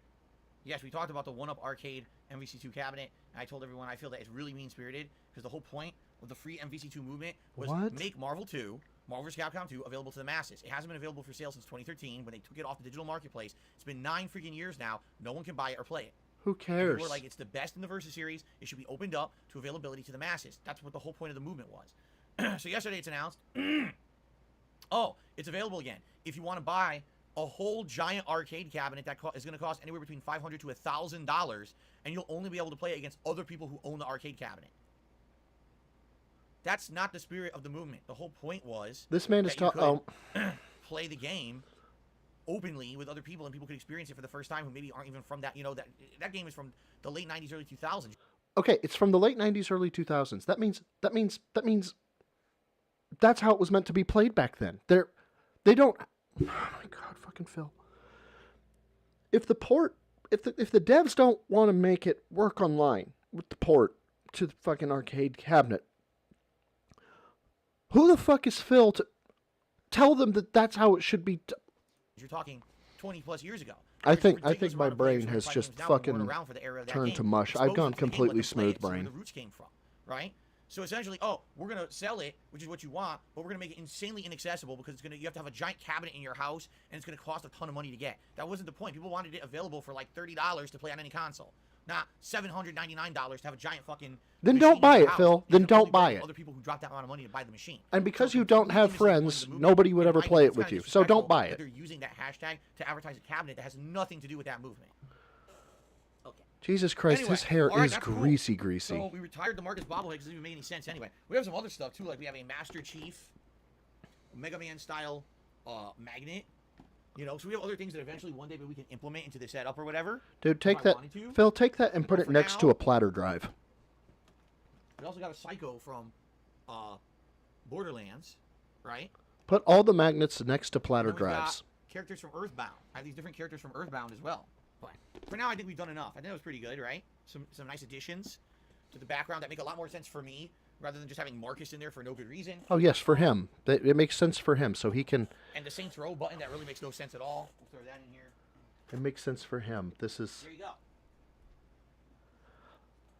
Yes, we talked about the 1-Up Arcade MVC2 cabinet, and I told everyone I feel that it's really mean-spirited, because the whole point of the free MVC2 movement was make Marvel vs. Capcom 2 available to the masses. It hasn't been available for sale since 2013 when they took it off the digital marketplace. It's been 9 freaking years now. No one can buy it or play it.
Who cares?
People are like, it's the best in the Versus series. It should be opened up to availability to the masses. That's what the whole point of the movement was. So yesterday it's announced, oh, it's available again. If you want to buy a whole giant arcade cabinet that is going to cost anywhere between $500 to $1,000, and you'll only be able to play it against other people who own the arcade cabinet. That's not the spirit of the movement. The whole point was
this man is talking.
Play the game openly with other people, and people could experience it for the first time who maybe aren't even from that. That game is from the late 90s, early 2000s.
Okay, it's from the late 90s, early 2000s. That means that's how it was meant to be played back then. They don't. Oh my God, fucking Phil. If the devs don't want to make it work online with the port to the fucking arcade cabinet, who the fuck is Phil to tell them that that's how it should be?
You're talking 20 plus years ago.
I think my brain has just fucking turned to mush. I've gone completely smooth brain.
Where the roots came from, right? So essentially, oh, we're gonna sell it, which is what you want, but we're gonna make it insanely inaccessible because you have to have a giant cabinet in your house, and it's gonna cost a ton of money to get. That wasn't the point. People wanted it available for like $30 to play on any console, not $799 to have a giant fucking.
Then don't buy it, Phil. Then don't buy it.
Other people who drop that amount of money to buy the machine.
And because you don't have friends, nobody would ever play it with you. So don't buy it.
They're using that hashtag to advertise a cabinet that has nothing to do with that movement. Okay.
Jesus Christ,
anyway,
his hair
right,
is greasy.
So we retired the Marcus bobblehead because it didn't make any sense anyway. We have some other stuff too, like we have a Master Chief, Mega Man style magnet. So we have other things that eventually one day we can implement into the setup or whatever.
Dude, take that, Phil. Take that and put it next to a platter drive.
We also got a Psycho from Borderlands, right?
Put all the magnets next to platter drives.
Characters from Earthbound. I have these different characters from Earthbound as well. But for now, I think we've done enough. I think it was pretty good, right? Some nice additions to the background that make a lot more sense for me, rather than just having Marcus in there for no good reason.
Oh yes, for him. It makes sense for him, so he can.
And the Saints Row button that really makes no sense at all. We'll throw that in here.
It makes sense for him. This is.
There you go.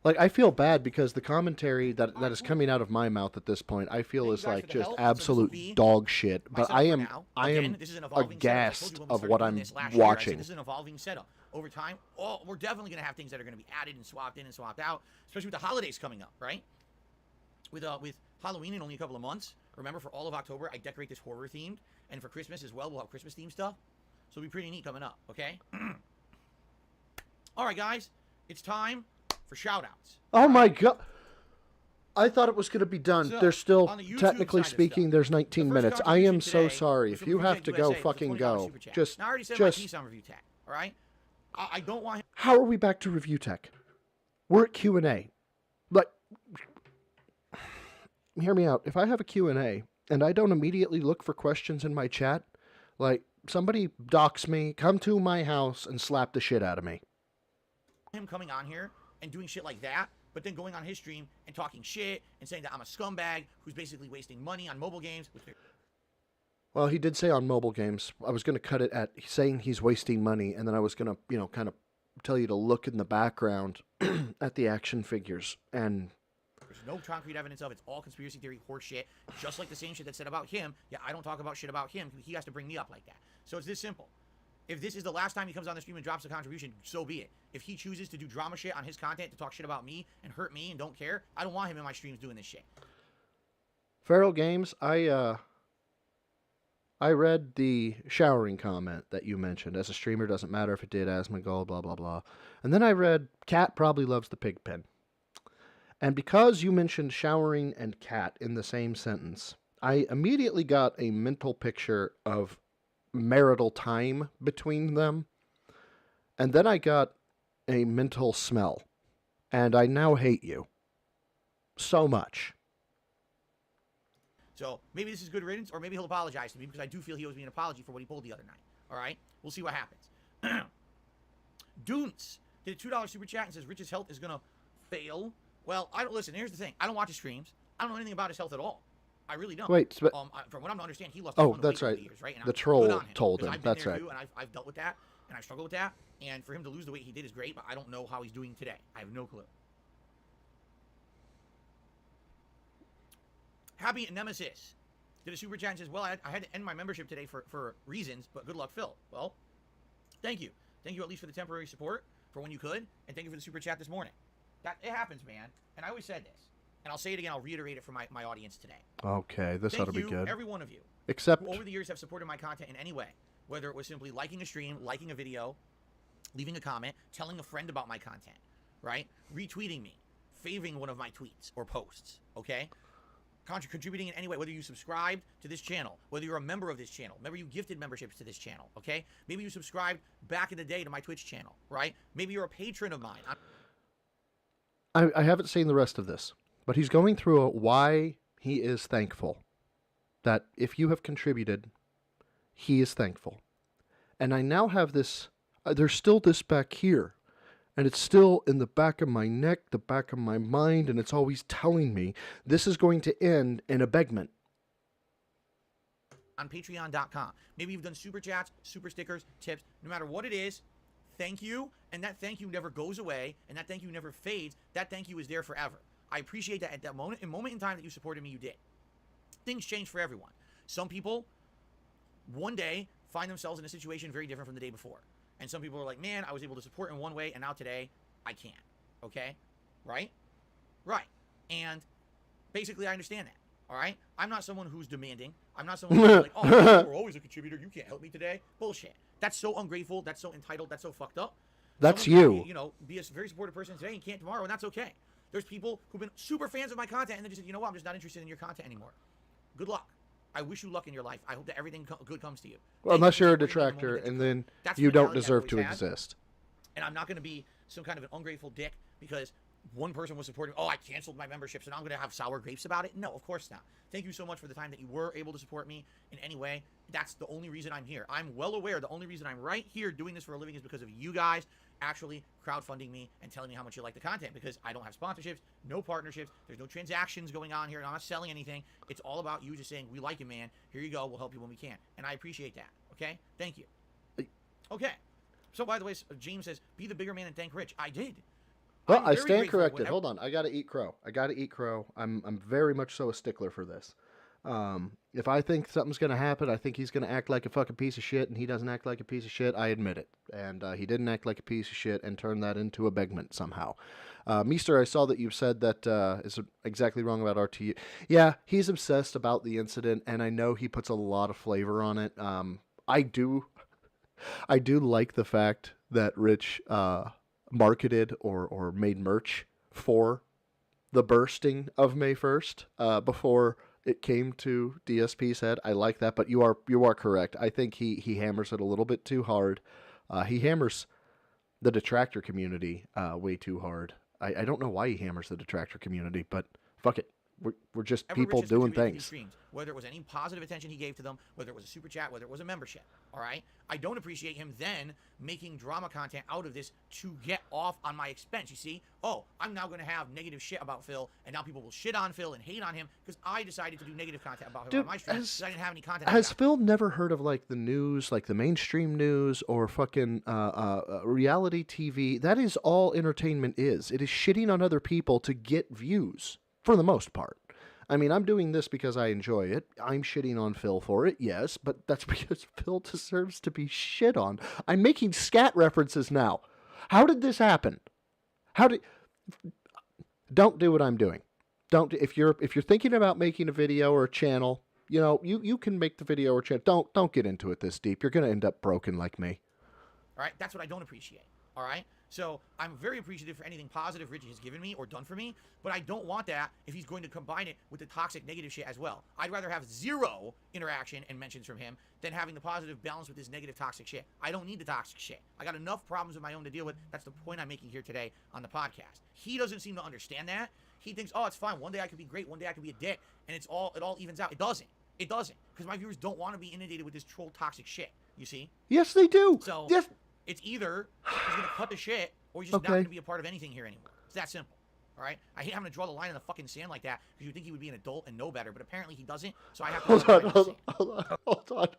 Like, I feel bad because the commentary that is coming out of my mouth at this point, I feel is like just absolute dog shit. But I am aghast of what I'm watching.
This is an evolving setup. Over time, we're definitely going to have things that are going to be added and swapped in and swapped out, especially with the holidays coming up, right? With Halloween in only a couple of months. Remember, for all of October, I decorate this horror themed, and for Christmas as well, we'll have Christmas themed stuff. So it'll be pretty neat coming up, okay? All right, guys, it's time for shout-outs.
Oh my God. I thought it was going to be done.
So,
there's still,
the
technically speaking, there's 19 minutes. I am so sorry. If you have to go, fucking go. Just,
now, I already said my piece on Review Tech, all right? I don't want him.
How are we back to Review Tech? We're at Q&A. hear me out. If I have a Q&A and I don't immediately look for questions in my chat, like somebody dox me, come to my house and slap the shit out of me.
Him coming on here and doing shit like that, but then going on his stream and talking shit and saying that I'm a scumbag who's basically wasting money on mobile games.
Well, he did say on mobile games. I was going to cut it at saying he's wasting money, and then I was going to, kind of tell you to look in the background at the action figures. And
there's no concrete evidence of it. It's all conspiracy theory horse shit. Just like the same shit that's said about him. Yeah, I don't talk about shit about him. He has to bring me up like that. So it's this simple. If this is the last time he comes on the stream and drops a contribution, so be it. If he chooses to do drama shit on his content to talk shit about me and hurt me and don't care, I don't want him in my streams doing this shit.
Feral Games, I read the showering comment that you mentioned. As a streamer, doesn't matter if it did Asmongold, blah, blah, blah. And then I read, cat probably loves the pig pen. And because you mentioned showering and cat in the same sentence, I immediately got a mental picture of marital time between them. And then I got a mental smell. And I now hate you. So much.
So maybe this is good riddance, or maybe he'll apologize to me, because I do feel he owes me an apology for what he pulled the other night. All right? We'll see what happens. Doons did a $2 super chat and says Rich's health is going to fail. Well, listen, here's the thing. I don't watch his streams. I don't know anything about his health at all. I really don't.
Wait, but
from what I'm to understand, he lost
oh,
a ton of
that's
weight
right.
over the years, right? And
the
I'm
troll
good on him,
told him.
I've been
That's
there
right.
too, and I've dealt with that, and I've struggled with that. And for him to lose the weight he did is great, but I don't know how he's doing today. I have no clue. Happy Nemesis did a super chat and says, well, I had to end my membership today for reasons, but good luck, Phil. Well, thank you. Thank you at least for the temporary support for when you could, and thank you for the super chat this morning. It happens, man. And I always said this. And I'll say it again. I'll reiterate it for my audience today.
Okay, this ought to be good.
Every one of you,
except
who over the years have supported my content in any way, whether it was simply liking a stream, liking a video, leaving a comment, telling a friend about my content, right? Retweeting me, faving one of my tweets or posts, okay? Contributing in any way, whether you subscribed to this channel, whether you're a member of this channel, maybe you gifted memberships to this channel, okay? Maybe you subscribed back in the day to my Twitch channel, right? Maybe you're a patron of mine.
I haven't seen the rest of this, but he's going through why he is thankful. That if you have contributed, he is thankful. And I now have this, there's still this back here. And it's still in the back of my neck, the back of my mind, and it's always telling me this is going to end in a begment.
On patreon.com. Maybe you've done super chats, super stickers, tips, no matter what it is, thank you. And that thank you never goes away, and that thank you never fades. That thank you is there forever. I appreciate that at that moment in time that you supported me, you did. Things change for everyone. Some people, one day, find themselves in a situation very different from the day before. And some people are like, man, I was able to support in one way, and now today, I can't. Okay? Right? Right. And basically, I understand that. All right? I'm not someone who's demanding. I'm not someone who's like, oh, you're always a contributor. You can't help me today. Bullshit. That's so ungrateful. That's so entitled. That's so fucked up.
That's
someone
you.
can, be a very supportive person today and can't tomorrow, and that's okay. There's people who've been super fans of my content, and they just said, you know what? I'm just not interested in your content anymore. Good luck. I wish you luck in your life. I hope that everything good comes to you.
Well, unless you're a detractor, and then you don't deserve to exist.
And I'm not going to be some kind of an ungrateful dick because one person was supporting, oh, I canceled my membership, so now I'm going to have sour grapes about it. No, of course not. Thank you so much for the time that you were able to support me in any way. That's the only reason I'm here. I'm well aware the only reason I'm right here doing this for a living is because of you guys actually crowdfunding me and telling me how much you like the content, because I don't have sponsorships, no partnerships, there's no transactions going on here, and I'm not selling anything. It's all about you just saying, we like you, man. Here you go. We'll help you when we can. And I appreciate that. Okay? Thank you. Okay. So, by the way, James says, be the bigger man and thank Rich. I did.
Well, I stand corrected. Hold on. I got to eat crow. I'm very much so a stickler for this. If I think something's going to happen, I think he's going to act like a fucking piece of shit, and he doesn't act like a piece of shit, I admit it. And he didn't act like a piece of shit and turn that into a begment somehow. Meester, I saw that you said that is exactly wrong about RTU. Yeah, he's obsessed about the incident, and I know he puts a lot of flavor on it. I do like the fact that Rich marketed or made merch for the bursting of May 1st before it came to DSP's head. I like that, but you are correct. I think he hammers it a little bit too hard. He hammers the detractor community way too hard. I don't know why he hammers the detractor community, but fuck it. We're just
Ever
people
Rich has
doing
contributed to these
things.
streams, whether it was any positive attention he gave to them, whether it was a super chat, whether it was a membership. All right, I don't appreciate him then making drama content out of this to get off on my expense. You see, oh, I'm now going to have negative shit about Phil, and now people will shit on Phil and hate on him because I decided to do negative content about him
Dude,
on my stream because I didn't have any content.
Has Phil never heard of like the news, like the mainstream news or fucking reality TV? That is all entertainment is. It is shitting on other people to get views for the most part. I mean, I'm doing this because I enjoy it. I'm shitting on Phil for it, yes, but that's because Phil deserves to be shit on. I'm making scat references now. How did this happen? Don't do what I'm doing. Don't if you're thinking about making a video or a channel, you can make the video or channel. Don't get into it this deep. You're gonna end up broken like me.
All right, that's what I don't appreciate. All right, so I'm very appreciative for anything positive Richie has given me or done for me, but I don't want that if he's going to combine it with the toxic negative shit as well. I'd rather have zero interaction and mentions from him than having the positive balance with this negative toxic shit. I don't need the toxic shit. I got enough problems of my own to deal with. That's the point I'm making here today on the podcast. He doesn't seem to understand that. He thinks, oh, it's fine. One day I could be great. One day I could be a dick, and it all evens out. It doesn't. It doesn't, because my viewers don't want to be inundated with this troll toxic shit. You see?
Yes, they do.
So
yes.
It's either he's going to cut the shit or he's just not going to be a part of anything here anymore. It's that simple. All right? I hate having to draw the line in the fucking sand like that because you think he would be an adult and know better, but apparently he doesn't. So I have to
hold on.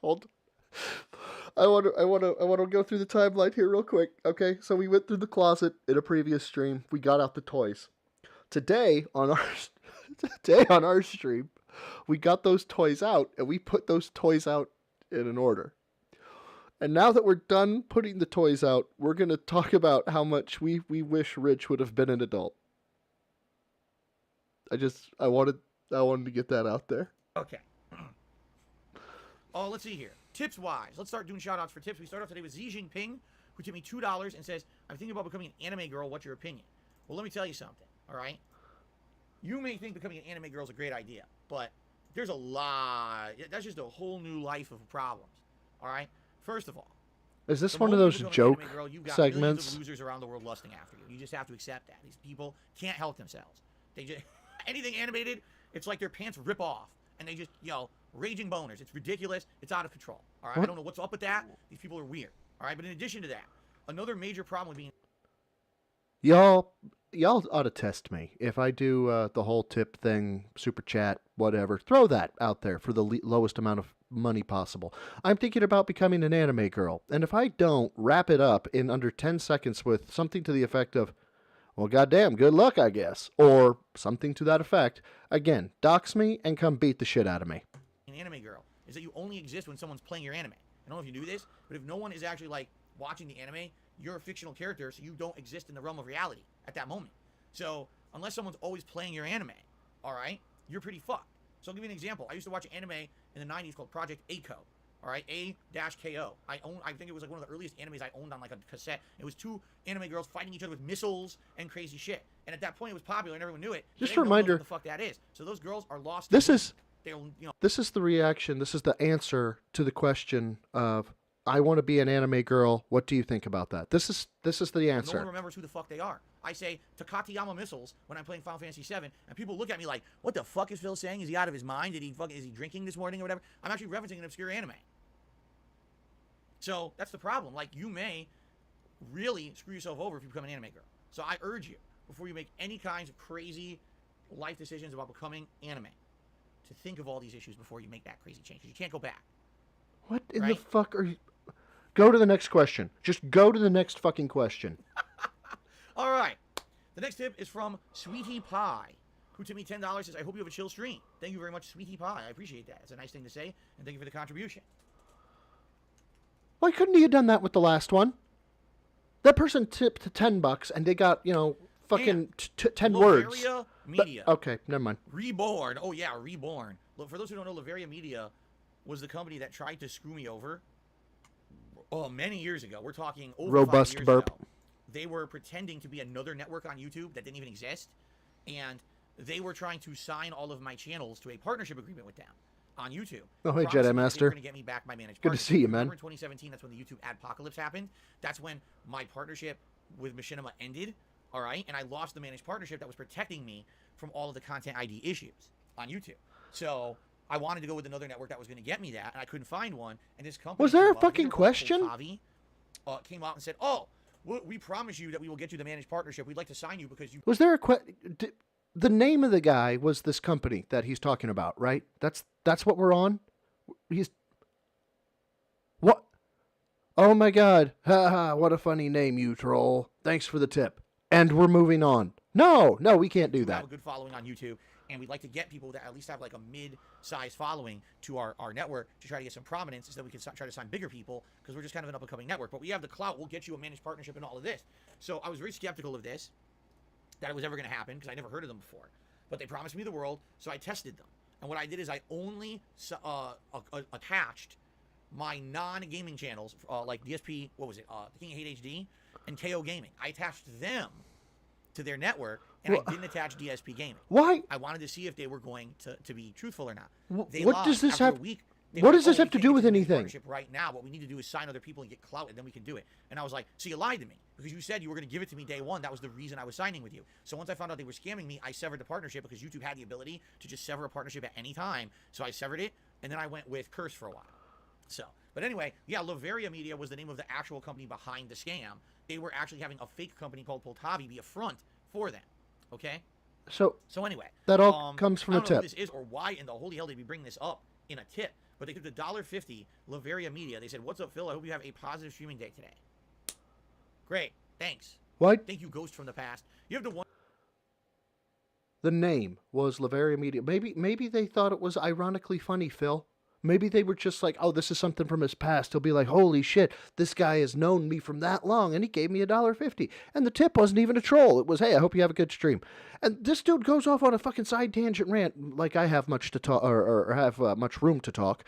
I want to go through the timeline here real quick. Okay? So we went through the closet in a previous stream. We got out the toys. Today on our stream, we got those toys out and we put those toys out in an order. And now that we're done putting the toys out, we're going to talk about how much we wish Rich would have been an adult. I wanted to get that out there.
Okay. Oh, let's see here. Tips-wise, let's start doing shout-outs for tips. We start off today with Xi Jinping, who tipped me $2 and says, I'm thinking about becoming an anime girl. What's your opinion? Well, let me tell you something, all right? You may think becoming an anime girl is a great idea, but there's a lot. That's just a whole new life of problems, all right? First of all,
is this one of those joke
girl, you've got
segments?
Millions of losers around the world lusting after you. You just have to accept that. These people can't help themselves. They just anything animated, it's like their pants rip off, and they just raging boners. It's ridiculous. It's out of control. All right, I don't know what's up with that. These people are weird. All right, but in addition to that, another major problem with being
y'all ought to test me if I do the whole tip thing, super chat, whatever. Throw that out there for the lowest amount of money possible. I'm thinking about becoming an anime girl, and if I don't wrap it up in under 10 seconds with something to the effect of, well, goddamn, good luck, I guess, or something to that effect, again, dox me and come beat the shit out of me.
An anime girl is that you only exist when someone's playing your anime. I don't know if you knew this, but if no one is actually like watching the anime, you're a fictional character, so you don't exist in the realm of reality at that moment. So unless someone's always playing your anime, all right, you're pretty fucked. So I'll give you an example. I used to watch an anime in the 90s called Project A-ko. All right, A-K-O. I think it was like one of the earliest animes I owned on like a cassette. It was two anime girls fighting each other with missiles and crazy shit. And at that point, it was popular and everyone knew it.
Just a reminder.
What the fuck that is? So those girls are lost.
This is the reaction. This is the answer to the question of, I want to be an anime girl. What do you think about that? This is the answer.
No one remembers who the fuck they are. I say Takatiyama missiles when I'm playing Final Fantasy VII, and people look at me like, "What the fuck is Phil saying? Is he out of his mind? Is he drinking this morning or whatever?" I'm actually referencing an obscure anime. So that's the problem. Like, you may really screw yourself over if you become an anime girl. So I urge you, before you make any kinds of crazy life decisions about becoming anime, to think of all these issues before you make that crazy change, because you can't go back.
What in the fuck are you? Go to the next question. Just go to the next fucking question.
All right. The next tip is from Sweetie Pie, who tipped me $10, says, I hope you have a chill stream. Thank you very much, Sweetie Pie. I appreciate that. It's a nice thing to say, and thank you for the contribution.
Why couldn't he have done that with the last one? That person tipped $10 and they got, fucking 10 words.
Laveria Media.
Okay, never mind.
Reborn. Oh, yeah, Reborn. Look, for those who don't know, Laveria Media was the company that tried to screw me over many years ago. We're talking over
Robust
5 years
burp.
ago. They were pretending to be another network on YouTube that didn't even exist, and they were trying to sign all of my channels to a partnership agreement with them on YouTube.
Oh, hey,
Promising
Jedi
they
Master.
were going to get me back my managed
Good to see you, man.
Remember in 2017, that's when the YouTube adpocalypse happened. That's when my partnership with Machinima ended. All right, and I lost the managed partnership that was protecting me from all of the content ID issues on YouTube. So I wanted to go with another network that was going to get me that, and I couldn't find one. And this company
Was there
came
a
up, I think
fucking
they were called
question?
Poltavi, came out and said, "Oh, we promise you that we will get you the managed partnership. We'd like to sign you because you."
Was there a the name of the guy was this company that he's talking about, right? That's what we're on. He's what? Oh my god! Ha ha! What a funny name, you troll. Thanks for the tip. And we're moving on. No, we can't do
We
that.
have a good following on YouTube, and we'd like to get people that at least have like a mid-sized following to our network to try to get some prominence, so that we can try to sign bigger people, because we're just kind of an up-and-coming network. But we have the clout. We'll get you a managed partnership and all of this. So I was very skeptical of this, that it was ever going to happen, because I never heard of them before. But they promised me the world, so I tested them. And what I did is I only attached my non-gaming channels, like DSP, what was it, The King of Hate HD, and KO Gaming. I attached them to their network, and I didn't attach DSP Gaming.
Why?
I wanted to see if they were going to be truthful or not.
What does this have?
They
What
were
does this
"Oh,
have
we
to
can't
do
get
with
you the
anything?
partnership right now. What we need to do is sign other people and get clout, and then we can do it." And I was like, "So you lied to me, because you said you were going to give it to me day one. That was the reason I was signing with you." So once I found out they were scamming me, I severed the partnership, because YouTube had the ability to just sever a partnership at any time. So I severed it, and then I went with Curse for a while. So, but anyway, yeah, Laveria Media was the name of the actual company behind the scam. They were actually having a fake company called Poltavi be a front for them. Okay.
So
anyway,
that all comes from
I
a
don't know
tip.
who this is or why in the holy hell did we bring this up in a tip? But they took the $1.50 Laveria Media. They said, "What's up, Phil? I hope you have a positive streaming day today." Great, thanks.
Why?
Thank you, Ghost from the past. You have to wonder.
The name was Laveria Media. Maybe they thought it was ironically funny, Phil. Maybe they were just like, oh, this is something from his past. He'll be like, holy shit, this guy has known me from that long, and he gave me $1.50. And the tip wasn't even a troll. It was, hey, I hope you have a good stream. And this dude goes off on a fucking side tangent rant, like I have much to talk, or have much room to talk,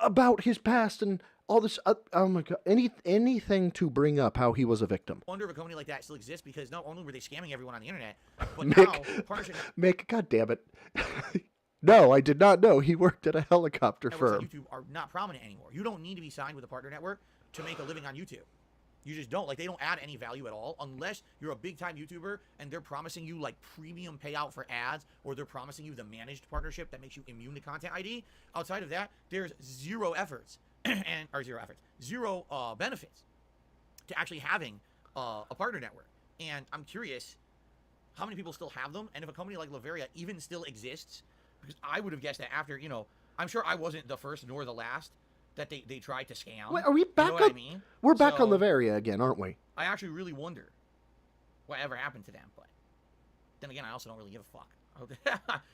about his past and all this. Oh my god, anything to bring up how he was a victim.
Wonder if a company like that still exists, because not only were they scamming everyone on the internet, but
Mick,
now partnership
Mick, god damn it. No, I did not know he worked at a helicopter
networks
firm.
like YouTube are not prominent anymore. You don't need to be signed with a partner network to make a living on YouTube. You just don't. Like, they don't add any value at all unless you're a big-time YouTuber and they're promising you, like, premium payout for ads, or they're promising you the managed partnership that makes you immune to Content ID. Outside of that, there's zero efforts, zero benefits to actually having a partner network. And I'm curious how many people still have them, and if a company like Laveria even still exists, because I would have guessed that after, I'm sure I wasn't the first nor the last that they tried to scam.
Wait, are we back
you know what
up?
I mean?
We're back on
So,
Laveria again, aren't we?
I actually really wonder whatever happened to them, but then again, I also don't really give a fuck.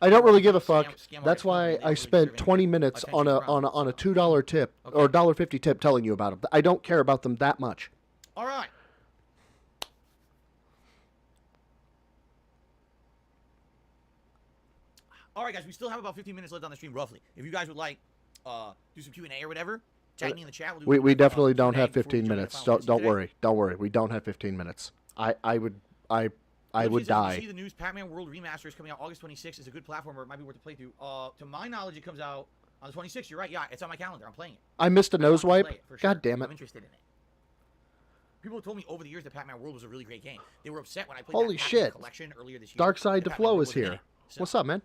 I don't really give a fuck.
Scam
That's
artist
why
company, they
I
really
spent
deserve
20
any
minutes
attention from
on a
so.
$2 tip or
Okay.
$1.50 tip telling you about them. I don't care about them that much.
All right. All right, guys, we still have about 15 minutes left on the stream, roughly. If you guys would like do some Q&A or whatever, tag me in the chat. We'll do
We definitely don't
Q&A
have
before we
15
jump into
minutes.
final minutes
Don't
today.
worry. We don't have 15 minutes. I would
Olivia
would
says,
die.
If you see the news, Pac-Man World Remaster is coming out August 26th. It's a good platformer. It might be worth a playthrough. To my knowledge, it comes out on the 26th. You're right. Yeah, it's on my calendar. I'm playing it.
I missed a
I want
nose
to play
wipe.
it, for sure.
God damn it.
I'm interested in it. People have told me over the years that Pac-Man World was a really great game. They were upset when I played
Holy
that Pac-Man
shit.
collection earlier this year.
Dark Side
that
to
Pac-Man
Flow
World
is
wasn't in
here.
it. So,
What's up, man?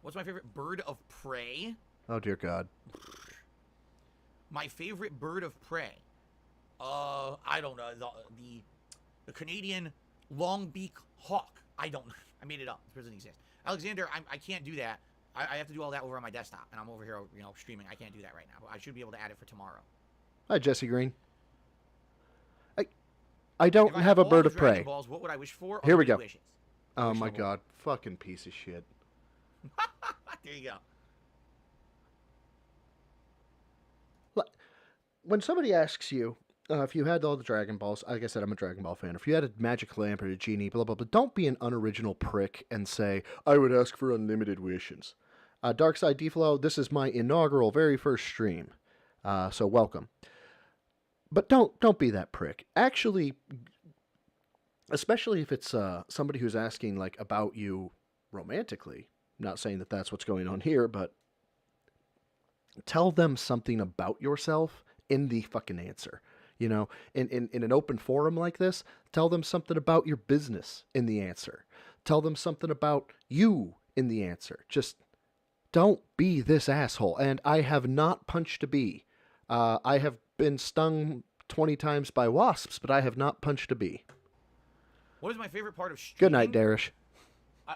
what's my favorite bird of prey?
Oh dear God.
My favorite bird of prey. I don't know. The Canadian long-beak hawk. I don't know. I made it up. It doesn't exist. Alexander, I can't do that. I have to do all that over on my desktop, and I'm over here, streaming. I can't do that right now. But I should be able to add it for tomorrow.
Hi, Jesse Green. I don't
If I
have a
all
bird
the
of prey.
Dragon Balls, what would I wish for?
Here we
Unlimited
go.
Wishes.
Oh my
Wish
God. Fucking piece of shit.
There you go.
When somebody asks you if you had all the Dragon Balls, like I said, I'm a Dragon Ball fan. If you had a magic lamp or a genie, blah, blah, blah, don't be an unoriginal prick and say, I would ask for unlimited wishes. BroSydePhil, this is my inaugural, very first stream. So welcome. But don't be that prick. Actually, especially if it's somebody who's asking like about you romantically. I'm not saying that that's what's going on here, but tell them something about yourself in the fucking answer. You know, in an open forum like this, tell them something about your business in the answer. Tell them something about you in the answer. Just don't be this asshole. And I have not punched a bee. I have been stung 20 times by wasps, but I have not punched a bee.
What is my favorite part of streaming?
Good night, Darish.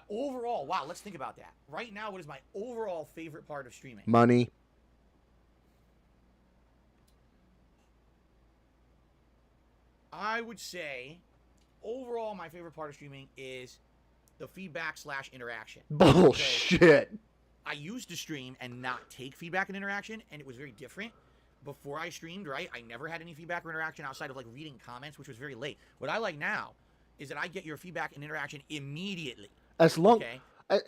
Overall, wow, let's think about that. Right now, what is my overall favorite part of streaming?
Money.
I would say, overall, my favorite part of streaming is the feedback / interaction.
Bullshit.
So, I used to stream and not take feedback and interaction, and it was very different. Before I streamed, right, I never had any feedback or interaction outside of, like, reading comments, which was very late. What I like now is that I get your feedback and interaction immediately.
As long...
Okay?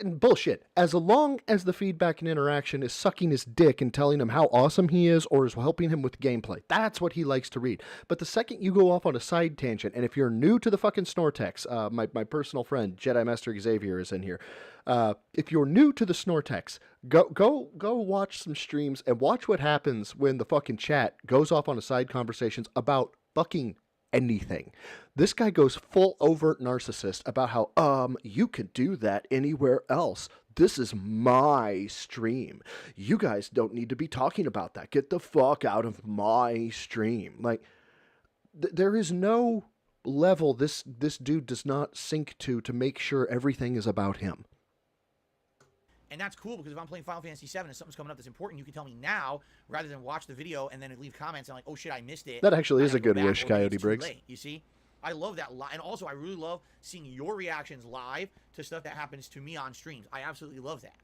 Bullshit. As long as the feedback and interaction is sucking his dick and telling him how awesome he is or is helping him with gameplay. That's what he likes to read. But the second you go off on a side tangent, and if you're new to the fucking Snortex, my personal friend, Jedi Master Xavier, is in here. If you're new to the Snortex, go watch some streams and watch what happens when the fucking chat goes off on a side conversations about fucking anything. This guy goes full overt narcissist about how, you can do that anywhere else. This is my stream. You guys don't need to be talking about that. Get the fuck out of my stream. Like, there is no level this dude does not sink to make sure everything is about him.
And that's cool because if I'm playing Final Fantasy VII and something's coming up that's important, you can tell me now rather than watch the video and then leave comments and like, oh shit, I missed it.
That actually is a good
back,
wish, Coyote Briggs.
Late, you see? I love that. And also, I really love seeing your reactions live to stuff that happens to me on streams. I absolutely love that.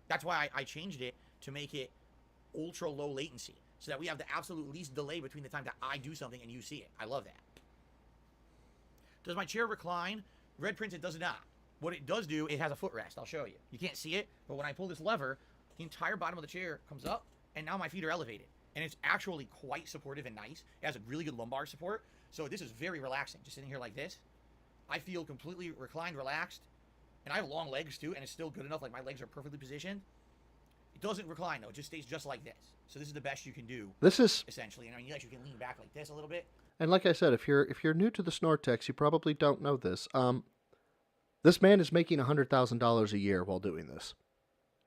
That's why I changed it to make it ultra low latency so that we have the absolute least delay between the time that I do something and you see it. I love that. Does my chair recline? Red Prince, it does not. What it does do, it has a footrest. I'll show you. You can't see it, but when I pull this lever, the entire bottom of the chair comes up, and now my feet are elevated. And it's actually quite supportive and nice. It has a really good lumbar support, so this is very relaxing. Just sitting here like this, I feel completely reclined, relaxed, and I have long legs too, and it's still good enough. Like my legs are perfectly positioned. It doesn't recline though; it just stays just like this. So this is the best you can do.
This is
essentially, and I mean, yes, you can lean back like this a little bit.
And like I said, if you're new to the Snortex, you probably don't know this. This man is making $100,000 a year while doing this.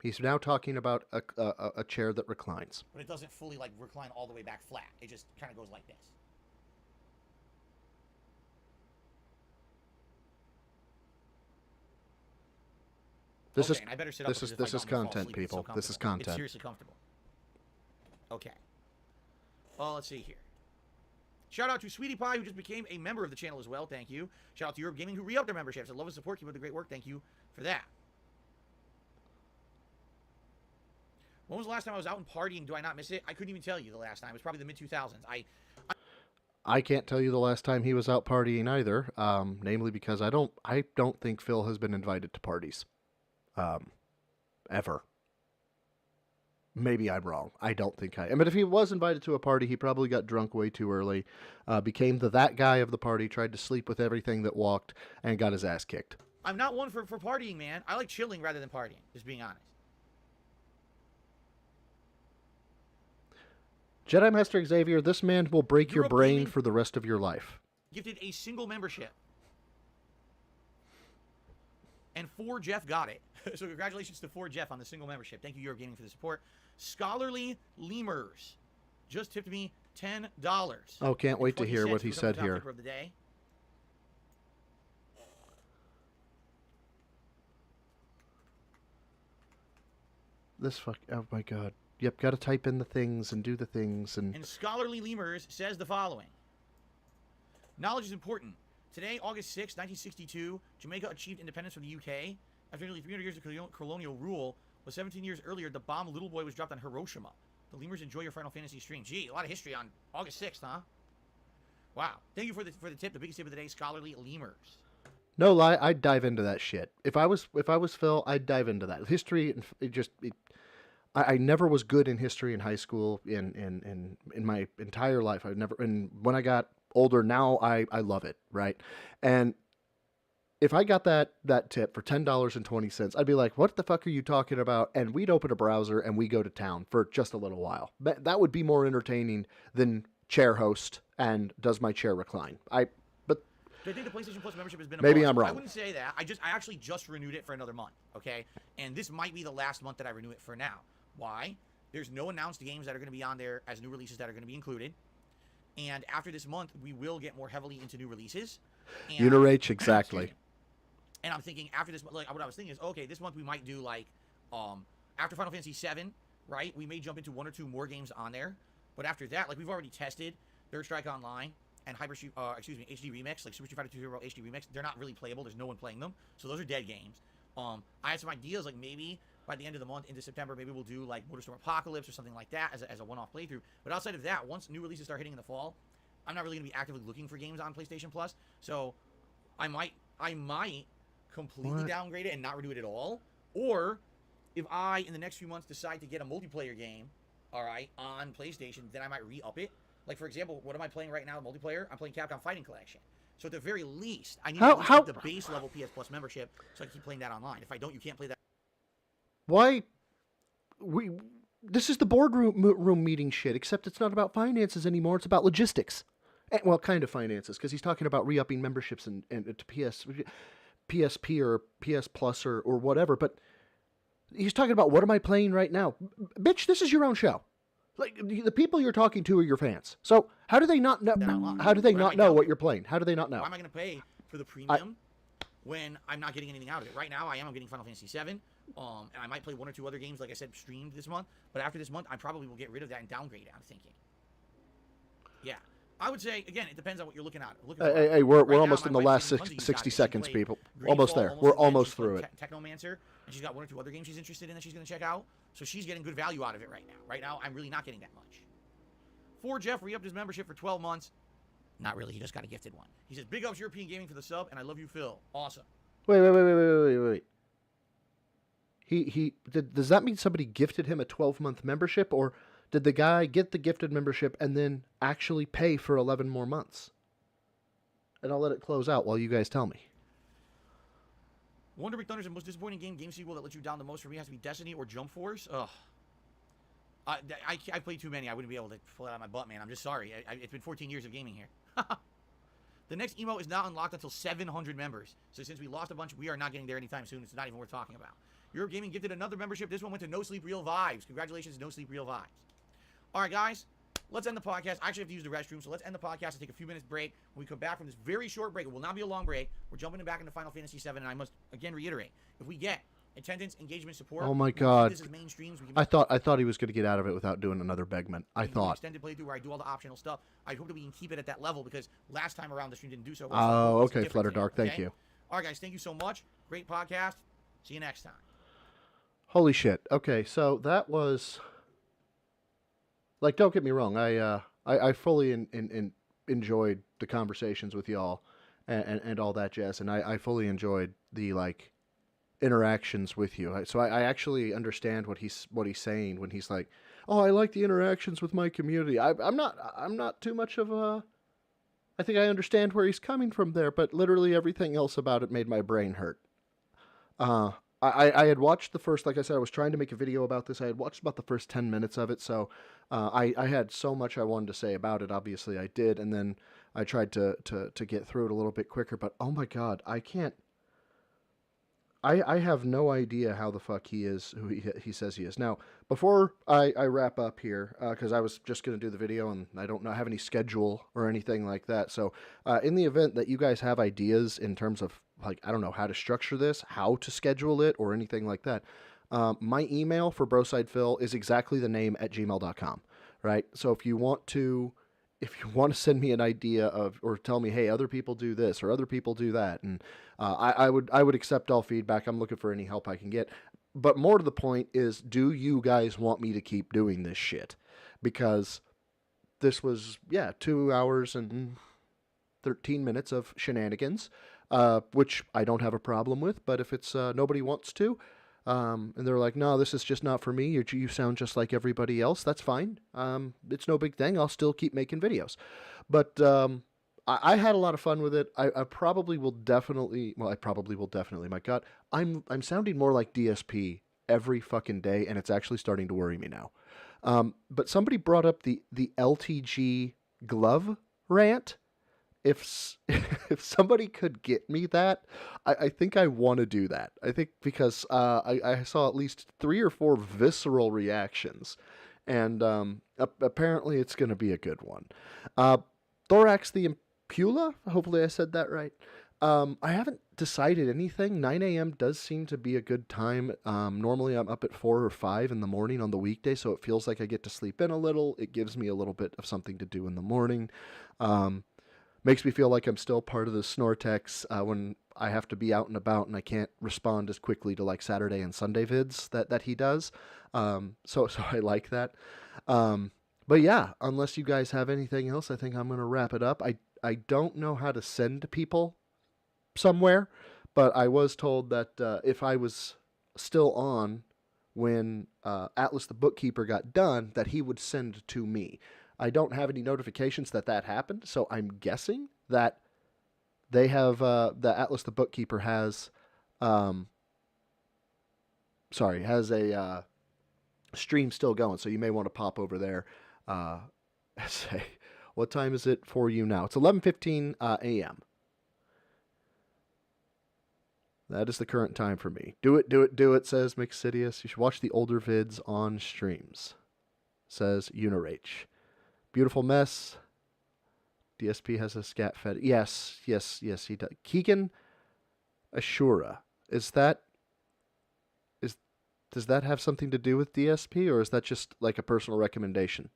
He's now talking about a chair that reclines.
But it doesn't fully like recline all the way back flat. It just kind of goes like this.
This
okay,
is
and I better sit up
this is content, people. This is content.
It's seriously comfortable. Okay. Let's see here. Shout out to Sweetie Pie, who just became a member of the channel as well. Thank you. Shout out to Europe Gaming, who re-upped their memberships. I love and support. Keep up the great work. Thank you for that. When was the last time I was out and partying? Do I not miss it? I couldn't even tell you the last time. It was probably the mid-2000s.
I can't tell you the last time he was out partying either. Namely because I don't think Phil has been invited to parties. Ever. Maybe I'm wrong. I don't think I am. But if he was invited to a party, he probably got drunk way too early, became that guy of the party, tried to sleep with everything that walked, and got his ass kicked.
I'm not one for partying, man. I like chilling rather than partying, just being honest.
Jedi Master Xavier, this man will break your
Europe
brain
Gaming
for the rest of your life.
Gifted a single membership. And 4 Jeff got it. So congratulations to 4 Jeff on the single membership. Thank you, Europe Gaming, for the support. Scholarly Lemurs just tipped me $10.
Oh, can't wait to hear what he said here.
Of the day.
This fuck, oh my god. Yep, gotta type in the things and do the things and...
And Scholarly Lemurs says the following. Knowledge is important. Today, August 6, 1962, Jamaica achieved independence from the UK. After nearly 300 years of colonial rule, but 17 years earlier, the bomb Little Boy was dropped on Hiroshima. The Lemurs enjoy your Final Fantasy stream. Gee, a lot of history on August 6th, huh? Wow. Thank you for the tip. The biggest tip of the day, Scholarly Lemurs.
No lie, I'd dive into that shit. If I was Phil, I'd dive into that. History, I never was good in history in high school, in my entire life. And when I got older, now I love it, right? And if I got that tip for $10.20, I'd be like, what the fuck are you talking about? And we'd open a browser and we go to town for just a little while. That would be more entertaining than chair host, and does my chair recline? But
Do I think the PlayStation Plus membership has been a
maybe
bust?
I'm wrong.
I wouldn't say that. I actually just renewed it for another month, okay? And this might be the last month that I renew it for now. Why? There's no announced games that are going to be on there as new releases that are going to be included. And after this month, we will get more heavily into new releases. And,
Unirage, exactly.
and I'm thinking after this, like what I was thinking is, okay, this month we might do like, after Final Fantasy VII, right? We may jump into 1 or 2 more games on there. But after that, like we've already tested Third Strike Online and HD Remix, like Super Street Fighter 2 Hero HD Remix. They're not really playable. There's no one playing them, so those are dead games. I had some ideas, like maybe by the end of the month into September, maybe we'll do like Motorstorm Apocalypse or something like that as a one-off playthrough. But outside of that, once new releases start hitting in the fall, I'm not really gonna be actively looking for games on PlayStation Plus. So I might completely downgrade it and not renew it at all. Or if I in the next few months decide to get a multiplayer game, all right, on PlayStation, then I might re-up it. Like for example, what am I playing right now? Multiplayer. I'm playing Capcom Fighting Collection. So at the very least, I need to keep the base level PS Plus membership so I can keep playing that online. If I don't, you can't play that.
Why? This is the boardroom meeting shit, except it's not about finances anymore. It's about logistics. Well, kind of finances, because he's talking about re-upping memberships and to PSP or PS Plus or whatever. But he's talking about what am I playing right now? Bitch, this is your own show. Like the people you're talking to are your fans. So how do they not know? How do they not know what you're playing? How do they not know?
Why am I going to pay for the premium when I'm not getting anything out of it? Right now, I'm getting Final Fantasy VII. And I might play 1 or 2 other games, like I said, streamed this month. But after this month, I probably will get rid of that and downgrade it, I'm thinking. Yeah. I would say, again, it depends on what you're looking at.
Hey, we're almost in the last 60 seconds, people. Almost there. We're almost through it.
Technomancer, and she's got 1 or 2 other games she's interested in that she's going to check out. So she's getting good value out of it right now. Right now, I'm really not getting that much. For Jeff, re-upped his membership for 12 months. Not really. He just got a gifted one. He says, big ups European Gaming for the sub, and I love you, Phil. Awesome.
Wait. Does that mean somebody gifted him a 12-month membership, or did the guy get the gifted membership and then actually pay for 11 more months? And I'll let it close out while you guys tell me.
Wonder Big Thunder's the most disappointing game sequel that lets you down the most for me has to be Destiny or Jump Force. Ugh. I played too many. I wouldn't be able to pull it out of my butt, man. I'm just sorry. It's been 14 years of gaming here. The next emo is not unlocked until 700 members. So since we lost a bunch, we are not getting there anytime soon. It's not even worth talking about. Europe Gaming gifted another membership. This one went to No Sleep Real Vibes. Congratulations, No Sleep Real Vibes. All right, guys. Let's end the podcast. I actually have to use the restroom, so let's end the podcast and take a few minutes break. When we come back from this very short break, it will not be a long break. We're jumping back into Final Fantasy VII, and I must again reiterate: if we get attendance, engagement, support,
oh my god,
this is main streams.
I thought he was going to get out of it without doing another Begman. I thought
extended playthrough where I do all the optional stuff. I hope that we can keep it at that level because last time around the stream didn't do so.
Oh, okay, Flutter Dark, thank you.
All right, guys, thank you so much. Great podcast. See you next time.
Holy shit. Okay, so that was like, don't get me wrong. I fully enjoyed the conversations with y'all and all that jazz, and I fully enjoyed the like interactions with you. So I actually understand what he's saying when he's like, "Oh, I like the interactions with my community." I'm not too much of a. I think I understand where he's coming from there, but literally everything else about it made my brain hurt. I had watched the first, like I said, I was trying to make a video about this. I had watched about the first 10 minutes of it, so I had so much I wanted to say about it. Obviously, I did, and then I tried to get through it a little bit quicker, but oh my god, I can't. I have no idea how the fuck he is, who he says he is. Now, before I wrap up here, because I was just going to do the video, and I don't have any schedule or anything like that, so in the event that you guys have ideas in terms of, like, I don't know how to structure this, how to schedule it, or anything like that, my email for BroSydePhil is exactly the name @gmail.com, right? So if you want to send me an idea of, or tell me, hey, other people do this or other people do that, and I would accept all feedback. I'm looking for any help I can get. But more to the point is, do you guys want me to keep doing this shit? Because this was 2 hours and 13 minutes of shenanigans, which I don't have a problem with. But if it's nobody wants to, and they're like, no, this is just not for me, you sound just like everybody else, that's fine. It's no big thing. I'll still keep making videos. But I had a lot of fun with it. I probably will definitely, my God, I'm sounding more like DSP every fucking day, and it's actually starting to worry me now. But somebody brought up the LTG glove rant. If if somebody could get me that, I think I want to do that. I think because I saw at least 3 or 4 visceral reactions, and apparently it's going to be a good one. Uh, Thorax the Impula. Hopefully I said that right. I haven't decided anything. 9 a.m. does seem to be a good time. Normally I'm up at 4 or 5 in the morning on the weekday, so it feels like I get to sleep in a little. It gives me a little bit of something to do in the morning. Makes me feel like I'm still part of the Snortex when I have to be out and about and I can't respond as quickly to like Saturday and Sunday vids that he does. So I like that. But yeah, unless you guys have anything else, I think I'm going to wrap it up. I don't know how to send people somewhere, but I was told that if I was still on when Atlas the Bookkeeper got done, that he would send to me. I don't have any notifications that happened, so I'm guessing that they have the Atlas the Bookkeeper has has a stream still going, so you may want to pop over there. Say, what time is it for you now? It's 11:15 a.m. That is the current time for me. Do it, says Mixidius. You should watch the older vids on streams, says Unirach. Beautiful mess. DSP has a scat fed. Yes, he does. Keegan Ashura. Does that have something to do with DSP, or is that just like a personal recommendation?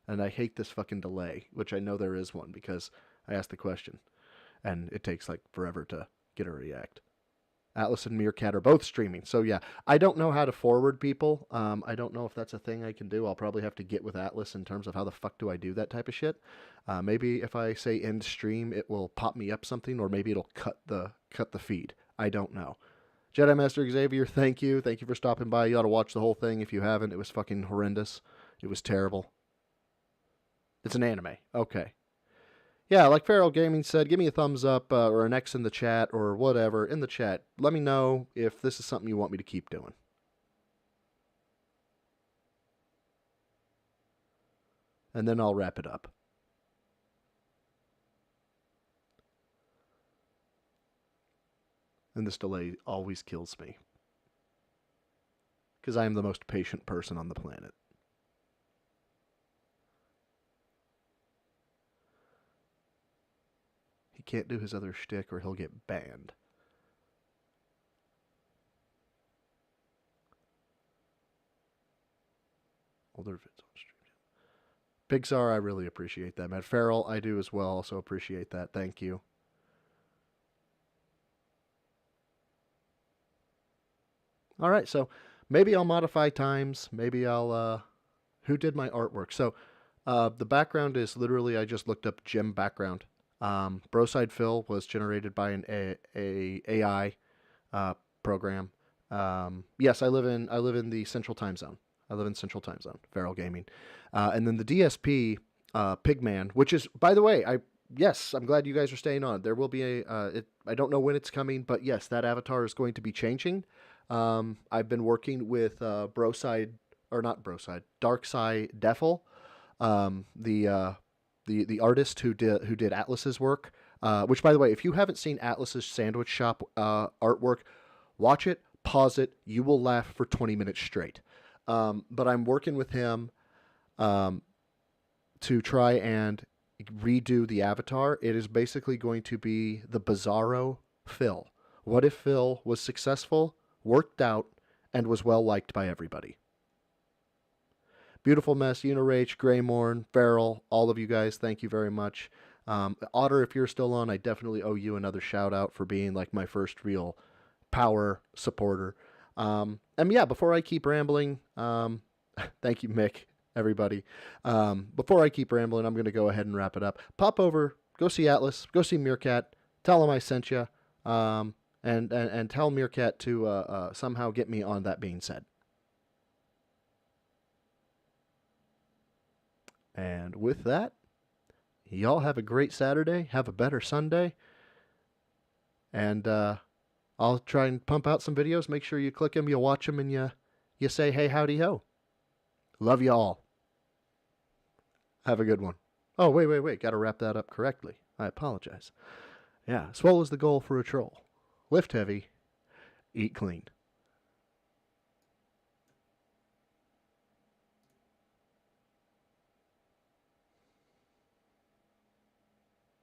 And I hate this fucking delay, which I know there is one because I asked the question, and it takes like forever to get a react. Atlas and Meerkat are both streaming. So yeah, I don't know how to forward people. I don't know if that's a thing I can do. I'll probably have to get with Atlas in terms of how the fuck do I do that type of shit. Maybe if I say end stream, it will pop me up something, or maybe it'll cut the feed. I don't know. Jedi Master Xavier, thank you. Thank you for stopping by. You ought to watch the whole thing if you haven't. It was fucking horrendous. It was terrible. It's an anime. Okay. Yeah, like Feral Gaming said, give me a thumbs up or an X in the chat or whatever in the chat. Let me know if this is something you want me to keep doing. And then I'll wrap it up. And this delay always kills me. Because I am the most patient person on the planet. He can't do his other shtick or he'll get banned. Older vids on stream. Pixar, I really appreciate that, man. Feral, I do as well. Also appreciate that. Thank you. All right, so maybe I'll modify times. Maybe I'll... who did my artwork? So the background is literally, I just looked up gem background. BroSydePhil was generated by an AI program. Yes, I live in the Central Time Zone. I live in Central Time Zone. Feral Gaming, and then the DSP Pigman, which is, by the way, I'm glad you guys are staying on. There will be I don't know when it's coming, but yes, that avatar is going to be changing. I've been working with DarkSydePhil, the artist who did Atlas's work, which, by the way, if you haven't seen Atlas's Sandwich Shop artwork, watch it, pause it, you will laugh for 20 minutes straight. But I'm working with him to try and redo the avatar. It is basically going to be the Bizarro Phil. What if Phil was successful, worked out, and was well liked by everybody? Beautiful Mess, Unirach, Greymorn, Feral, all of you guys, thank you very much. Otter, if you're still on, I definitely owe you another shout out for being like my first real power supporter. And yeah, before I keep rambling, thank you, Mick, everybody. Before I keep rambling, I'm going to go ahead and wrap it up. Pop over, go see Atlas, go see Meerkat, tell him I sent you, and tell Meerkat to somehow get me on That Being Said. And with that, y'all have a great Saturday. Have a better Sunday. And I'll try and pump out some videos. Make sure you click them, you watch them, and you you say hey howdy ho. Love you all. Have a good one. Oh, wait. Got to wrap that up correctly. I apologize. Yeah, swole is the goal for a troll. Lift heavy, eat clean.